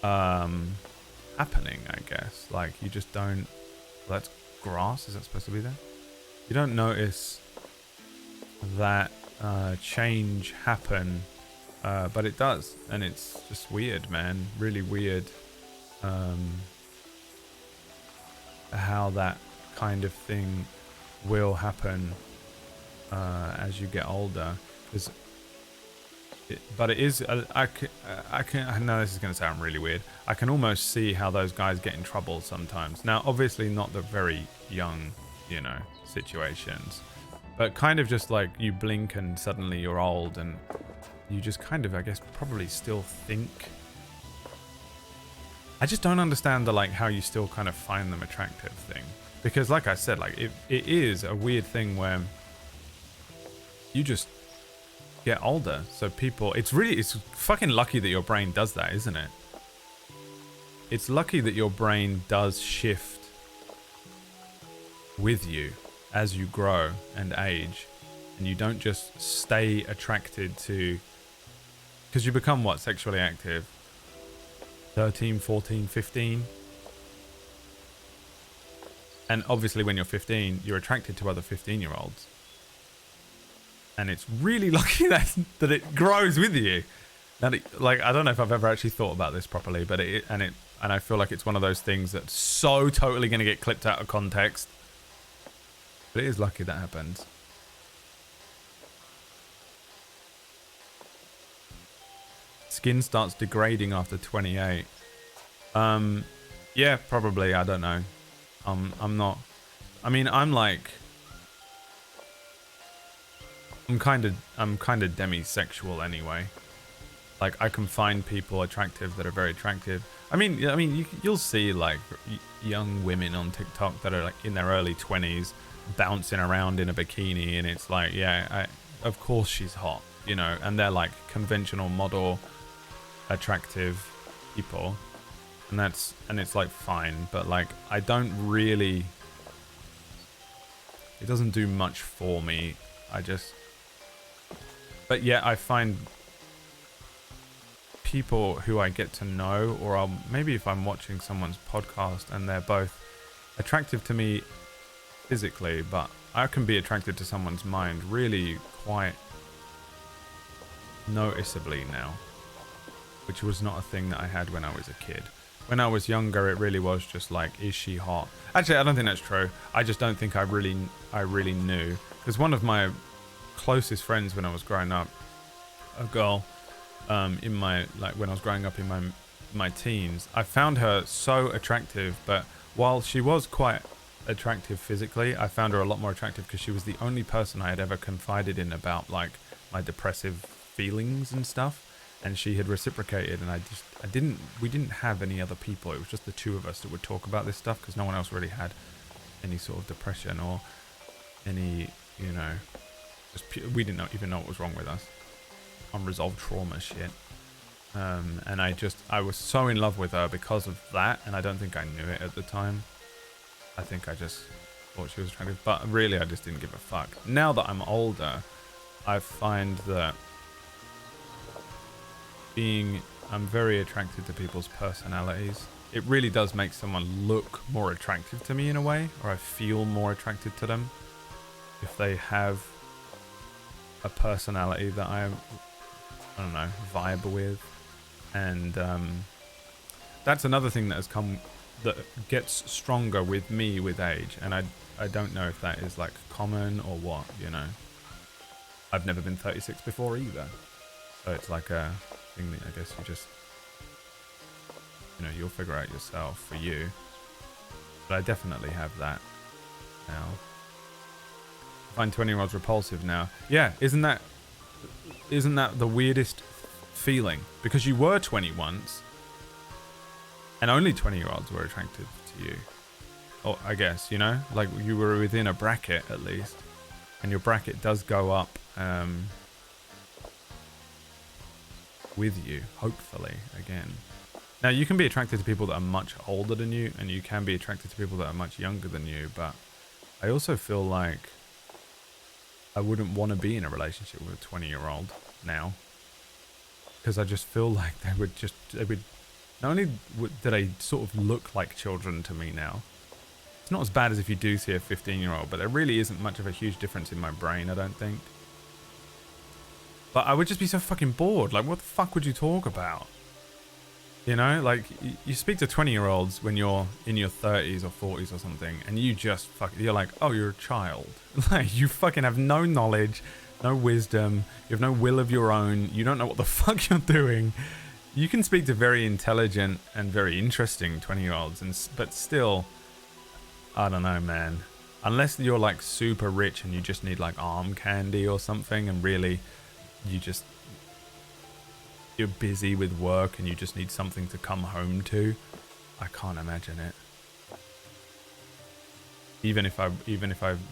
happening, I guess. Like you just don't... Well, that's grass, is that supposed to be there? You don't notice that change happen, but it does, and it's just weird, man. Really weird how that kind of thing will happen as you get older. But it is, I know this is going to sound really weird. I can almost see how those guys get in trouble sometimes. Now, obviously not the very young, you know, situations, but kind of just like you blink and suddenly you're old and you just kind of, I guess, probably still think. I just don't understand the, like, how you still kind of find them attractive thing. Because like I said, like it is a weird thing where you just get older. So people, it's fucking lucky that your brain does that, isn't it? It's lucky that your brain does shift with you as you grow and age, and you don't just stay attracted to, because you become what, sexually active 13, 14, 15, And obviously when you're 15, you're attracted to other 15-year-olds. And it's really lucky that it grows with you. That like, I don't know if I've ever actually thought about this properly, but and I feel like it's one of those things that's so totally going to get clipped out of context. But it is lucky that happens. Skin starts degrading after 28. Yeah, probably. I don't know. I'm not. I mean, I'm kind of demisexual anyway. Like, I can find people attractive that are very attractive. I mean, you'll see like young women on TikTok that are like in their early 20s bouncing around in a bikini, and it's like, yeah, of course she's hot, you know, and they're like conventional model attractive people, and it's like fine, but like I don't really, it doesn't do much for me. But yeah, I find people who I get to know, or maybe if I'm watching someone's podcast and they're both attractive to me physically, but I can be attracted to someone's mind really quite noticeably now, which was not a thing that I had when I was a kid. When I was younger, it really was just like, is she hot? Actually, I don't think that's true. I just don't think I really knew, because one of my closest friends when I was growing up, a girl, in my, like when I was growing up in my teens, I found her so attractive, but while she was quite attractive physically, I found her a lot more attractive because she was the only person I had ever confided in about like my depressive feelings and stuff, and she had reciprocated, and we didn't have any other people. It was just the two of us that would talk about this stuff, because no one else really had any sort of depression or any, you know, we didn't even know what was wrong with us. Unresolved trauma shit. And I was so in love with her because of that, and I don't think I knew it at the time. I think I just thought she was attractive, but really I just didn't give a fuck. Now that I'm older, I find that I'm very attracted to people's personalities. It really does make someone look more attractive to me in a way, or I feel more attracted to them if they have a personality that I don't know, vibe with. And that's another thing that gets stronger with me with age, and I don't know if that is like common or what, you know. I've never been 36 before either, so it's like a thing that I guess you just, you know, you'll figure out yourself for you. But I definitely have that now. I find 20-year-olds repulsive now. Yeah, isn't that the weirdest feeling? Because you were 20 once, and only 20-year-olds were attracted to you. Or I guess, you know, like you were within a bracket at least, and your bracket does go up with you, hopefully, again. Now, you can be attracted to people that are much older than you, and you can be attracted to people that are much younger than you, but I also feel like I wouldn't want to be in a relationship with a 20-year-old now, because I just feel like they would not only do they sort of look like children to me now. It's not as bad as if you do see a 15-year-old, but there really isn't much of a huge difference in my brain, I don't think. But I would just be so fucking bored. Like, what the fuck would you talk about? You know, like, you speak to 20-year-olds when you're in your 30s or 40s or something, and you're like, oh, you're a child. Like, you fucking have no knowledge, no wisdom, you have no will of your own, you don't know what the fuck you're doing. You can speak to very intelligent and very interesting 20-year-olds, but still, I don't know, man. Unless you're, like, super rich and you just need, like, arm candy or something, and really, you're busy with work and you just need something to come home to, I can't imagine it. Even if I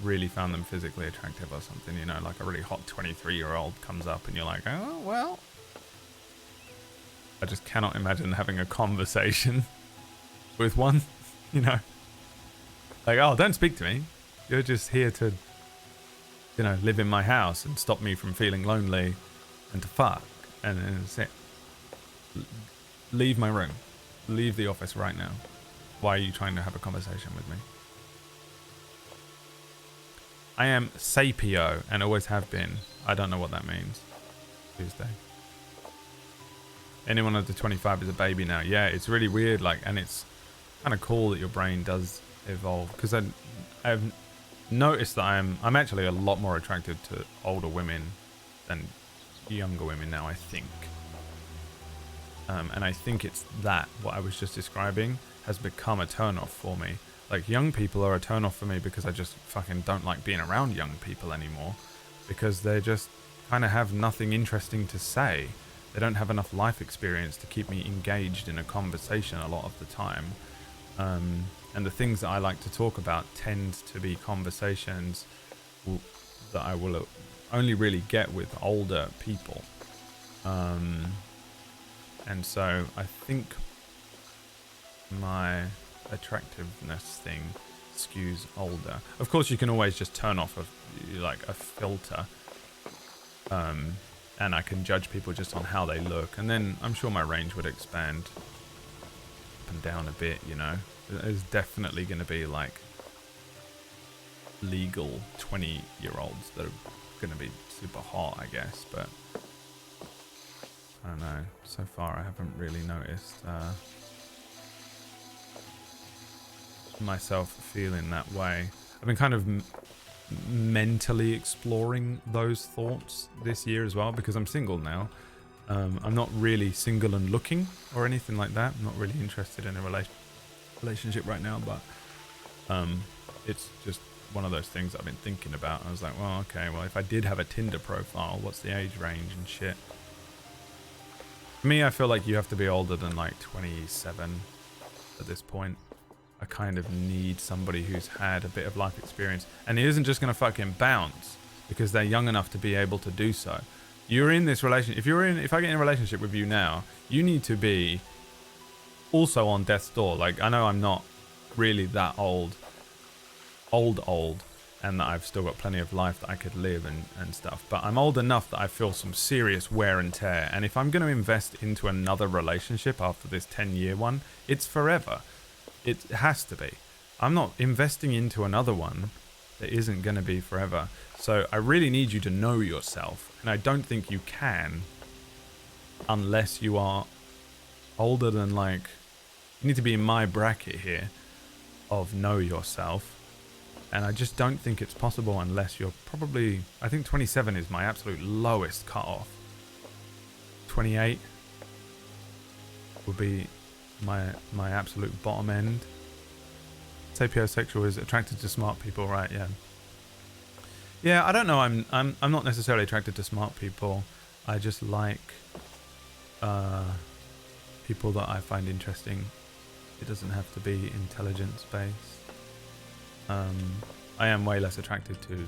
really found them physically attractive or something, you know, like a really hot 23-year-old comes up and you're like, oh, well. I just cannot imagine having a conversation with one, you know. Like, oh, don't speak to me. You're just here to, you know, live in my house and stop me from feeling lonely and to fuck. And that's it. Leave my room. Leave the office right now. Why are you trying to have a conversation with me? I am sapio and always have been. I don't know what that means. Tuesday. Anyone under 25 is a baby now. Yeah, it's really weird. Like, and it's kind of cool that your brain does evolve, because I've noticed that I'm actually a lot more attracted to older women than younger women now, I think. And I think it's that what I was just describing has become a turn-off for me. Like, young people are a turn-off for me because I just fucking don't like being around young people anymore, because they just kind of have nothing interesting to say. They don't have enough life experience to keep me engaged in a conversation a lot of the time. And the things that I like to talk about tend to be conversations that I will only really get with older people. And so I think my attractiveness thing skews older. Of course, you can always just turn off a filter, and I can judge people just on how they look, and then I'm sure my range would expand up and down a bit. You know, there's definitely going to be like legal 20-year-olds that are going to be super hot, I guess, but I don't know. So far, I haven't really noticed myself feeling that way. I've been kind of mentally exploring those thoughts this year as well, because I'm single now. I'm not really single and looking or anything like that. I'm not really interested in a relationship right now, but it's just one of those things I've been thinking about. I was like, well, okay, well, if I did have a Tinder profile, what's the age range and shit? For me, I feel like you have to be older than like 27 at this point. I kind of need somebody who's had a bit of life experience, and it isn't just going to fucking bounce because they're young enough to be able to do so. You're in this relationship. If I get in a relationship with you now, you need to be also on death's door. Like, I know I'm not really that old, and that I've still got plenty of life that I could live and stuff, but I'm old enough that I feel some serious wear and tear. And if I'm going to invest into another relationship after this 10-year one, it's forever. It has to be. I'm not investing into another one that isn't going to be forever. So I really need you to know yourself, and I don't think you can unless you are older than, like, you need to be in my bracket here of know yourself. And I just don't think it's possible unless you're probably, I think 27 is my absolute lowest cutoff. 28 would be my absolute bottom end. Sapiosexual is attracted to smart people, right? Yeah, I don't know. I'm not necessarily attracted to smart people. I just like people that I find interesting. It doesn't have to be intelligence based. I am way less attracted to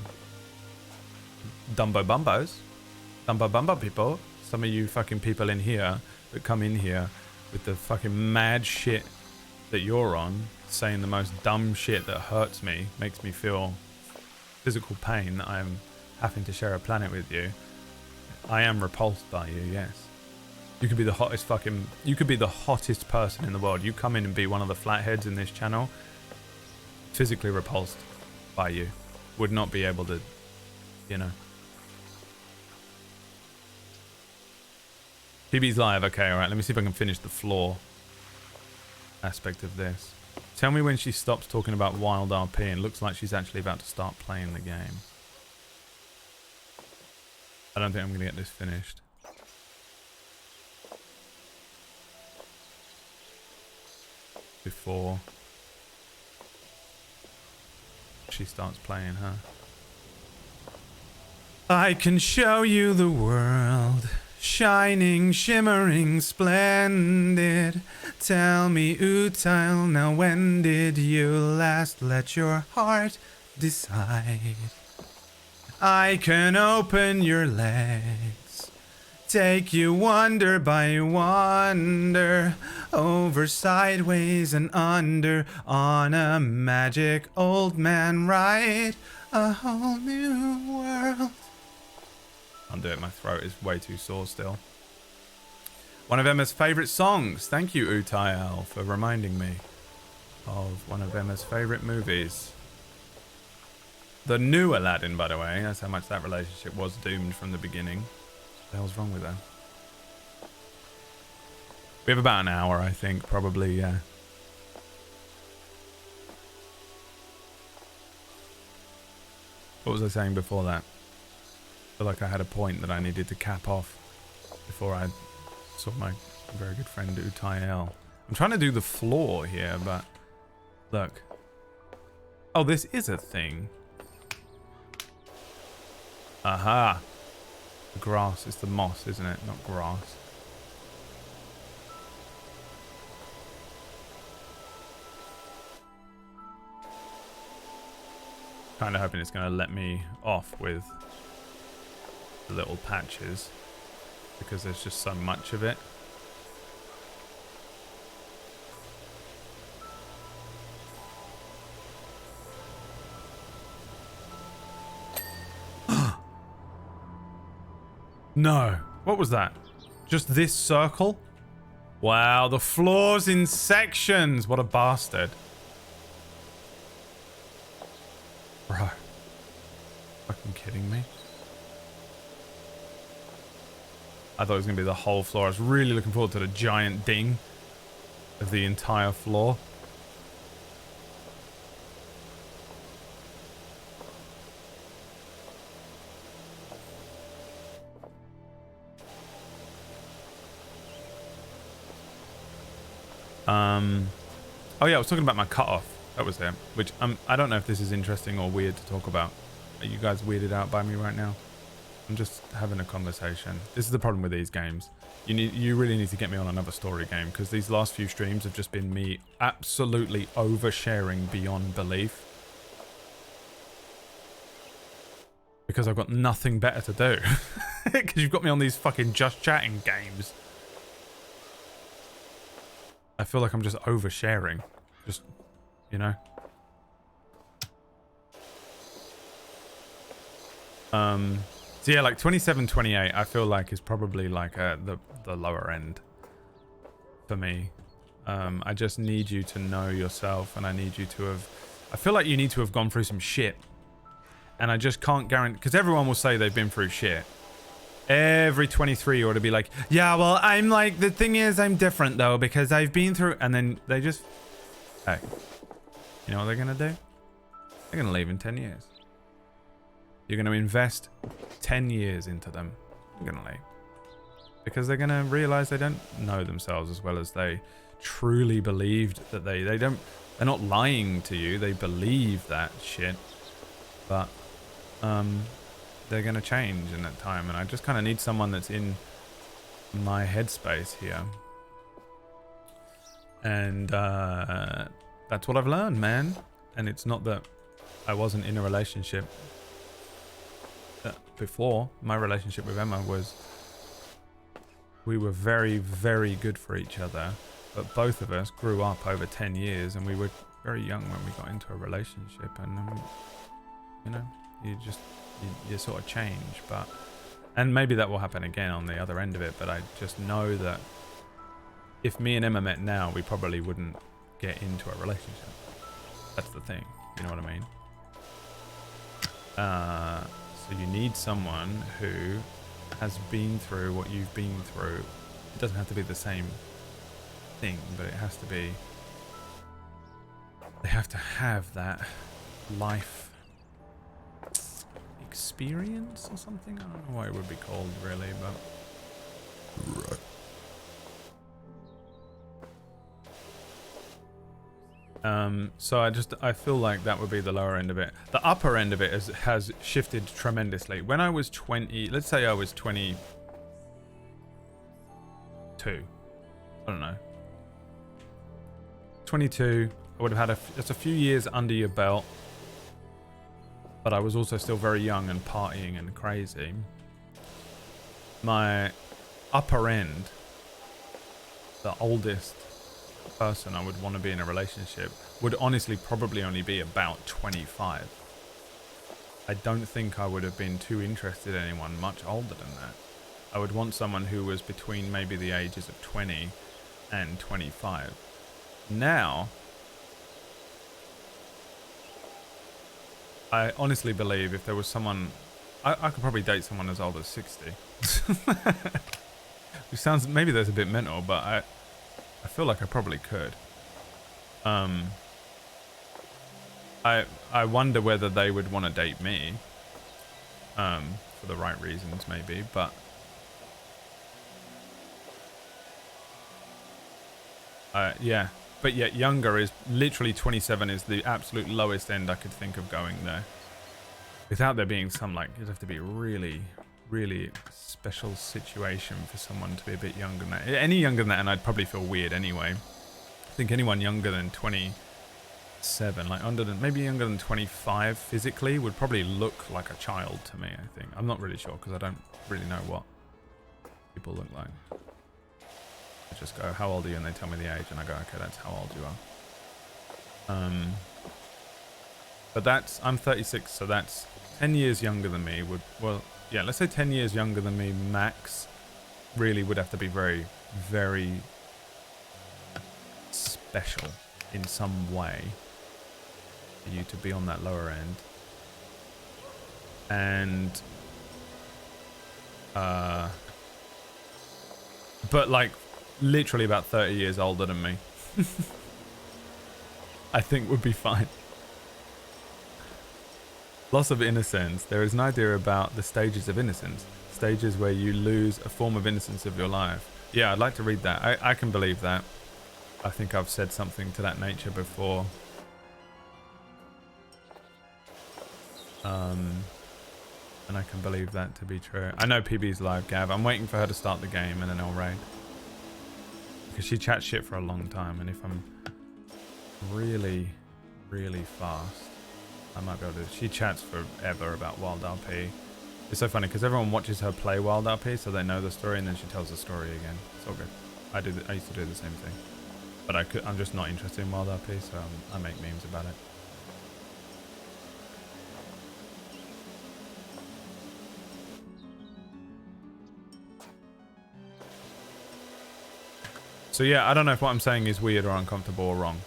Dumbo Bumbo people. Some of you fucking people in here that come in here with the fucking mad shit that you're on, saying the most dumb shit that hurts me, makes me feel physical pain that I'm having to share a planet with you. I am repulsed by you, yes. You could be the hottest person in the world. You come in and be one of the flatheads in this channel, physically repulsed by you. Would not be able to, you know. PB's live. Okay, alright. Let me see if I can finish the floor aspect of this. Tell me when she stops talking about wild RP and looks like she's actually about to start playing the game. I don't think I'm going to get this finished. Before she starts playing, huh? I can show you the world, shining, shimmering, splendid. Tell me, Utile, now when did you last let your heart decide? I can open your legs, take you wonder by wonder, over, sideways, and under, on a magic old man ride, a whole new world. Can't do it, my throat is way too sore still. One of Emma's favourite songs. Thank you, Utael, for reminding me of one of Emma's favourite movies. The new Aladdin, by the way. That's how much that relationship was doomed from the beginning. What the hell's wrong with her? We have about an hour, I think, probably, yeah. What was I saying before that? I feel like I had a point that I needed to cap off before I saw my very good friend Utael. I'm trying to do the floor here, but look. Oh, this is a thing. Aha. The grass is the moss, isn't it? Not grass. Kind of hoping it's going to let me off with the little patches because there's just so much of it. No. What was that? Just this circle? Wow, the floor's in sections. What a bastard. Bro. Fucking kidding me? I thought it was going to be the whole floor. I was really looking forward to the giant ding of the entire floor. Oh yeah, I was talking about my cutoff. That was it. Which I don't know if this is interesting or weird to talk about. Are you guys weirded out by me right now? I'm just having a conversation. This is the problem with these games. You really need to get me on another story game because these last few streams have just been me absolutely oversharing beyond belief. Because I've got nothing better to do. Because you've got me on these fucking just chatting games. I feel like I'm just oversharing. Just, you know. So yeah, like 27, 28, I feel like is probably like the lower end for me. I just need you to know yourself, and I need you to have. I feel like you need to have gone through some shit, and I just can't guarantee because everyone will say they've been through shit. Every 23 ought to be like, yeah, well, I'm like, the thing is, I'm different though because I've been through, and then they just, hey, you know what they're gonna do? They're gonna leave in 10 years. You're going to invest 10 years into them. They're going to leave. Because they're going to realize they don't know themselves as well as they truly believed that they don't. They're not lying to you. They believe that shit. But they're going to change in that time. And I just kind of need someone that's in my headspace here. And that's what I've learned, man. And it's not that I wasn't in a relationship before. My relationship with Emma was, we were very, very good for each other, but both of us grew up over 10 years and we were very young when we got into a relationship, and you know, you sort of change. But and maybe that will happen again on the other end of it, but I just know that if me and Emma met now, we probably wouldn't get into a relationship. That's the thing, you know what I mean? So you need someone who has been through what you've been through. It doesn't have to be the same thing, but it has to be. They have to have that life experience or something. I don't know what it would be called really, but. So I feel like that would be the lower end of it. The upper end of it has shifted tremendously. When I was 20, let's say I was 22. I don't know. 22, I would have had just a few years under your belt. But I was also still very young and partying and crazy. My upper end, the oldest person I would want to be in a relationship would honestly probably only be about 25. I don't think I would have been too interested in anyone much older than that. I would want someone who was between maybe the ages of 20 and 25. Now, I honestly believe if there was someone, I could probably date someone as old as 60. Which sounds, maybe that's a bit mental, but I feel like I probably could. I wonder whether they would want to date me, for the right reasons maybe, but yeah, but yet younger is literally 27 is the absolute lowest end I could think of going there. Without there being some, like, it'd have to be a really, really special situation for someone to be a bit younger than that. Any younger than that, and I'd probably feel weird anyway. I think anyone younger than 27, like maybe younger than 25 physically, would probably look like a child to me, I think. I'm not really sure because I don't really know what people look like. I just go, how old are you? And they tell me the age, and I go, okay, that's how old you are. But I'm 36, so that's 10 years younger than me would, well, yeah, let's say 10 years younger than me max. Really would have to be very, very special in some way for you to be on that lower end. And but like literally about 30 years older than me. I think would be fine. Loss of innocence. There is an idea about the stages of innocence. Stages where you lose a form of innocence of your life. Yeah, I'd like to read that. I can believe that. I think I've said something to that nature before. And I can believe that to be true. I know PB's live, Gav. I'm waiting for her to start the game and then I'll raid. Because she chats shit for a long time, and if I'm really, really fast, I might be able to. She chats forever about Wild RP. It's so funny because everyone watches her play Wild RP, so they know the story, and then she tells the story again. It's all good. I used to do the same thing, but I'm just not interested in Wild RP, so I make memes about it. So yeah, I don't know if what I'm saying is weird or uncomfortable or wrong.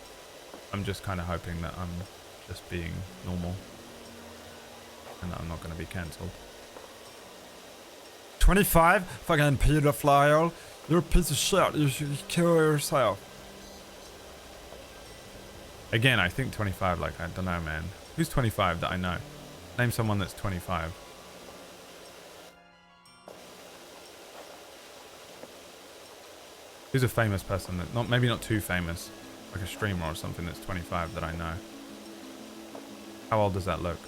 I'm just kind of hoping that I'm just being normal and that I'm not going to be cancelled. 25? Fucking pedophile. You're a piece of shit. You should kill yourself. Again, I think 25, like, I don't know, man. Who's 25 that I know? Name someone that's 25. Who's a famous person that maybe not too famous, like a streamer or something that's 25 that I know? How old does that look?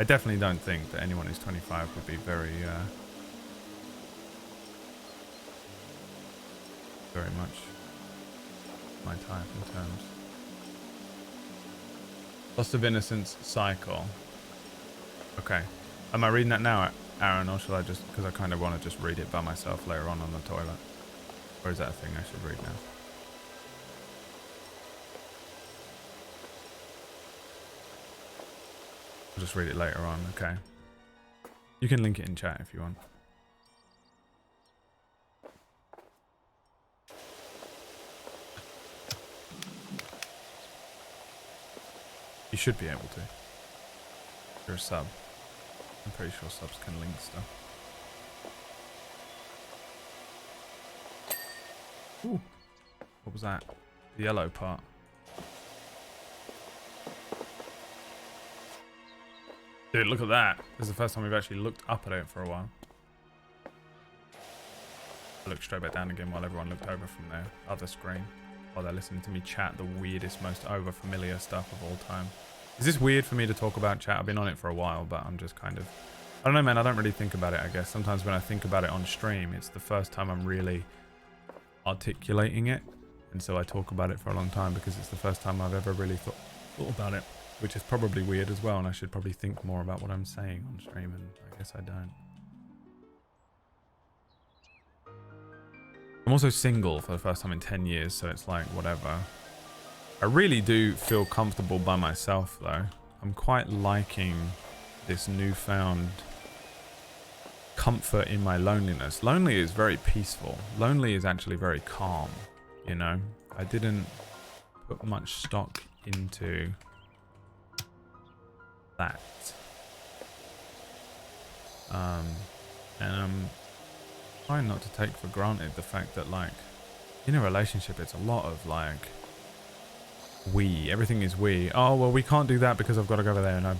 I definitely don't think that anyone who's 25 would be very much my type in terms. Loss of innocence cycle. Okay. Am I reading that now, Aaron, or should I just, because I kind of want to just read it by myself later on the toilet? Or is that a thing I should read now? I'll just read it later on, okay. You can link it in chat if you want. You should be able to. You're a sub. I'm pretty sure subs can link stuff. Ooh. What was that? The yellow part. Dude, look at that. This is the first time we've actually looked up at it for a while. I looked straight back down again while everyone looked over from their other screen. While they're listening to me chat the weirdest, most over-familiar stuff of all time. Is this weird for me to talk about chat? I've been on it for a while, but I'm just kind of... I don't know, man. I don't really think about it, I guess. Sometimes when I think about it on stream, it's the first time I'm really articulating it. And so I talk about it for a long time because it's the first time I've ever really thought about it. Which is probably weird as well, and I should probably think more about what I'm saying on stream, and I guess I don't. I'm also single for the first time in 10 years, so it's like, whatever. I really do feel comfortable by myself, though. I'm quite liking this newfound comfort in my loneliness. Lonely is very peaceful. Lonely is actually very calm, you know? I didn't put much stock into that. And I'm trying not to take for granted the fact that, like, in a relationship, it's a lot of like everything is oh well, we can't do that because I've got to go over there, and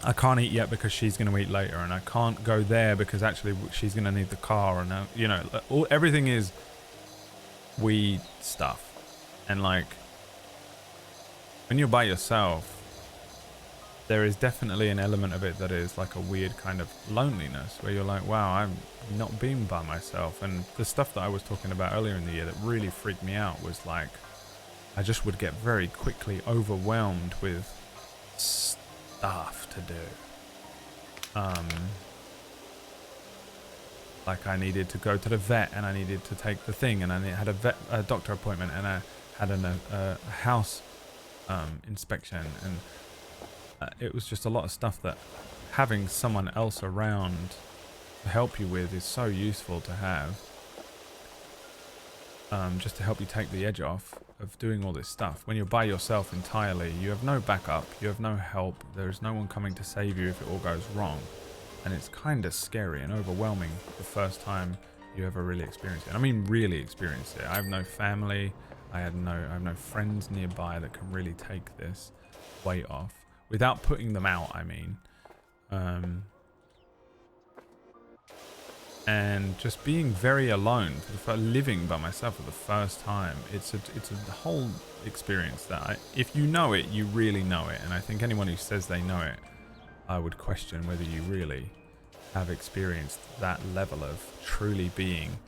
I can't eat yet because she's going to eat later, and I can't go there because actually she's going to need the car, and you know, everything is we stuff. And like when you're by yourself, there is definitely an element of it that is like a weird kind of loneliness where you're like, wow, I'm not being by myself. And the stuff that I was talking about earlier in the year that really freaked me out was like, I just would get very quickly overwhelmed with stuff to do. Like I needed to go to the vet, and I needed to take the thing, and I had a doctor appointment, and I had a house inspection, and it was just a lot of stuff that having someone else around to help you with is so useful to have. Just to help you take the edge off of doing all this stuff. When you're by yourself entirely, you have no backup, you have no help, there's no one coming to save you if it all goes wrong. And it's kind of scary and overwhelming the first time you ever really experience it. I mean, really experience it. I have no family, I have no friends nearby that can really take this weight off. Without putting them out, I mean. And just being very alone, living by myself for the first time. It's a whole experience that if you know it, you really know it. And I think anyone who says they know it, I would question whether you really have experienced that level of truly being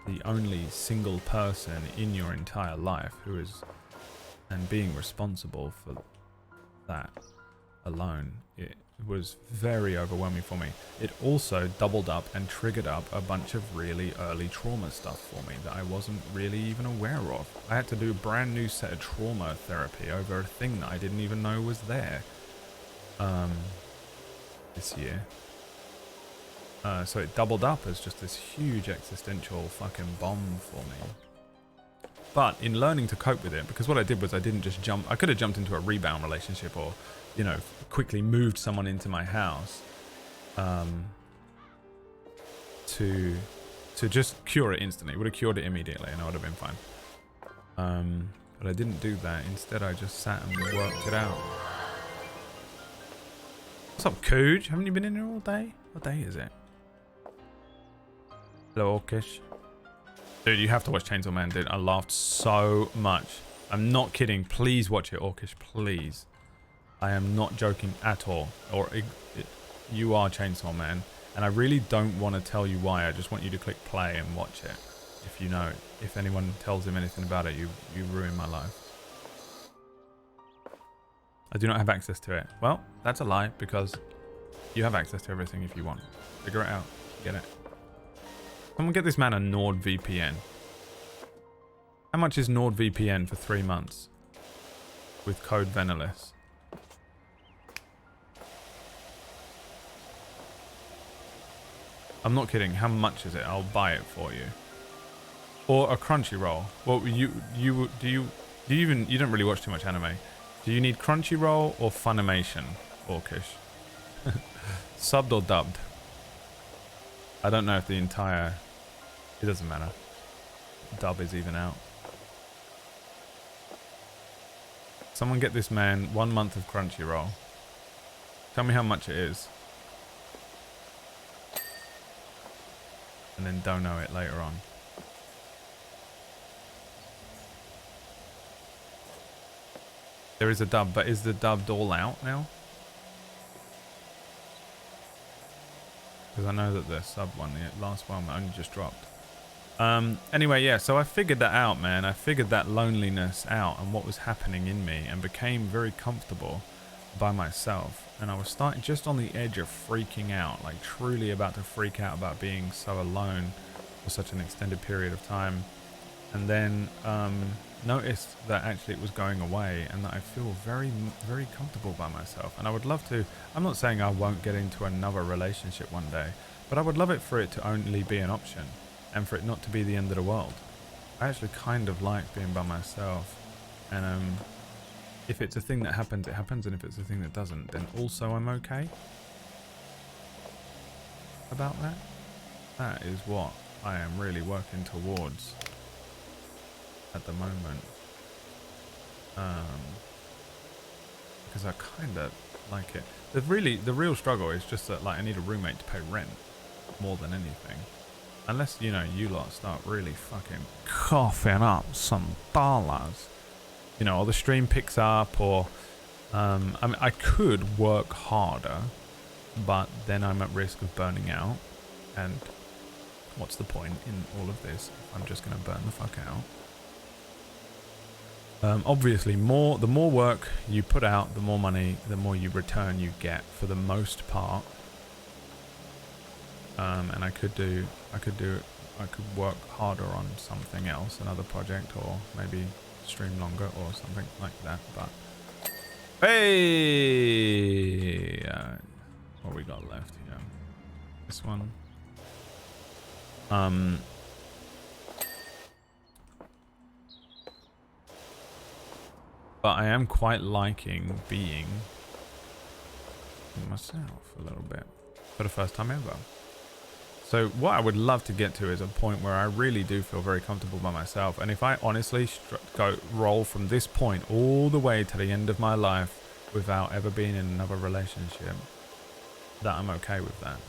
the only single person in your entire life who is, and being responsible for that alone. It was very overwhelming for me. It also doubled up and triggered up a bunch of really early trauma stuff for me that I wasn't really even aware of. I had to do a brand new set of trauma therapy over a thing that I didn't even know was there this year. So it doubled up as just this huge existential fucking bomb for me. But in learning to cope with it, because what I did was I didn't just jump, I could have jumped into a rebound relationship, or, you know, quickly moved someone into my house to just cure it instantly. It would have cured it immediately and I would have been fine. But I didn't do that. Instead, I just sat and worked it out. What's up, Cooge? Haven't you been in here all day? What day is it? Hello, Orkish. Dude, you have to watch Chainsaw Man, dude. I laughed so much. I'm not kidding. Please watch it, Orkish. Please. I am not joking at all. You are Chainsaw Man. And I really don't want to tell you why. I just want you to click play and watch it. If you know, if anyone tells him anything about it, you ruin my life. I do not have access to it. Well, that's a lie, because you have access to everything if you want. Figure it out. Get it. Someone get this man a NordVPN. How much is NordVPN for 3 months? With code Venelis. I'm not kidding. How much is it? I'll buy it for you. Or a Crunchyroll. Well, you don't really watch too much anime. Do you need Crunchyroll or Funimation, Orkish? Subbed or dubbed? I don't know if the entire... It doesn't matter. Dub is even out. Someone get this man 1 month of Crunchyroll. Tell me how much it is. And then dono it later on. There is a dub, but is the dubbed all out now? Because I know that the sub one, the last one, only just dropped. Anyway, yeah, so I figured that out, man. I figured that loneliness out and what was happening in me, and became very comfortable by myself. And I was starting just on the edge of freaking out, like truly about to freak out about being so alone for such an extended period of time. And then noticed that actually it was going away, and that I feel very, very comfortable by myself. And I would love to, I'm not saying I won't get into another relationship one day, but I would love it for it to only be an option, and for it not to be the end of the world. I actually kind of like being by myself, and if it's a thing that happens, it happens, and if it's a thing that doesn't, then also I'm okay about that. That is what I am really working towards at the moment. Because I kind of like it. The real struggle is just that, like, I need a roommate to pay rent more than anything. Unless, you know, you lot start really fucking coughing up some dollars. You know, or the stream picks up, or I mean, I could work harder, but then I'm at risk of burning out. And what's the point in all of this if I'm just going to burn the fuck out? Obviously, the more work you put out, the more money, the more return you get for the most part. And I could work harder on something else, another project, or maybe stream longer or something like that. But hey, what we got left here? This one. But I am quite liking being myself a little bit for the first time ever. So what I would love to get to is a point where I really do feel very comfortable by myself. And if I honestly roll from this point all the way to the end of my life without ever being in another relationship, that I'm okay with that.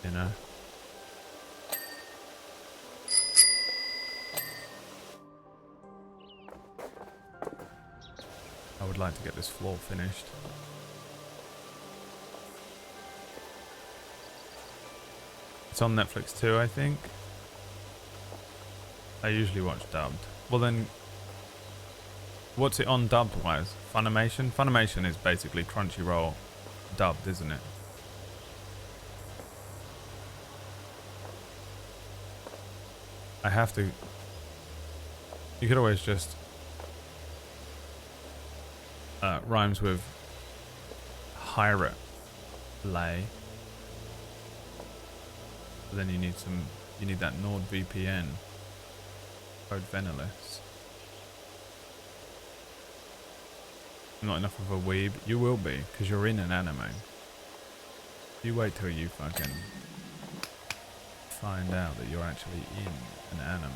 You know? I would like to get this floor finished. It's on Netflix too, I think. I usually watch dubbed. Well then, what's it on dubbed wise? Funimation? Funimation is basically Crunchyroll dubbed, isn't it? I have to... You could always just... rhymes with pirate lay. But then you need that NordVPN code Venelis. Not enough of a weeb. You will be, because you're in an anime. You wait till you fucking find out that you're actually in an anime.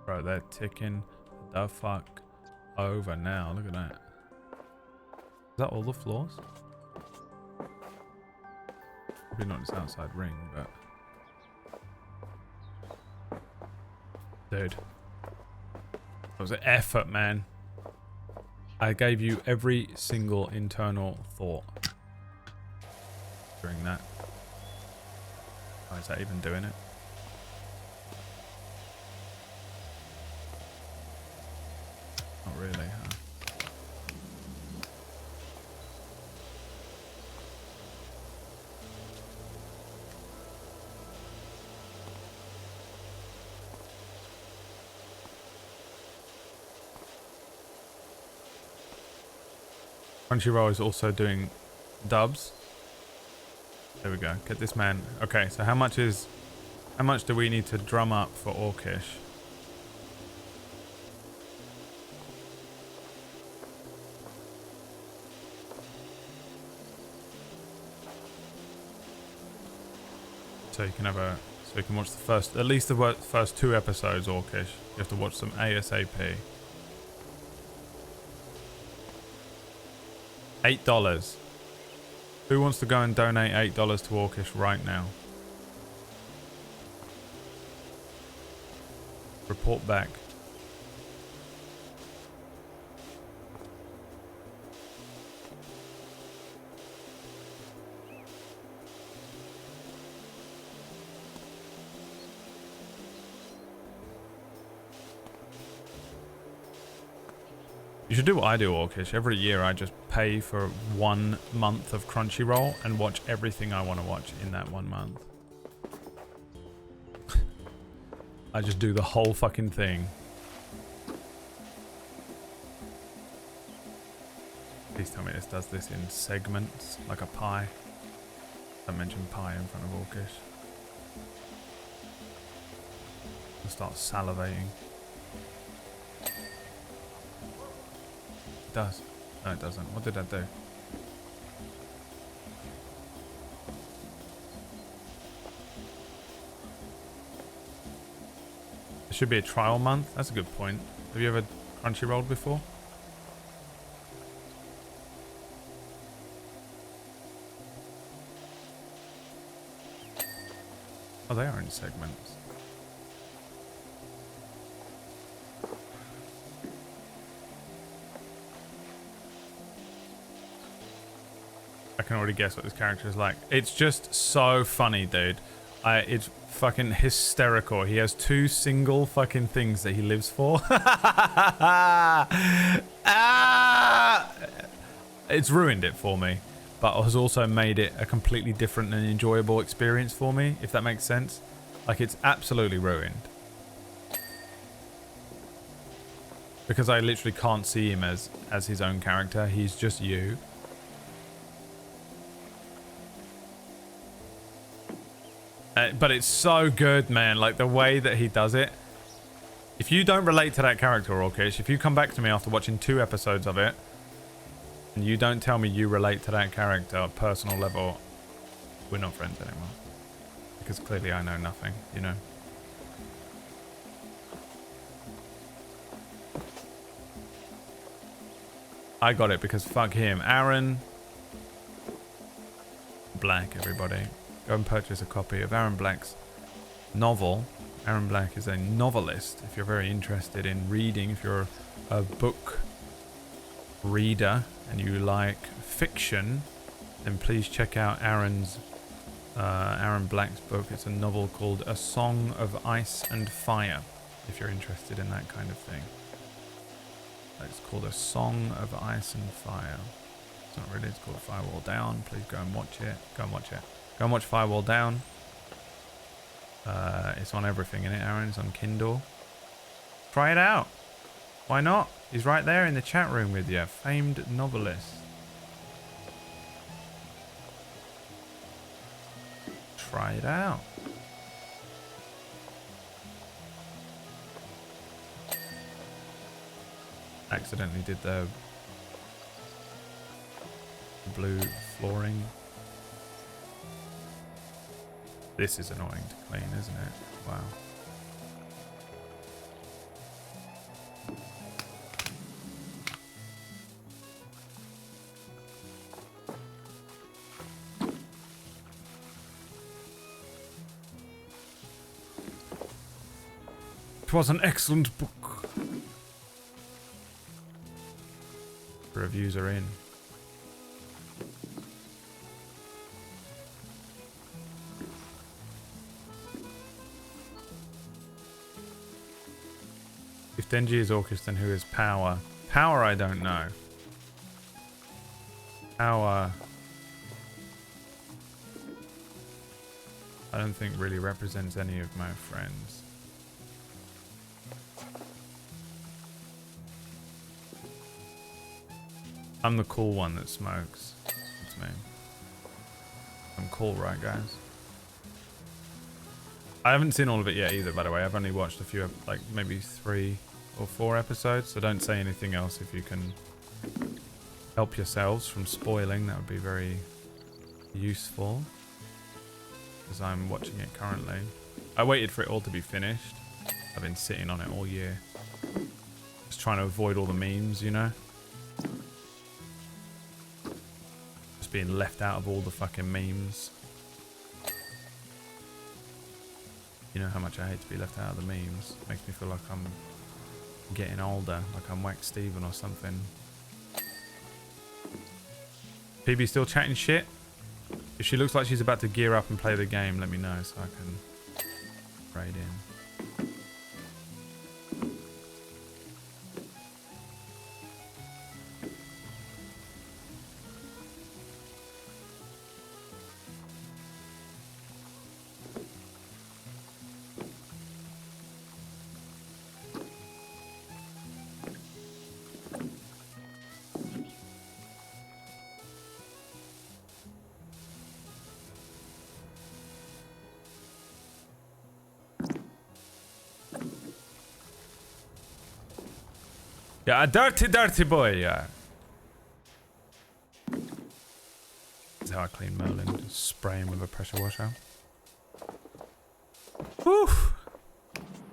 Bro, they're ticking the fuck over now. Look at that. Is that all the floors? Probably not this outside ring, but... Dude. That was an effort, man. I gave you every single internal thought during that. Oh, is that even doing it? Not really, huh? Crunchyroll is also doing dubs. There we go. Get this man. Okay, so how much do we need to drum up for Orcish? So you can watch the first, at least the first 2 episodes, Orcish. You have to watch them ASAP. $8. Who wants to go and donate $8 to Orcish right now? Report back. You should do what I do, Orcish. Every year I just pay for 1 month of Crunchyroll and watch everything I want to watch in that 1 month. I just do the whole fucking thing. Please tell me this does this in segments, like a pie. Don't mention pie in front of Orcish. I'll start salivating. It does. No, it doesn't. What did that do? It should be a trial month. That's a good point. Have you ever Crunchyrolled before? Oh, they are in segments. I can already guess what this character is like. It's just so funny, dude. It's fucking hysterical. He has 2 single fucking things that he lives for. It's ruined it for me, but has also made it a completely different and enjoyable experience for me, if that makes sense. Like, it's absolutely ruined. Because I literally can't see him as his own character. He's just you. But it's so good, man. Like, the way that he does it. If you don't relate to that character, Orkish, if you come back to me after watching 2 episodes of it, and you don't tell me you relate to that character at personal level, we're not friends anymore. Because clearly I know nothing, you know? I got it because fuck him. Aaron Black, everybody. Go and purchase a copy of Aaron Black's novel. Aaron Black is a novelist. If you're very interested in reading, if you're a book reader and you like fiction, then please check out Aaron Black's book. It's a novel called A Song of Ice and Fire, if you're interested in that kind of thing. It's called A Song of Ice and Fire. It's not really, it's called Firewall Down. Please go and watch it. Go and watch it. Go and watch Firewall Down. It's on everything in it, Aaron. It's on Kindle. Try it out. Why not? He's right there in the chat room with you. Famed novelist. Try it out. Accidentally did the blue flooring. This is annoying to clean, isn't it? Wow. It was an excellent book. Reviews are in. If Denji is Orcus, then who is Power? Power, I don't know. Power, I don't think really represents any of my friends. I'm the cool one that smokes. That's me. I'm cool, right, guys? I haven't seen all of it yet either, by the way. I've only watched a few, like maybe 3 or 4 episodes, so don't say anything else if you can help yourselves from spoiling. That would be very useful, because I'm watching it currently. I waited for it all to be finished. I've been sitting on it all year. Just trying to avoid all the memes, you know? Just being left out of all the fucking memes. You know how much I hate to be left out of the memes. It makes me feel like I'm getting older, like I'm Wax Steven or something. PB still chatting shit? If she looks like she's about to gear up and play the game, let me know so I can raid in. Yeah, a dirty, dirty boy, yeah. That's how I clean Merlin. Just spray him with a pressure washer. Whew.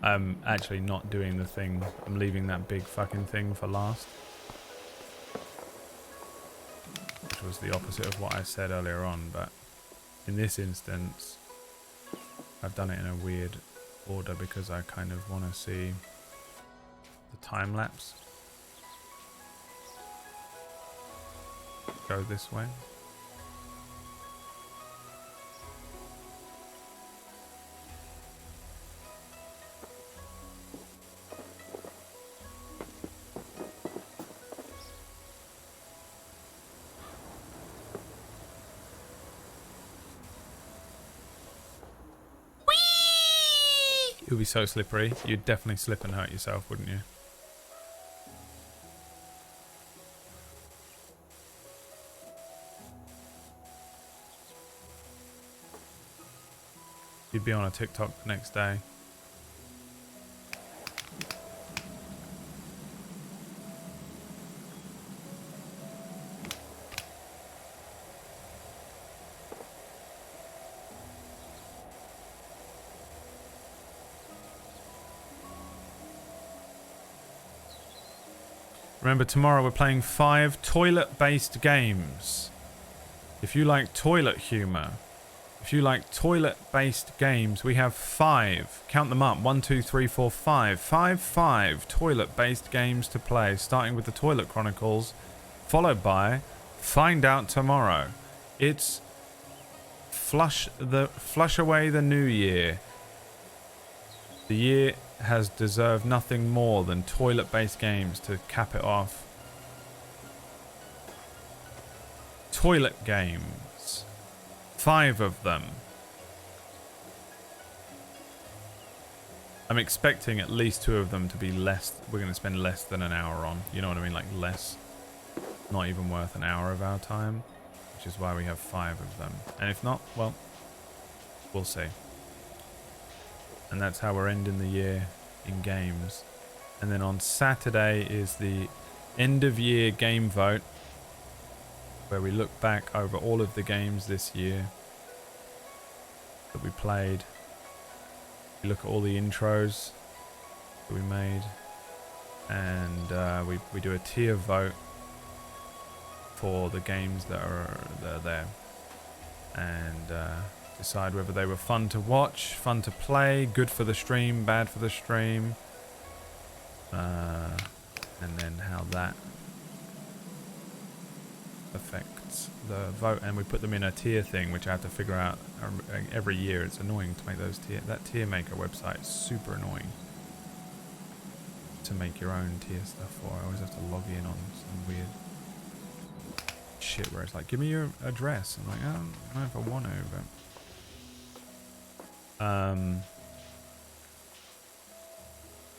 I'm actually not doing the thing. I'm leaving that big fucking thing for last. Which was the opposite of what I said earlier on, but in this instance, I've done it in a weird order because I kind of want to see the time lapse go this way. It would be so slippery. You'd definitely slip and hurt yourself, wouldn't you? You'd be on a TikTok the next day. Remember, tomorrow we're playing 5 toilet-based games. If you like toilet humor, if you like toilet-based games, we have 5. Count them up. 1, 2, 3, 4, 5. 5 toilet-based games to play, starting with the Toilet Chronicles, followed by Find Out Tomorrow. It's flush away the new year. The year has deserved nothing more than toilet-based games to cap it off. Toilet games. 5 of them. I'm expecting at least 2 of them to be less. We're going to spend less than an hour on. You know what I mean? Like less. Not even worth an hour of our time. Which is why we have 5 of them. And if not, well, we'll see. And that's how we're ending the year in games. And then on Saturday is the end of year game vote, where we look back over all of the games this year that we played. We look at all the intros that we made, and we do a tier vote for the games that are there, and decide whether they were fun to watch, fun to play, good for the stream, bad for the stream, and then how that affects the vote. And we put them in a tier thing, which I have to figure out every year. It's annoying to make those that tier maker website is super annoying to make your own tier stuff for. I always have to log in on some weird shit where it's like, give me your address. I'm like, I don't know if I want to, but and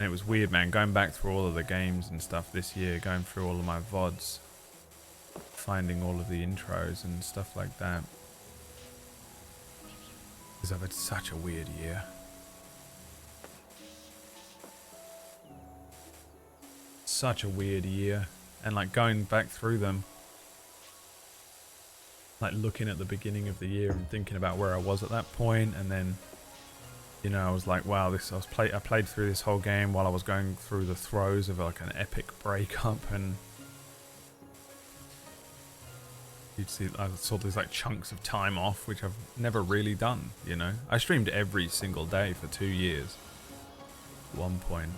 it was weird, man, going back through all of the games and stuff this year, going through all of my VODs, finding all of the intros and stuff like that, because I've had such a weird year. Such a weird year. And like going back through them, like looking at the beginning of the year and thinking about where I was at that point, and then, you know, I was like, wow, I played through this whole game while I was going through the throes of like an epic breakup, and you'd see, I saw these like chunks of time off, which I've never really done, you know. I streamed every single day for 2 years. At one point,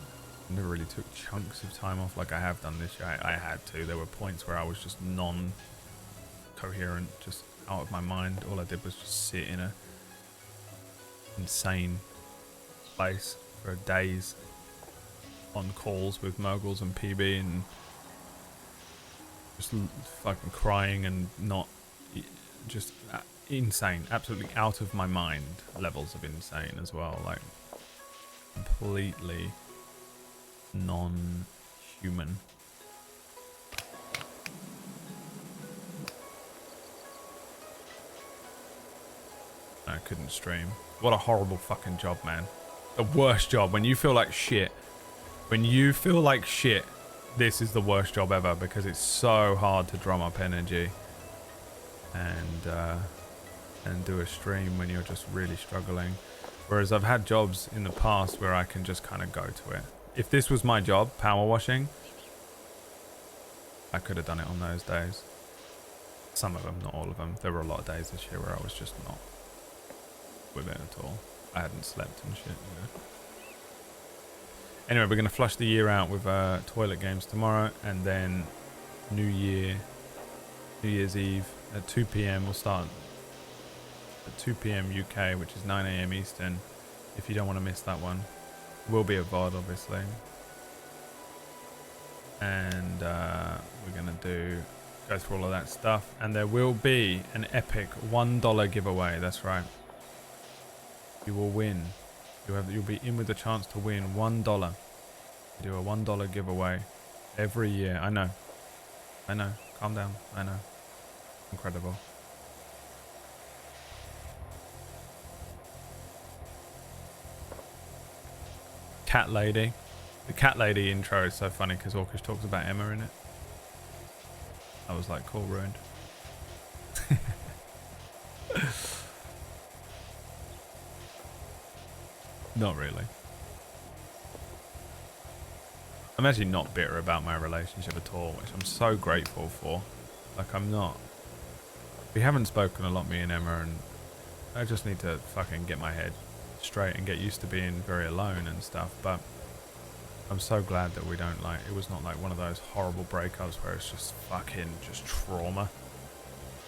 I never really took chunks of time off like I have done this year. I had to. There were points where I was just non-coherent, just out of my mind. All I did was just sit in a insane place for days on calls with Murgles and PB, and just fucking crying and not, just insane, absolutely out of my mind levels of insane as well, like completely non-human. I couldn't stream. What a horrible fucking job, man. The worst job. When you feel like shit. When you feel like shit, this is the worst job ever because it's so hard to drum up energy and do a stream when you're just really struggling. Whereas I've had jobs in the past where I can just kind of go to it. If this was my job, power washing, I could have done it on those days. Some of them, not all of them. There were a lot of days this year where I was just not with it at all. I hadn't slept and shit, you know. Anyway, we're going to flush the year out with toilet games tomorrow, and then New Year's Eve at 2 p.m. we'll start at 2 p.m. UK, which is 9 a.m. Eastern. If you don't want to miss that one, will be a VOD obviously. And we're going to go through all of that stuff, and there will be an epic $1 giveaway. That's right. You will win. You'll be in with the chance to win $1. We do a $1 giveaway every year. I know. Calm down. I know. Incredible. Cat lady. The cat lady intro is so funny because Orcish talks about Emma in it. I was like, cool, ruined. Not really. I'm actually not bitter about my relationship at all, which I'm so grateful for. Like, I'm not. We haven't spoken a lot, me and Emma, and I just need to fucking get my head straight and get used to being very alone and stuff, but I'm so glad that we don't, like, it was not like one of those horrible breakups where it's just fucking just trauma.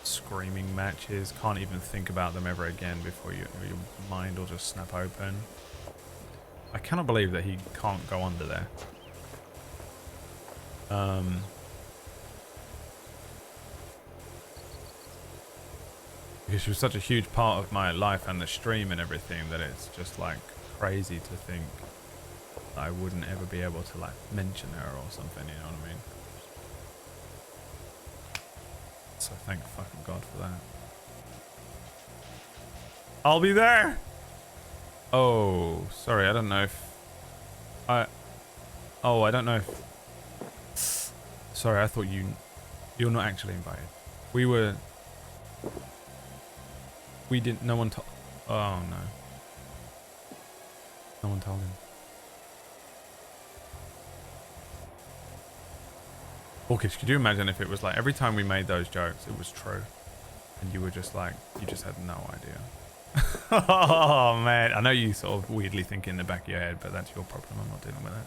Screaming matches, can't even think about them ever again before your mind will just snap open. I cannot believe that he can't go under there. Because she was such a huge part of my life and the stream and everything that it's just like crazy to think that I wouldn't ever be able to like mention her or something, you know what I mean? So thank fucking God for that. I'll be there! Oh, sorry, I don't know if... I don't know if... Sorry, I thought you're not actually invited. We didn't... No one told... Oh, no. No one told him. Orcish, could you imagine if it was like every time we made those jokes, it was true? And you were just like, you just had no idea. Oh, man. I know you sort of weirdly think in the back of your head, but that's your problem. I'm not dealing with that.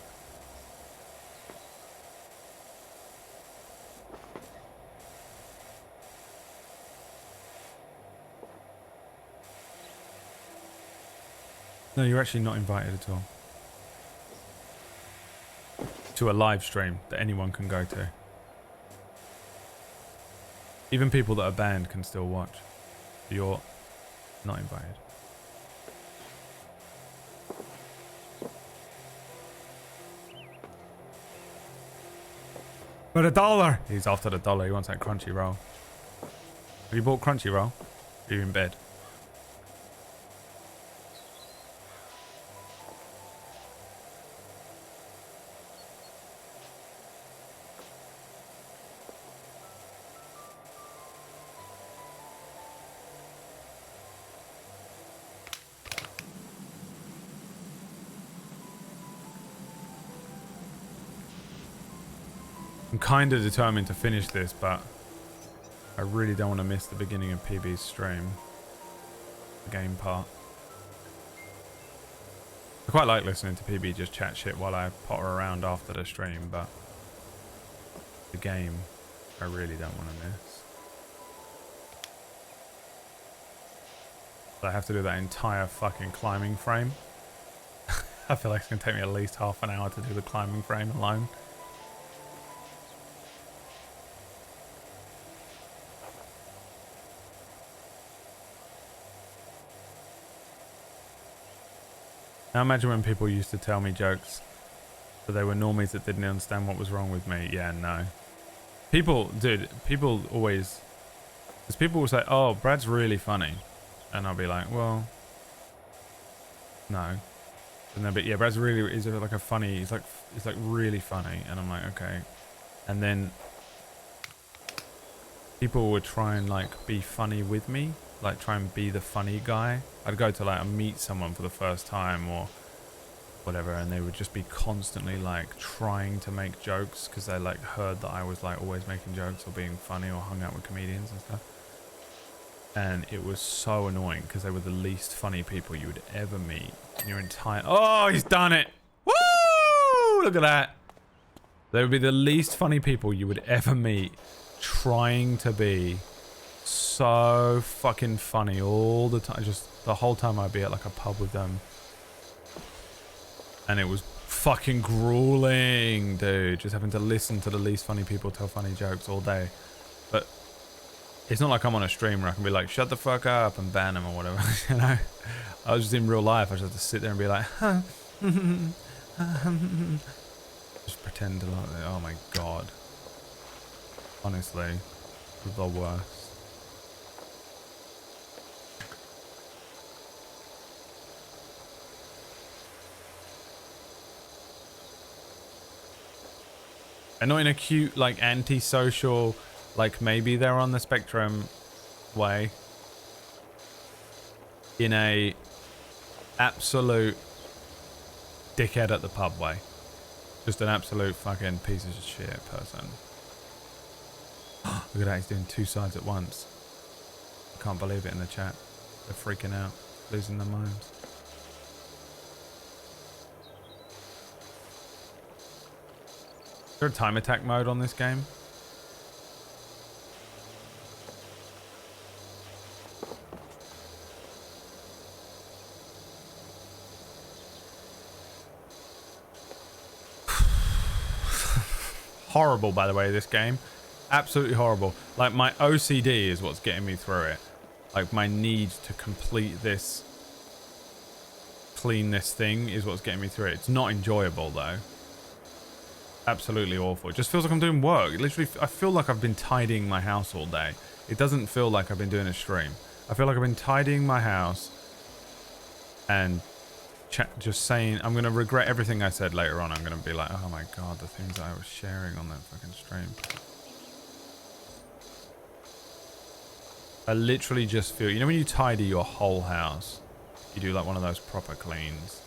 No, you're actually not invited at all. To a live stream that anyone can go to. Even people that are banned can still watch. You're not invited. For $1! He's after the $1. He wants that crunchy roll. Have you bought crunchy roll? Are you in bed? I'm kind of determined to finish this, but I really don't want to miss the beginning of PB's stream. The game part. I quite like listening to PB just chat shit while I potter around after the stream, but the game I really don't want to miss. I have to do that entire fucking climbing frame. I feel like it's going to take me at least half an hour to do the climbing frame alone. Now imagine when people used to tell me jokes, but they were normies that didn't understand what was wrong with me. Yeah, no. People always... Because people will say, oh, Brad's really funny. And I'll be like, well, no. No, but yeah, Brad's really is like a funny. He's like really funny, and I'm like, okay. And then people would try and like be funny with me, like try and be the funny guy. I'd go to like meet someone for the first time or whatever, and they would just be constantly like trying to make jokes because they like heard that I was like always making jokes or being funny or hung out with comedians and stuff. And it was so annoying because they were the least funny people you would ever meet in your entire... Oh, he's done it! Woo! Look at that. They would be the least funny people you would ever meet, trying to be so fucking funny all the time. Just the whole time I'd be at like a pub with them. And it was fucking grueling, dude. Just having to listen to the least funny people tell funny jokes all day. But it's not like I'm on a stream where I can be like, shut the fuck up and ban them or whatever, you know? I was just in real life. I just have to sit there and be like, huh. Just pretend to like, oh my god. Honestly, the worst. And not in a cute, like, antisocial, like, maybe they're on the spectrum way. In a absolute dickhead at the pub way. Just an absolute fucking piece of shit person. Look at that, he's doing two sides at once. I can't believe it in the chat. They're freaking out, losing their minds. Is there a time attack mode on this game? Horrible, by the way, this game. Absolutely horrible. Like, my OCD is what's getting me through it. Like, my need to complete this, clean this thing is what's getting me through it. It's not enjoyable, though. Absolutely awful. It just feels like I'm doing work. Literally, I feel like I've been tidying my house all day. It doesn't feel like I've been doing a stream. I feel like I've been tidying my house and just saying, I'm going to regret everything I said later on. I'm going to be like, oh my god, the things that I was sharing on that fucking stream. I literally just feel, you know when you tidy your whole house, you do like one of those proper cleans.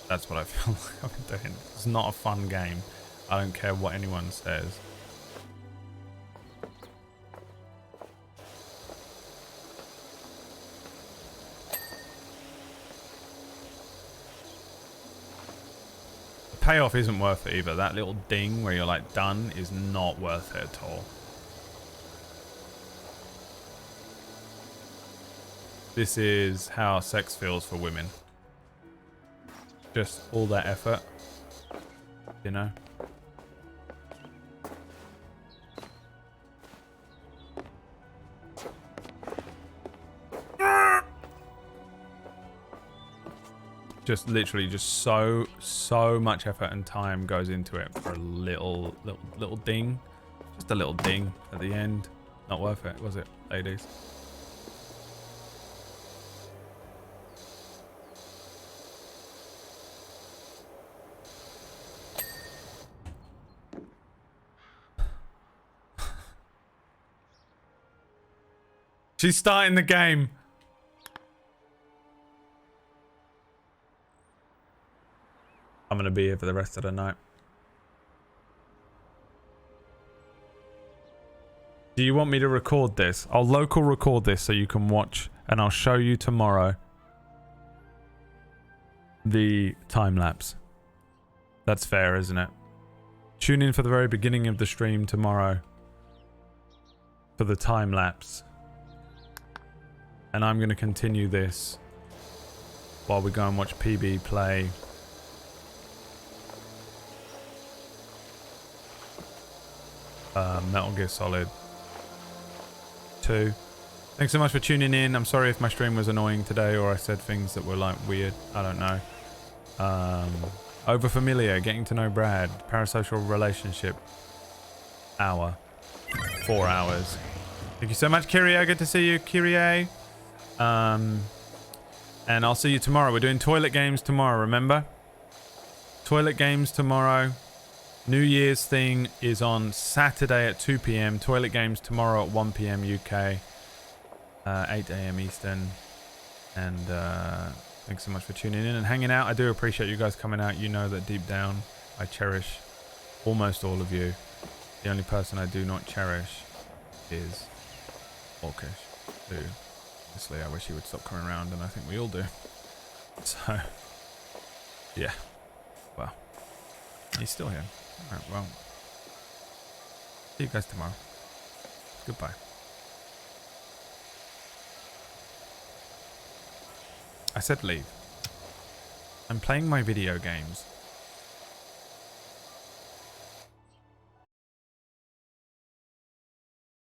That's what I feel like I've been doing. It's not a fun game. I don't care what anyone says. The payoff isn't worth it either. That little ding where you're like done is not worth it at all. This is how sex feels for women. Just all that effort, you know? Just literally just so much effort and time goes into it for a little ding. Just a little ding at the end. Not worth it, was it, ladies? She's starting the game. I'm going to be here for the rest of the night. Do you want me to record this? I'll local record this so you can watch, and I'll show you tomorrow the time lapse. That's fair, isn't it? Tune in for the very beginning of the stream tomorrow for the time lapse. And I'm going to continue this while we go and watch PB play Metal Gear Solid 2. Thanks so much for tuning in. I'm sorry if my stream was annoying today or I said things that were like weird. I don't know. Over familiar, getting to know Brad, parasocial relationship hour, 4 hours. Thank you so much, Kyrie. Good to see you, Kyrie. And I'll see you tomorrow. We're doing toilet games tomorrow, remember? Toilet games tomorrow. New Year's thing is on Saturday at 2 p.m. Toilet games tomorrow at 1 p.m. UK. 8 a.m. Eastern. And thanks so much for tuning in and hanging out. I do appreciate you guys coming out. You know that deep down I cherish almost all of you. The only person I do not cherish is Orkish, who honestly I wish he would stop coming around, and I think we all do. So yeah, well, he's still here. Alright, well, see you guys tomorrow. Goodbye. I said leave. I'm playing my video games.